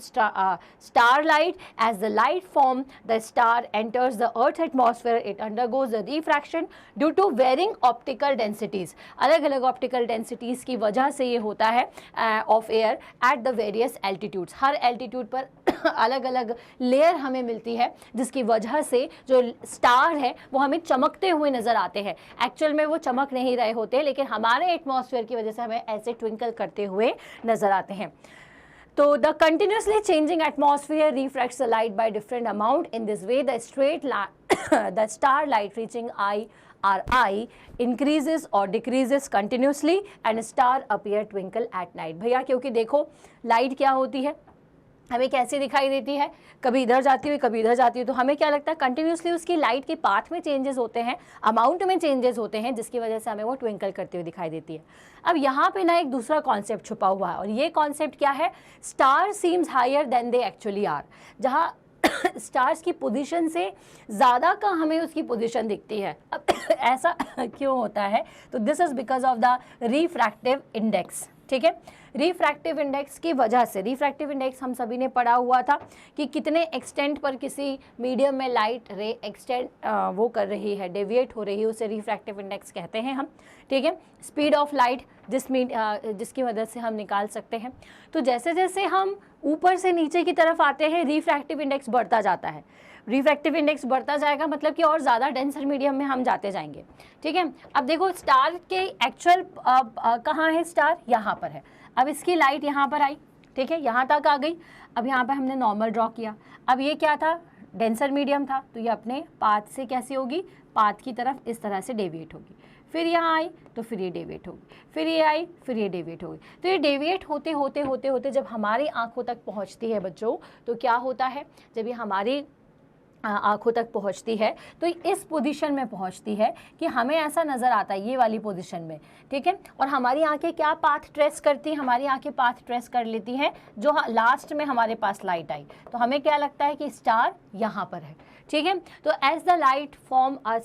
starlight. As the light from the star enters the earth atmosphere, it undergoes the refraction due to varying optical densities. अलग अलग ऑप्टिकल डेंसिटीज़ की वजह से ये होता है of air at the various altitudes. Her altitude पर अलग अलग लेयर हमें मिलती है जिसकी वजह से जो स्टार है वो हमें चमकते हुए नज़र आते हैं। एक्चुअल में वो चमक नहीं रहे होते, लेकिन हमारे एटमॉस्फेयर की वजह से हमें ऐसे ट्विंकल करते हुए नज़र आते हैं। तो the continuously changing atmosphere refracts the light by different amount. In this way, the star light reaching eye increases or decreases continuously and star appear twinkle at night. भैया क्योंकि देखो लाइट क्या होती है, हमें कैसे दिखाई देती है, कभी इधर जाती हुई कभी इधर जाती हुई, तो हमें क्या लगता है कंटिन्यूसली उसकी लाइट के पाथ में चेंजेस होते हैं, अमाउंट में चेंजेस होते हैं, जिसकी वजह से हमें वो ट्विंकल करती हुई दिखाई देती है। अब यहाँ पे ना एक दूसरा कॉन्सेप्ट छुपा हुआ है, और ये कॉन्सेप्ट क्या है, star seems higher than they actually are. जहाँ स्टार्स की पोजीशन से ज़्यादा का हमें उसकी पोजीशन दिखती है। अब ऐसा क्यों होता है, तो this is because of the refractive index, ठीक है। रिफ्रैक्टिव इंडेक्स की वजह से, रिफ्रैक्टिव इंडेक्स हम सभी ने पढ़ा हुआ था कि कितने एक्सटेंट पर किसी मीडियम में लाइट रे एक्सटेंड वो कर रही है, डेविएट हो रही है, उसे रिफ्रैक्टिव इंडेक्स कहते हैं हम, ठीक है। स्पीड ऑफ लाइट जिसकी मदद से हम निकाल सकते हैं। तो जैसे जैसे हम ऊपर से नीचे की तरफ आते हैं रिफ्रैक्टिव इंडेक्स बढ़ता जाता है। रिफ्रैक्टिव इंडेक्स बढ़ता जाएगा मतलब कि और ज़्यादा डेंसर मीडियम में हम जाते जाएंगे, ठीक है। अब देखो स्टार के एक्चुअल कहाँ है, स्टार यहाँ पर है। अब इसकी लाइट यहाँ पर आई, ठीक है, यहाँ तक आ गई। अब यहाँ पर हमने नॉर्मल ड्रॉ किया। अब ये क्या था, डेंसर मीडियम था, तो ये अपने पाथ से कैसी होगी, पाथ की तरफ इस तरह से डेविएट होगी। फिर यहाँ आई तो फिर ये डेविएट होगी, फिर ये आई, फिर ये डेविएट होगी। तो ये डेविएट होते होते होते होते जब हमारी आंखों तक पहुँचती है बच्चों, तो क्या होता है, जब ये हमारी आंखों तक पहुंचती है तो इस पोजीशन में पहुंचती है कि हमें ऐसा नज़र आता है ये वाली पोजीशन में, ठीक है। और हमारी आंखें क्या पाथ ट्रेस करती हैं, हमारी आंखें पाथ ट्रेस कर लेती हैं जो लास्ट में हमारे पास लाइट आई, तो हमें क्या लगता है कि स्टार यहाँ पर है, ठीक है। तो as the light from a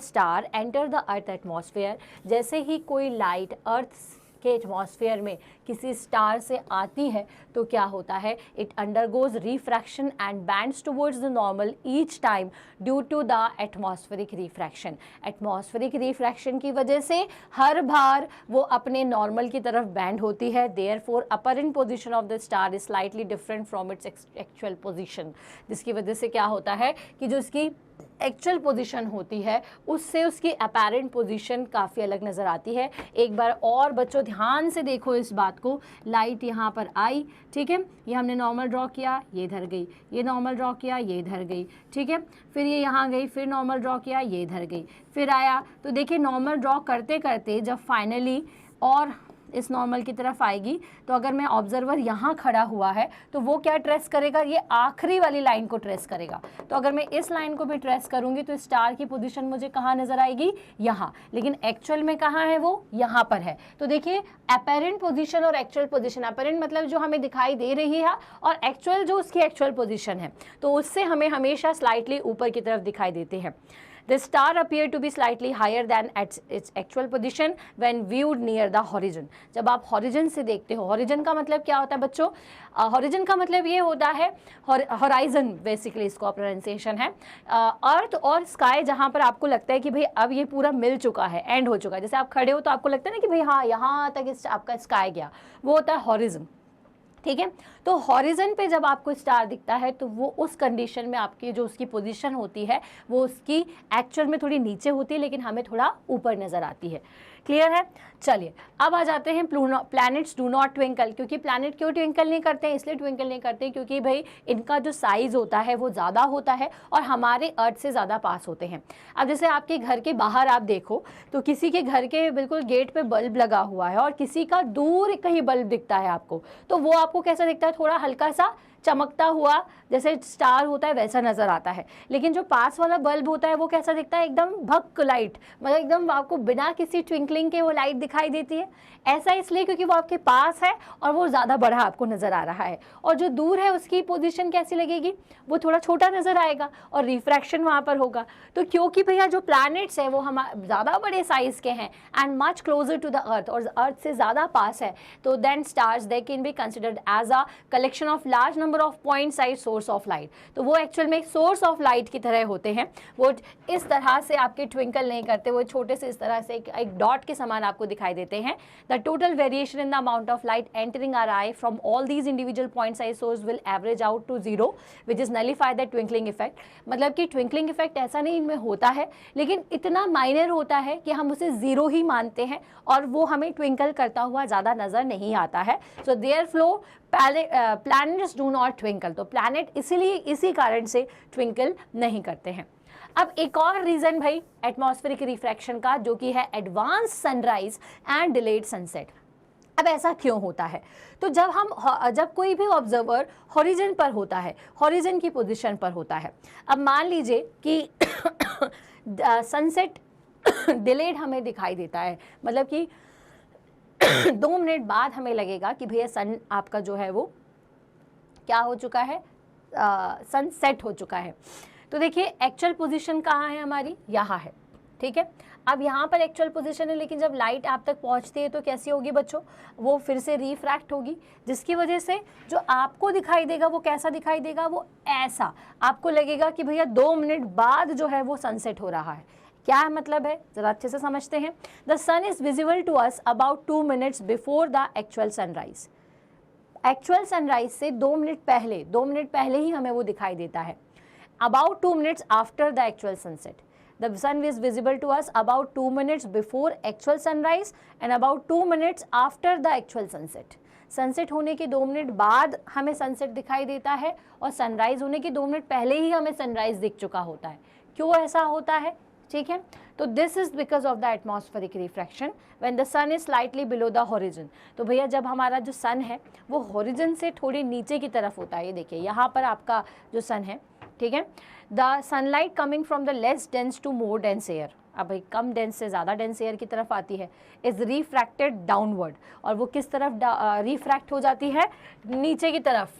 star enter the earth atmosphere, जैसे ही कोई लाइट अर्थ के एटमॉस्फेयर में किसी स्टार से आती है तो क्या होता है, it undergoes refraction and bends towards the normal each time due to the atmospheric refraction. Atmospheric refraction की वजह से हर बार वो अपने नॉर्मल की तरफ बैंड होती है। Therefore apparent position of the star is slightly different from its actual position, जिसकी वजह से क्या होता है कि जो इसकी एक्चुअल पोजीशन होती है उससे उसकी अपैरेंट पोजीशन काफ़ी अलग नज़र आती है। एक बार और बच्चों ध्यान से देखो इस बात को, लाइट यहाँ पर आई, ठीक है, ये हमने नॉर्मल ड्रॉ किया, ये इधर गई, ये नॉर्मल ड्रॉ किया, ये इधर गई, ठीक है, फिर ये यहाँ गई, फिर नॉर्मल ड्रॉ किया, ये इधर गई, फिर आया। तो देखिए नॉर्मल ड्रॉ करते करते जब फाइनली और इस नॉर्मल की तरफ आएगी तो अगर मैं ऑब्जर्वर यहाँ खड़ा हुआ है तो वो क्या ट्रेस करेगा, ये आखिरी वाली लाइन को ट्रेस करेगा। तो अगर मैं इस लाइन को भी ट्रेस करूँगी तो स्टार की पोजीशन मुझे कहाँ नज़र आएगी, यहाँ, लेकिन एक्चुअल में कहाँ है वो, यहाँ पर है। तो देखिए अपेरेंट पोजीशन और एक्चुअल पोजीशन, अपेरेंट मतलब जो हमें दिखाई दे रही है और एक्चुअल जो उसकी एक्चुअल पोजीशन है, तो उससे हमें हमेशा स्लाइटली ऊपर की तरफ दिखाई देते हैं। The star appear to be slightly higher than at its actual position when viewed near the horizon। जब आप horizon से देखते हो, horizon का मतलब क्या होता है बच्चों, horizon का मतलब ये होता है, horizon बेसिकली इसको प्रोनाउंसिएशन है, अर्थ और स्काई जहाँ पर आपको लगता है कि भाई अब ये पूरा मिल चुका है, एंड हो चुका है। जैसे आप खड़े हो तो आपको लगता है ना कि भाई हाँ यहाँ तक आपका स्काई गया, वो होता है horizon, ठीक है। तो हॉरिजन पे जब आपको स्टार दिखता है तो वो उस कंडीशन में आपकी जो उसकी पोजीशन होती है वो उसकी एक्चुअल में थोड़ी नीचे होती है, लेकिन हमें थोड़ा ऊपर नज़र आती है। क्लियर है। चलिए अब आ जाते हैं प्लैनेट्स डू नॉट ट्विंकल। क्योंकि प्लैनेट क्यों ट्विंकल नहीं करते हैं, इसलिए ट्विंकल नहीं करते क्योंकि भाई इनका जो साइज़ होता है वो ज़्यादा होता है और हमारे अर्थ से ज़्यादा पास होते हैं। अब जैसे आपके घर के बाहर आप देखो तो किसी के घर के बिल्कुल गेट पे बल्ब लगा हुआ है और किसी का दूर कहीं बल्ब दिखता है आपको, तो वो आपको कैसा दिखता है, थोड़ा हल्का सा चमकता हुआ जैसे स्टार होता है वैसा नज़र आता है। लेकिन जो पास वाला बल्ब होता है वो कैसा दिखता है, एकदम भक्क लाइट, मतलब एकदम आपको बिना किसी ट्विंकलिंग के वो लाइट दिखाई देती है। ऐसा इसलिए क्योंकि वो आपके पास है और वो ज़्यादा बड़ा आपको नज़र आ रहा है, और जो दूर है उसकी पोजीशन कैसी लगेगी, वो थोड़ा छोटा नज़र आएगा और रिफ्रैक्शन वहाँ पर होगा। तो क्योंकि भैया जो प्लैनेट्स है वो हम ज़्यादा बड़े साइज़ के हैं and much closer to the earth, और अर्थ से ज़्यादा पास है, तो then stars they can be considered as a collection of large number of point size source of light. तो वो एक्चुअल में एक सोर्स ऑफ लाइट की तरह होते हैं। वो इस तरह से आपके ट्विंकल नहीं करते, वो छोटे से इस तरह से एक डॉट के समान आपको दिखाई देते हैं। The total variation in the amount of light entering our eye from all these individual point size source will average out to 0 which is nullify the twinkling effect. मतलब कि ट्विंकलिंग इफेक्ट ऐसा नहीं इनमें होता है, लेकिन इतना माइनर होता है कि हम उसे 0 ही मानते हैं और वो हमें ट्विंकल करता हुआ ज़्यादा नज़र नहीं आता है। So therefore planets do not twinkle. तो प्लैनेट इसीलिए इसी कारण से ट्विंकल नहीं करते हैं। अब एक और रीज़न भाई एटमॉस्फेरिक रिफ्रैक्शन का, जो कि है advance sunrise and delayed sunset. अब ऐसा क्यों होता है, तो जब कोई भी ऑब्जर्वर हॉरिजन पर होता है, हॉरिजन की पोजीशन पर होता है, अब मान लीजिए कि सनसेट डिलेड हमें दिखाई देता है, मतलब कि 2 मिनट बाद हमें लगेगा कि भैया सन आपका जो है वो क्या हो चुका है, सन सेट हो चुका है। तो देखिए एक्चुअल पोजीशन कहाँ है हमारी, यहाँ है, ठीक है। अब यहाँ पर एक्चुअल पोजीशन है, लेकिन जब लाइट आप तक पहुँचती है तो कैसी होगी बच्चों, वो फिर से रिफ्रैक्ट होगी, जिसकी वजह से जो आपको दिखाई देगा वो कैसा दिखाई देगा, वो ऐसा आपको लगेगा कि भैया 2 मिनट बाद जो है वो सनसेट हो रहा है। क्या मतलब है, जरा अच्छे से समझते हैं। The sun is visible to us about 2 minutes before the actual sunrise. Actual sunrise से 2 मिनट पहले, 2 मिनट पहले ही हमें वो दिखाई देता है। About 2 minutes after the actual sunset, the sun is visible to us about 2 minutes before actual sunrise and about 2 minutes after the actual sunset. Sunset होने के 2 मिनट बाद हमें सनसेट दिखाई देता है और सनराइज होने के 2 मिनट पहले ही हमें सनराइज दिख चुका होता है। क्यों ऐसा होता है, ठीक है। तो this is because of the atmospheric refraction when the sun is slightly below the horizon. तो भैया जब हमारा जो सन है वो हॉरिजन से थोड़ी नीचे की तरफ होता है, ये देखिए यहाँ पर आपका जो सन है, ठीक है। The sunlight coming from the less dense to more dense air, अब भाई कम डेंस से ज़्यादा डेंस एयर की तरफ आती है, इज रिफ्रैक्टेड डाउनवर्ड, और वो किस तरफ रिफ्रैक्ट हो जाती है, नीचे की तरफ,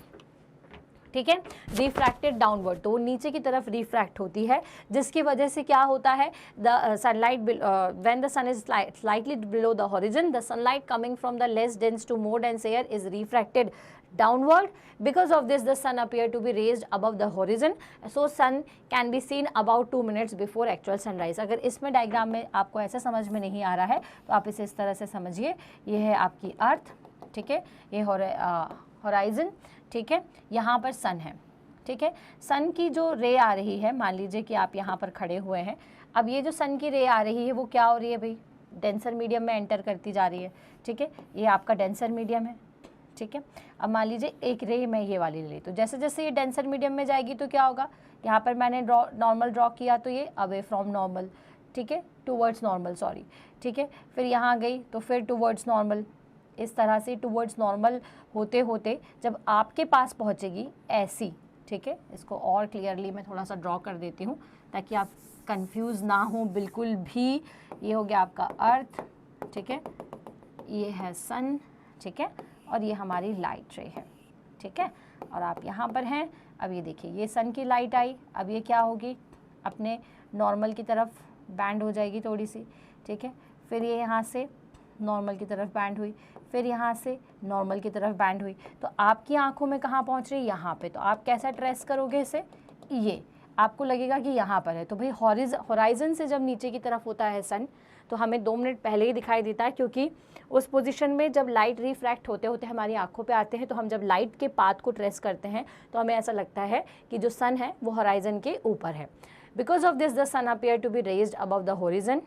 ठीक है, रिफ्रैक्टेड डाउनवर्ड, तो वो नीचे की तरफ रिफ्रैक्ट होती है, जिसकी वजह से क्या होता है, the sunlight when the sun is slightly below the horizon, the sunlight coming from the less dense to more dense air is refracted downward. Because of this the sun appear to be raised above the horizon, so sun can be seen about 2 minutes before actual sunrise. अगर इसमें डायग्राम में आपको ऐसा समझ में नहीं आ रहा है तो आप इसे इस तरह से समझिए, ये है आपकी अर्थ, ठीक है, ये होराइजन, ठीक है, यहाँ पर सन है, ठीक है। सन की जो रे आ रही है, मान लीजिए कि आप यहाँ पर खड़े हुए हैं, अब ये जो सन की रे आ रही है वो क्या हो रही है भाई, डेंसर मीडियम में एंटर करती जा रही है, ठीक है, ये आपका डेंसर मीडियम है, ठीक है। अब मान लीजिए एक रे मैं ये वाली ले, तो जैसे जैसे ये डेंसर मीडियम में जाएगी तो क्या होगा, यहाँ पर मैंने नॉर्मल ड्रॉ किया तो ये अवे फ्रॉम नॉर्मल, ठीक है, टूवर्ड्स नॉर्मल, सॉरी, ठीक है, फिर यहाँ गई तो फिर टूवर्ड्स नॉर्मल, इस तरह से टूवर्ड्स नॉर्मल होते होते जब आपके पास पहुँचेगी ऐसी, ठीक है, इसको और क्लियरली मैं थोड़ा सा ड्रॉ कर देती हूँ ताकि आप कंफ्यूज ना हो बिल्कुल भी। ये हो गया आपका अर्थ, ठीक है, ये है सन, ठीक है, और ये हमारी लाइट रे है, ठीक है, और आप यहाँ पर हैं। अब ये देखिए ये सन की लाइट आई, अब ये क्या होगी, अपने नॉर्मल की तरफ बैंड हो जाएगी थोड़ी सी, ठीक है, फिर ये यहाँ से नॉर्मल की तरफ बैंड हुई, फिर यहाँ से नॉर्मल की तरफ बैंड हुई, तो आपकी आंखों में कहाँ पहुँच रही है, यहाँ पे। तो आप कैसा ट्रेस करोगे इसे, ये आपको लगेगा कि यहाँ पर है। तो भाई हॉराइजन से जब नीचे की तरफ होता है सन तो हमें 2 मिनट पहले ही दिखाई देता है, क्योंकि उस पोजीशन में जब लाइट रिफ्रैक्ट होते होते हमारी आंखों पे आते हैं तो हम जब लाइट के पाथ को ट्रेस करते हैं तो हमें ऐसा लगता है कि जो सन है वो हॉराइजन के ऊपर है। Because of this the sun appear to be raised above the horizon,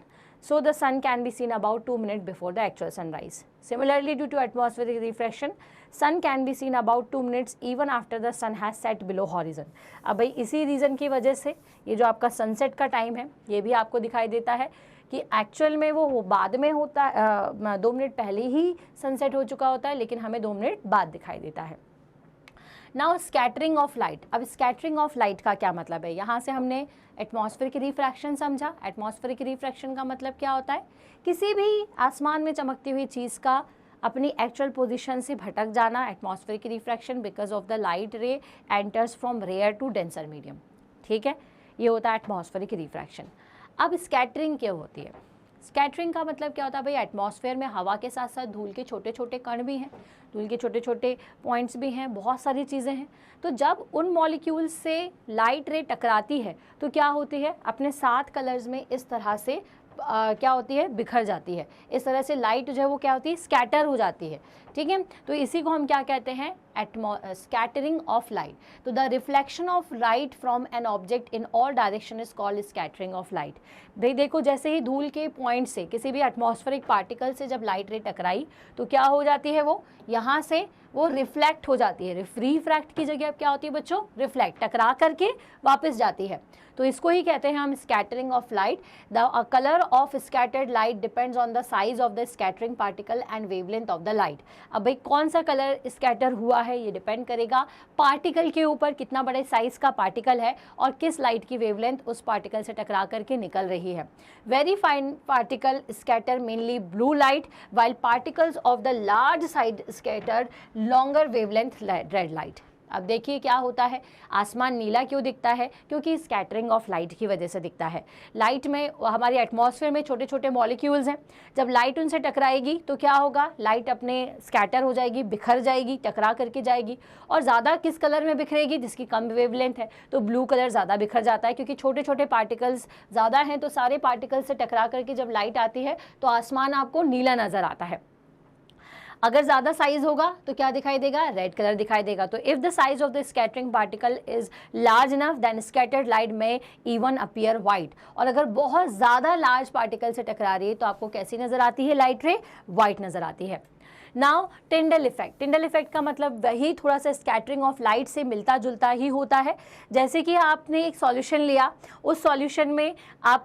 so the sun can be seen about 2 minutes before the actual sunrise. Similarly, due to atmospheric refraction, sun can be seen about 2 minutes even after the sun has set below horizon. अब भाई इसी रीज़न की वजह से ये जो आपका सनसेट का टाइम है ये भी आपको दिखाई देता है कि एक्चुअल में वो बाद में होता है, 2 मिनट पहले ही सनसेट हो चुका होता है, लेकिन हमें 2 मिनट बाद दिखाई देता है। Now scattering of light. अब स्कैटरिंग ऑफ लाइट का क्या मतलब है, यहाँ से हमने एटमॉस्फेरिक रिफ्रैक्शन समझा। एटमॉस्फेरिक रिफ्रैक्शन का मतलब क्या होता है, किसी भी आसमान में चमकती हुई चीज़ का अपनी एक्चुअल पोजीशन से भटक जाना, atmospheric refraction because of the light ray enters from rare to denser medium, ठीक है, ये होता है एटमॉस्फेरिक रिफ्रैक्शन। अब स्कैटरिंग क्या होती है, स्कैटरिंग का मतलब क्या होता है भाई, एटमॉस्फेयर में हवा के साथ साथ धूल के छोटे छोटे कण भी हैं, धूल के छोटे छोटे पॉइंट्स भी हैं, बहुत सारी चीज़ें हैं। तो जब उन मॉलिक्यूल्स से लाइट रे टकराती है तो क्या होती है, अपने 7 कलर्स में इस तरह से क्या होती है, बिखर जाती है। इस तरह से लाइट जो है वो क्या होती है, स्कैटर हो जाती है, ठीक है। तो इसी को हम क्या कहते हैं, स्कैटरिंग ऑफ लाइट। तो the reflection of light from an object in all direction is called scattering of light. भाई देखो, जैसे ही धूल के पॉइंट से किसी भी एटमॉस्फेरिक पार्टिकल से जब लाइट रे टकराई तो क्या हो जाती है, वो यहाँ से वो रिफ्लेक्ट हो जाती है। रिफ्रैक्ट की जगह अब क्या होती है बच्चों, रिफ्लेक्ट, टकरा करके वापस जाती है। तो इसको ही कहते हैं हम scattering of light. The colour of scattered light depends on the size of the scattering particle and wavelength of the light. अब भाई कौन सा कलर स्कैटर हुआ है ये डिपेंड करेगा पार्टिकल के ऊपर, कितना बड़े साइज का पार्टिकल है और किस लाइट की वेवलेंथ उस पार्टिकल से टकरा करके निकल रही है। Very fine particle scatter mainly blue light, while particles of the large size scattered longer wavelength red light. अब देखिए क्या होता है, आसमान नीला क्यों दिखता है? क्योंकि स्कैटरिंग ऑफ लाइट की वजह से दिखता है। लाइट में, हमारी एटमॉस्फेयर में छोटे छोटे मॉलिक्यूल्स हैं, जब लाइट उनसे टकराएगी तो क्या होगा, लाइट अपने स्कैटर हो जाएगी, बिखर जाएगी, टकरा करके जाएगी। और ज़्यादा किस कलर में बिखरेगी? जिसकी कम वेवलेंथ है, तो ब्लू कलर ज़्यादा बिखर जाता है, क्योंकि छोटे छोटे पार्टिकल्स ज़्यादा हैं, तो सारे पार्टिकल्स से टकरा करके जब लाइट आती है तो आसमान आपको नीला नज़र आता है। अगर ज़्यादा साइज होगा तो क्या दिखाई देगा? रेड कलर दिखाई देगा। तो if the size of the scattering particle is large enough then scattered light may even appear white. और अगर बहुत ज़्यादा लार्ज पार्टिकल से टकरा रही है तो आपको कैसी नज़र आती है लाइट रे? वाइट नज़र आती है। Now Tyndall effect. Tyndall effect का मतलब वही थोड़ा सा स्कैटरिंग ऑफ लाइट से मिलता जुलता ही होता है। जैसे कि आपने एक सॉल्यूशन लिया, उस सॉल्यूशन में आप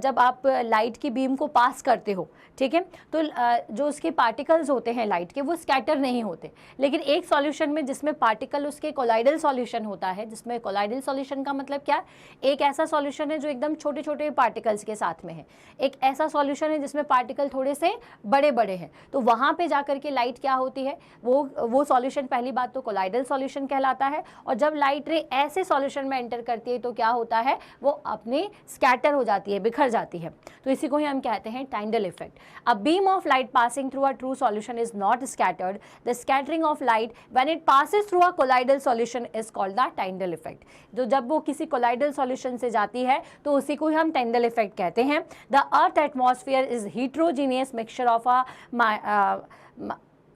जब आप लाइट की बीम को पास करते हो, ठीक है, तो जो उसके पार्टिकल्स होते हैं लाइट के, वो स्कैटर नहीं होते। लेकिन एक सॉल्यूशन में जिसमें पार्टिकल उसके कोलाइडल सॉल्यूशन होता है, जिसमें कोलाइडल सॉल्यूशन का मतलब क्या? एक ऐसा सॉल्यूशन है जो एकदम छोटे छोटे पार्टिकल्स के साथ में है, एक ऐसा सॉल्यूशन है जिसमें पार्टिकल थोड़े से बड़े बड़े हैं। तो वहाँ पे जाकर के लाइट क्या होती है, वो सॉल्यूशन पहली बात तो कोलाइडल सॉल्यूशन कहलाता है। और जब लाइट रे ऐसे सॉल्यूशन में एंटर करती है तो क्या होता है, वो अपने स्कैटर हो जाती है, बिखर जाती है। तो इसी को ही हम कहते हैं टाइंडल effect. A beam of light passing through a true solution is not scattered. The scattering of light when it passes through a colloidal solution is called the Tyndall effect. जो जब वो किसी colloidal solution से जाती है तो उसी को हम Tyndall effect कहते हैं। The Earth atmosphere is heterogeneous mixture of a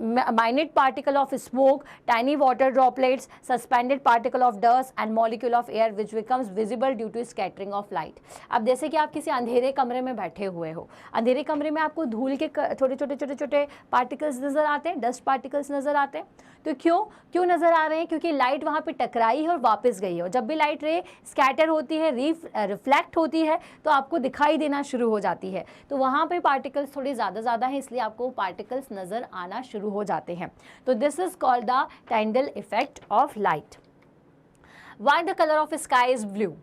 minute particle of smoke, tiny water droplets, suspended particle of dust and molecule of air which becomes visible due to scattering of light. अब जैसे कि आप किसी अंधेरे कमरे में बैठे हुए हो, अंधेरे कमरे में आपको धूल के छोटे छोटे छोटे छोटे पार्टिकल्स नज़र आते हैं, डस्ट पार्टिकल्स नज़र आते हैं। तो क्यों नज़र आ रहे हैं? क्योंकि लाइट वहाँ पे टकराई है और वापस गई है। और जब भी लाइट रे स्कैटर होती है, रिफ्लेक्ट होती है, तो आपको दिखाई देना शुरू हो जाती है। तो वहाँ पे पार्टिकल्स थोड़े ज़्यादा हैं, इसलिए आपको पार्टिकल्स नज़र आना शुरू हो जाते हैं। तो this is called the Tyndall effect of light. Why the colour of sky is blue?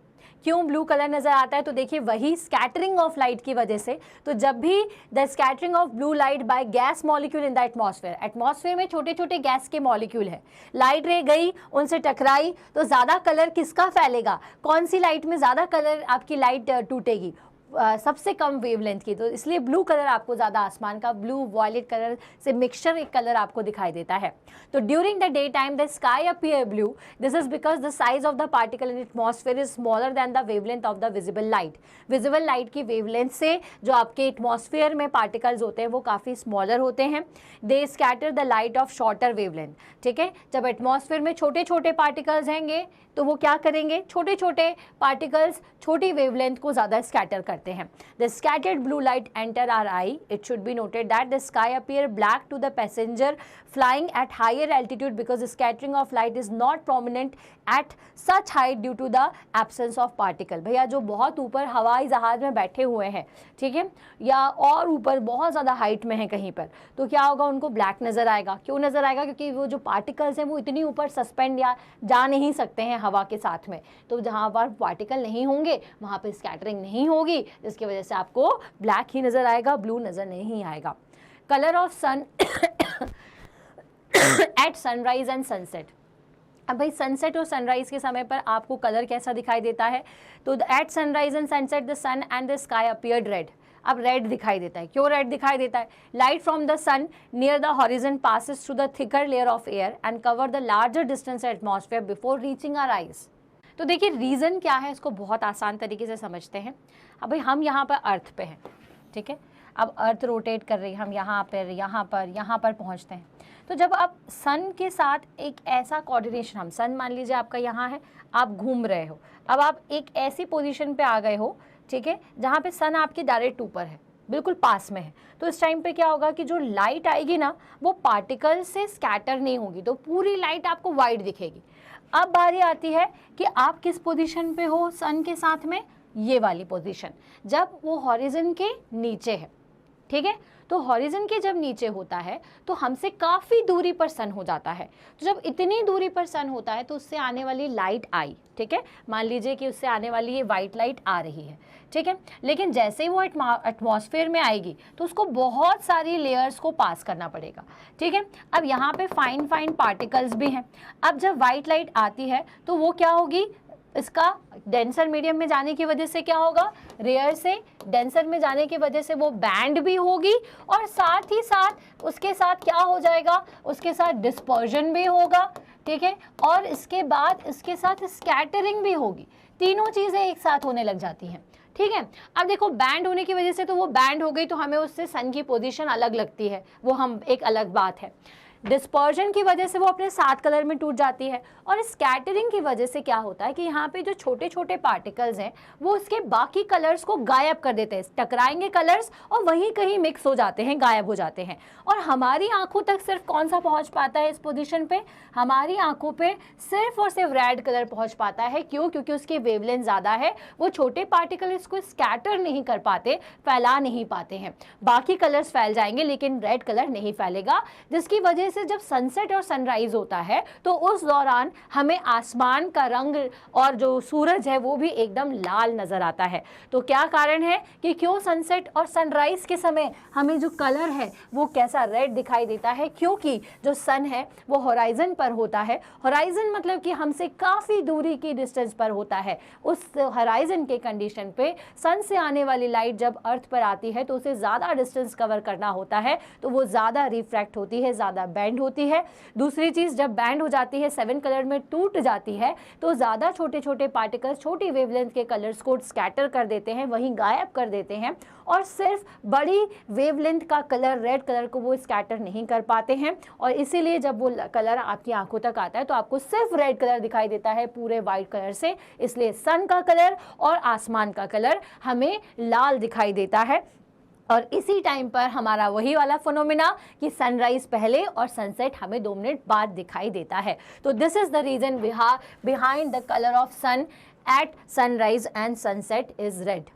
क्यों ब्लू कलर नज़र आता है? तो देखिए वही स्कैटरिंग ऑफ लाइट की वजह से। तो जब भी the scattering of blue light by gas molecule in the atmosphere, atmosphere में छोटे छोटे गैस के मॉलिक्यूल है, लाइट रे गई, उनसे टकराई, तो ज़्यादा कलर किसका फैलेगा? कौन सी लाइट में ज़्यादा कलर आपकी लाइट टूटेगी? सबसे कम वेवलेंथ की। तो इसलिए ब्लू कलर आपको ज़्यादा आसमान का ब्लू वॉयलेट कलर से मिक्सचर एक कलर आपको दिखाई देता है। तो during the day time the sky appear blue, this is because the size of the particle in atmosphere is smaller than the wavelength of the visible light. Visible light की वेवलेंथ से जो आपके एटमॉस्फेयर में पार्टिकल्स होते हैं वो काफ़ी स्मॉलर होते हैं। They scatter the light of shorter wavelength, ठीक है। जब एटमॉस्फेयर में छोटे छोटे पार्टिकल्स होंगे तो वो क्या करेंगे? छोटे छोटे पार्टिकल्स छोटी वेवलेंथ को ज़्यादा स्कैटर करते हैं। The scattered blue light enter our eye. It should be noted that the sky appear black to the passenger flying at higher altitude because the scattering of light is not prominent at such height due to the absence of particle। भैया जो बहुत ऊपर हवाई जहाज में बैठे हुए हैं, ठीक है, या और ऊपर बहुत ज़्यादा हाइट में है कहीं पर, तो क्या होगा? उनको ब्लैक नज़र आएगा। क्यों नज़र आएगा? क्योंकि वो जो पार्टिकल्स हैं वो इतनी ऊपर सस्पेंड या जा नहीं सकते हैं हवा के साथ में। तो जहाँ पर पार्टिकल नहीं होंगे वहाँ पर स्कैटरिंग नहीं होगी, जिसकी वजह से आपको ब्लैक ही नज़र आएगा, ब्लू नज़र नहीं आएगा। Colour of sun at sunrise and sunset. अब भाई सनसेट और सनराइज के समय पर आपको कलर कैसा दिखाई देता है? तो at sunrise and sunset the sun and the sky appeared red. अब रेड दिखाई देता है। क्यों रेड दिखाई देता है? Light from the sun near the horizon passes through the thicker layer of air and cover the larger distance atmosphere before reaching our eyes. तो देखिए रीज़न क्या है, इसको बहुत आसान तरीके से समझते हैं। अब भाई हम यहाँ पर अर्थ पे हैं, ठीक है, अब अर्थ रोटेट कर रही है, हम यहाँ पर पहुँचते हैं। तो जब आप सन के साथ एक ऐसा कोऑर्डिनेशन, हम सन मान लीजिए आपका यहाँ है, आप घूम रहे हो, अब आप एक ऐसी पोजीशन पे आ गए हो, ठीक है, जहाँ पे सन आपके डायरेक्ट ऊपर है, बिल्कुल पास में है। तो इस टाइम पे क्या होगा कि जो लाइट आएगी ना वो पार्टिकल से स्कैटर नहीं होगी, तो पूरी लाइट आपको वाइट दिखेगी। अब बारी आती है कि आप किस पोजीशन पे हो सन के साथ में, ये वाली पोजीशन, जब वो हॉरिजन के नीचे है, ठीक है। तो हॉरिजन के जब नीचे होता है तो हमसे काफ़ी दूरी पर सन हो जाता है। तो जब इतनी दूरी पर सन होता है तो उससे आने वाली लाइट आई, ठीक है, मान लीजिए कि उससे आने वाली ये वाइट लाइट आ रही है, ठीक है। लेकिन जैसे ही वो एटमॉस्फेयर में आएगी तो उसको बहुत सारी लेयर्स को पास करना पड़ेगा, ठीक है। अब यहाँ पे फाइन फाइन पार्टिकल्स भी हैं। अब जब वाइट लाइट आती है तो वो क्या होगी, इसका डेंसर मीडियम में जाने की वजह से क्या होगा, रेयर से डेंसर में जाने की वजह से वो बैंड भी होगी और साथ ही साथ उसके साथ क्या हो जाएगा, उसके साथ डिस्पर्जन भी होगा, ठीक है। और इसके बाद इसके साथ स्कैटरिंग भी होगी। तीनों चीज़ें एक साथ होने लग जाती हैं, ठीक है। अब देखो बैंड होने की वजह से तो वो बैंड हो गई तो हमें उससे सन की पोजीशन अलग लगती है, वो हम एक अलग बात है। डिस्पर्जन की वजह से वो अपने साथ कलर में टूट जाती है। और स्कैटरिंग की वजह से क्या होता है कि यहाँ पे जो छोटे छोटे पार्टिकल्स हैं वो उसके बाकी कलर्स को गायब कर देते हैं, टकराएंगे कलर्स और वहीं कहीं मिक्स हो जाते हैं, गायब हो जाते हैं। और हमारी आंखों तक सिर्फ कौन सा पहुँच पाता है इस पोजिशन पे, हमारी आंखों पे सिर्फ और सिर्फ रेड कलर पहुँच पाता है। क्यों? क्योंकि उसकी वेवलेंथ ज़्यादा है, वो छोटे पार्टिकल इसको स्कैटर नहीं कर पाते, फैला नहीं पाते हैं। बाकी कलर्स फैल जाएंगे लेकिन रेड कलर नहीं फैलेगा, जिसकी वजह से जब सनसेट और सनराइज होता है तो उस दौरान हमें आसमान का रंग और जो सूरज है वो भी एकदम लाल नजर आता है। तो क्या कारण है कि क्यों सनसेट और सनराइज के समय हमें जो कलर है वो कैसा रेड दिखाई देता है? क्योंकि जो सन है वो होराइजन पर होता है। होराइजन मतलब कि हमसे काफ़ी दूरी की डिस्टेंस पर होता है। उस होराइजन के कंडीशन पे सन से आने वाली लाइट जब अर्थ पर आती है तो उसे ज़्यादा डिस्टेंस कवर करना होता है, तो वो ज़्यादा रिफ्रैक्ट होती है, ज़्यादा बैंड होती है। दूसरी चीज़, जब बैंड हो जाती है, 7 कलर में टूट जाती है, तो ज़्यादा छोटे छोटे पार्टिकल्स छोटी वेवलेंथ के कलर्स को स्कैटर कर देते हैं, वहीं गायब कर देते हैं, और सिर्फ बड़ी वेवलेंथ का कलर रेड कलर को वो स्कैटर नहीं कर पाते हैं। और इसीलिए जब वो कलर आपकी आंखों तक आता है तो आपको सिर्फ रेड कलर दिखाई देता है पूरे वाइट कलर से। इसलिए सन का कलर और आसमान का कलर हमें लाल दिखाई देता है। और इसी टाइम पर हमारा वही वाला फिनोमिना कि सनराइज पहले और सनसेट हमें 2 मिनट बाद दिखाई देता है। तो this is the reason behind the colour of sun at sunrise and sunset is red.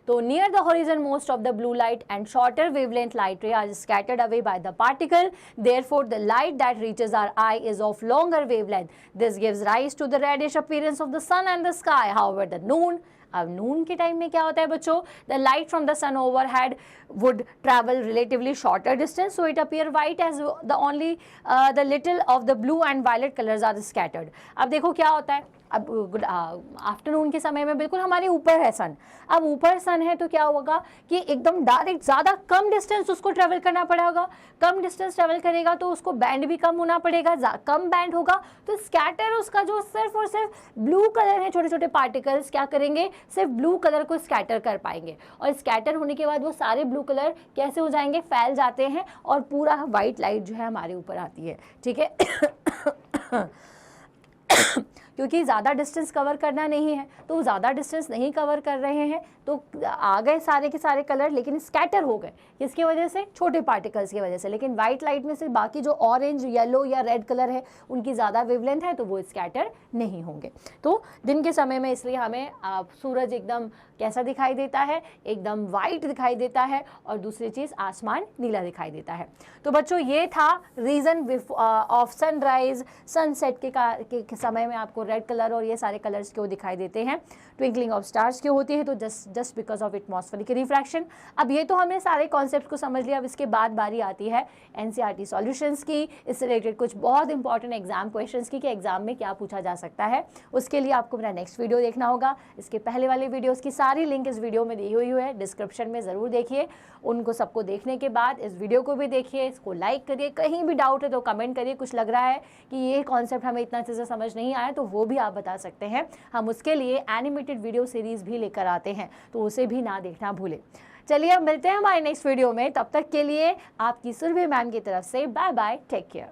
So near the horizon most of the blue light and shorter wavelength light ray are scattered away by the particle. Therefore the light that reaches our eye is of longer wavelength. This gives rise to the reddish appearance of the sun and the sky. However the noon, अब नून के टाइम में क्या होता है बच्चों, the light from the sun overhead would travel relatively shorter distance, so it appear white as the only the little of the blue and violet colours are scattered. अब देखो क्या होता है, अब आफ्टरनून के समय में बिल्कुल हमारे ऊपर है सन. अब ऊपर सन है तो क्या होगा कि एकदम डायरेक्ट ज़्यादा कम डिस्टेंस उसको ट्रैवल करना पड़ेगा. कम डिस्टेंस ट्रैवल करेगा तो उसको बैंड भी कम होना पड़ेगा, कम बैंड होगा तो स्कैटर उसका जो सिर्फ और सिर्फ ब्लू कलर है, छोटे छोटे पार्टिकल्स क्या करेंगे, सिर्फ ब्लू कलर को स्कैटर कर पाएंगे. और स्कैटर होने के बाद वो सारे ब्लू कलर कैसे हो जाएंगे, फैल जाते हैं और पूरा वाइट लाइट जो है हमारे ऊपर आती है. ठीक है. क्योंकि ज़्यादा डिस्टेंस कवर करना नहीं है तो ज़्यादा डिस्टेंस नहीं कवर कर रहे हैं तो आ गए सारे के सारे कलर, लेकिन स्कैटर हो गए. किसकी वजह से, छोटे पार्टिकल्स की वजह से. लेकिन वाइट लाइट में से बाकी जो ऑरेंज, येलो या रेड कलर है उनकी ज़्यादा वेवलेंथ है तो वो स्कैटर नहीं होंगे. तो दिन के समय में इसलिए हमें सूरज एकदम कैसा दिखाई देता है, एकदम वाइट दिखाई देता है, और दूसरी चीज़ आसमान नीला दिखाई देता है. तो बच्चों ये था रीज़न ऑफ सनराइज सनसेट के समय में आपको रेड कलर और ये सारे कलर्स क्यों दिखाई देते हैं. ट्विंकलिंग ऑफ स्टार्स क्यों होती है, तो just because of atmospheric refraction. अब ये तो हमने सारे कॉन्सेप्ट को समझ लिया. अब इसके बाद बारी आती है एनसीईआरटी सॉल्यूशंस की, इससे रिलेटेड कुछ बहुत इंपॉर्टेंट एग्जाम क्वेश्चंस की कि एग्जाम में क्या पूछा जा सकता है. उसके लिए आपको मेरा नेक्स्ट वीडियो देखना होगा. इसके पहले वाले वीडियोज़ की सारी लिंक इस वीडियो में दी हुई है, डिस्क्रिप्शन में ज़रूर देखिए. उनको सबको देखने के बाद इस वीडियो को भी देखिए, इसको लाइक करिए. कहीं भी डाउट है तो कमेंट करिए, कुछ लग रहा है कि ये कॉन्सेप्ट हमें इतना अच्छे से समझ नहीं आया तो वो भी आप बता सकते हैं. हम उसके लिए एनिमेटेड वीडियो सीरीज़ भी लेकर आते हैं तो उसे भी ना देखना भूलें. चलिए अब मिलते हैं हमारे नेक्स्ट वीडियो में. तब तक के लिए आपकी सुरभि मैम की तरफ से बाय बाय, टेक केयर.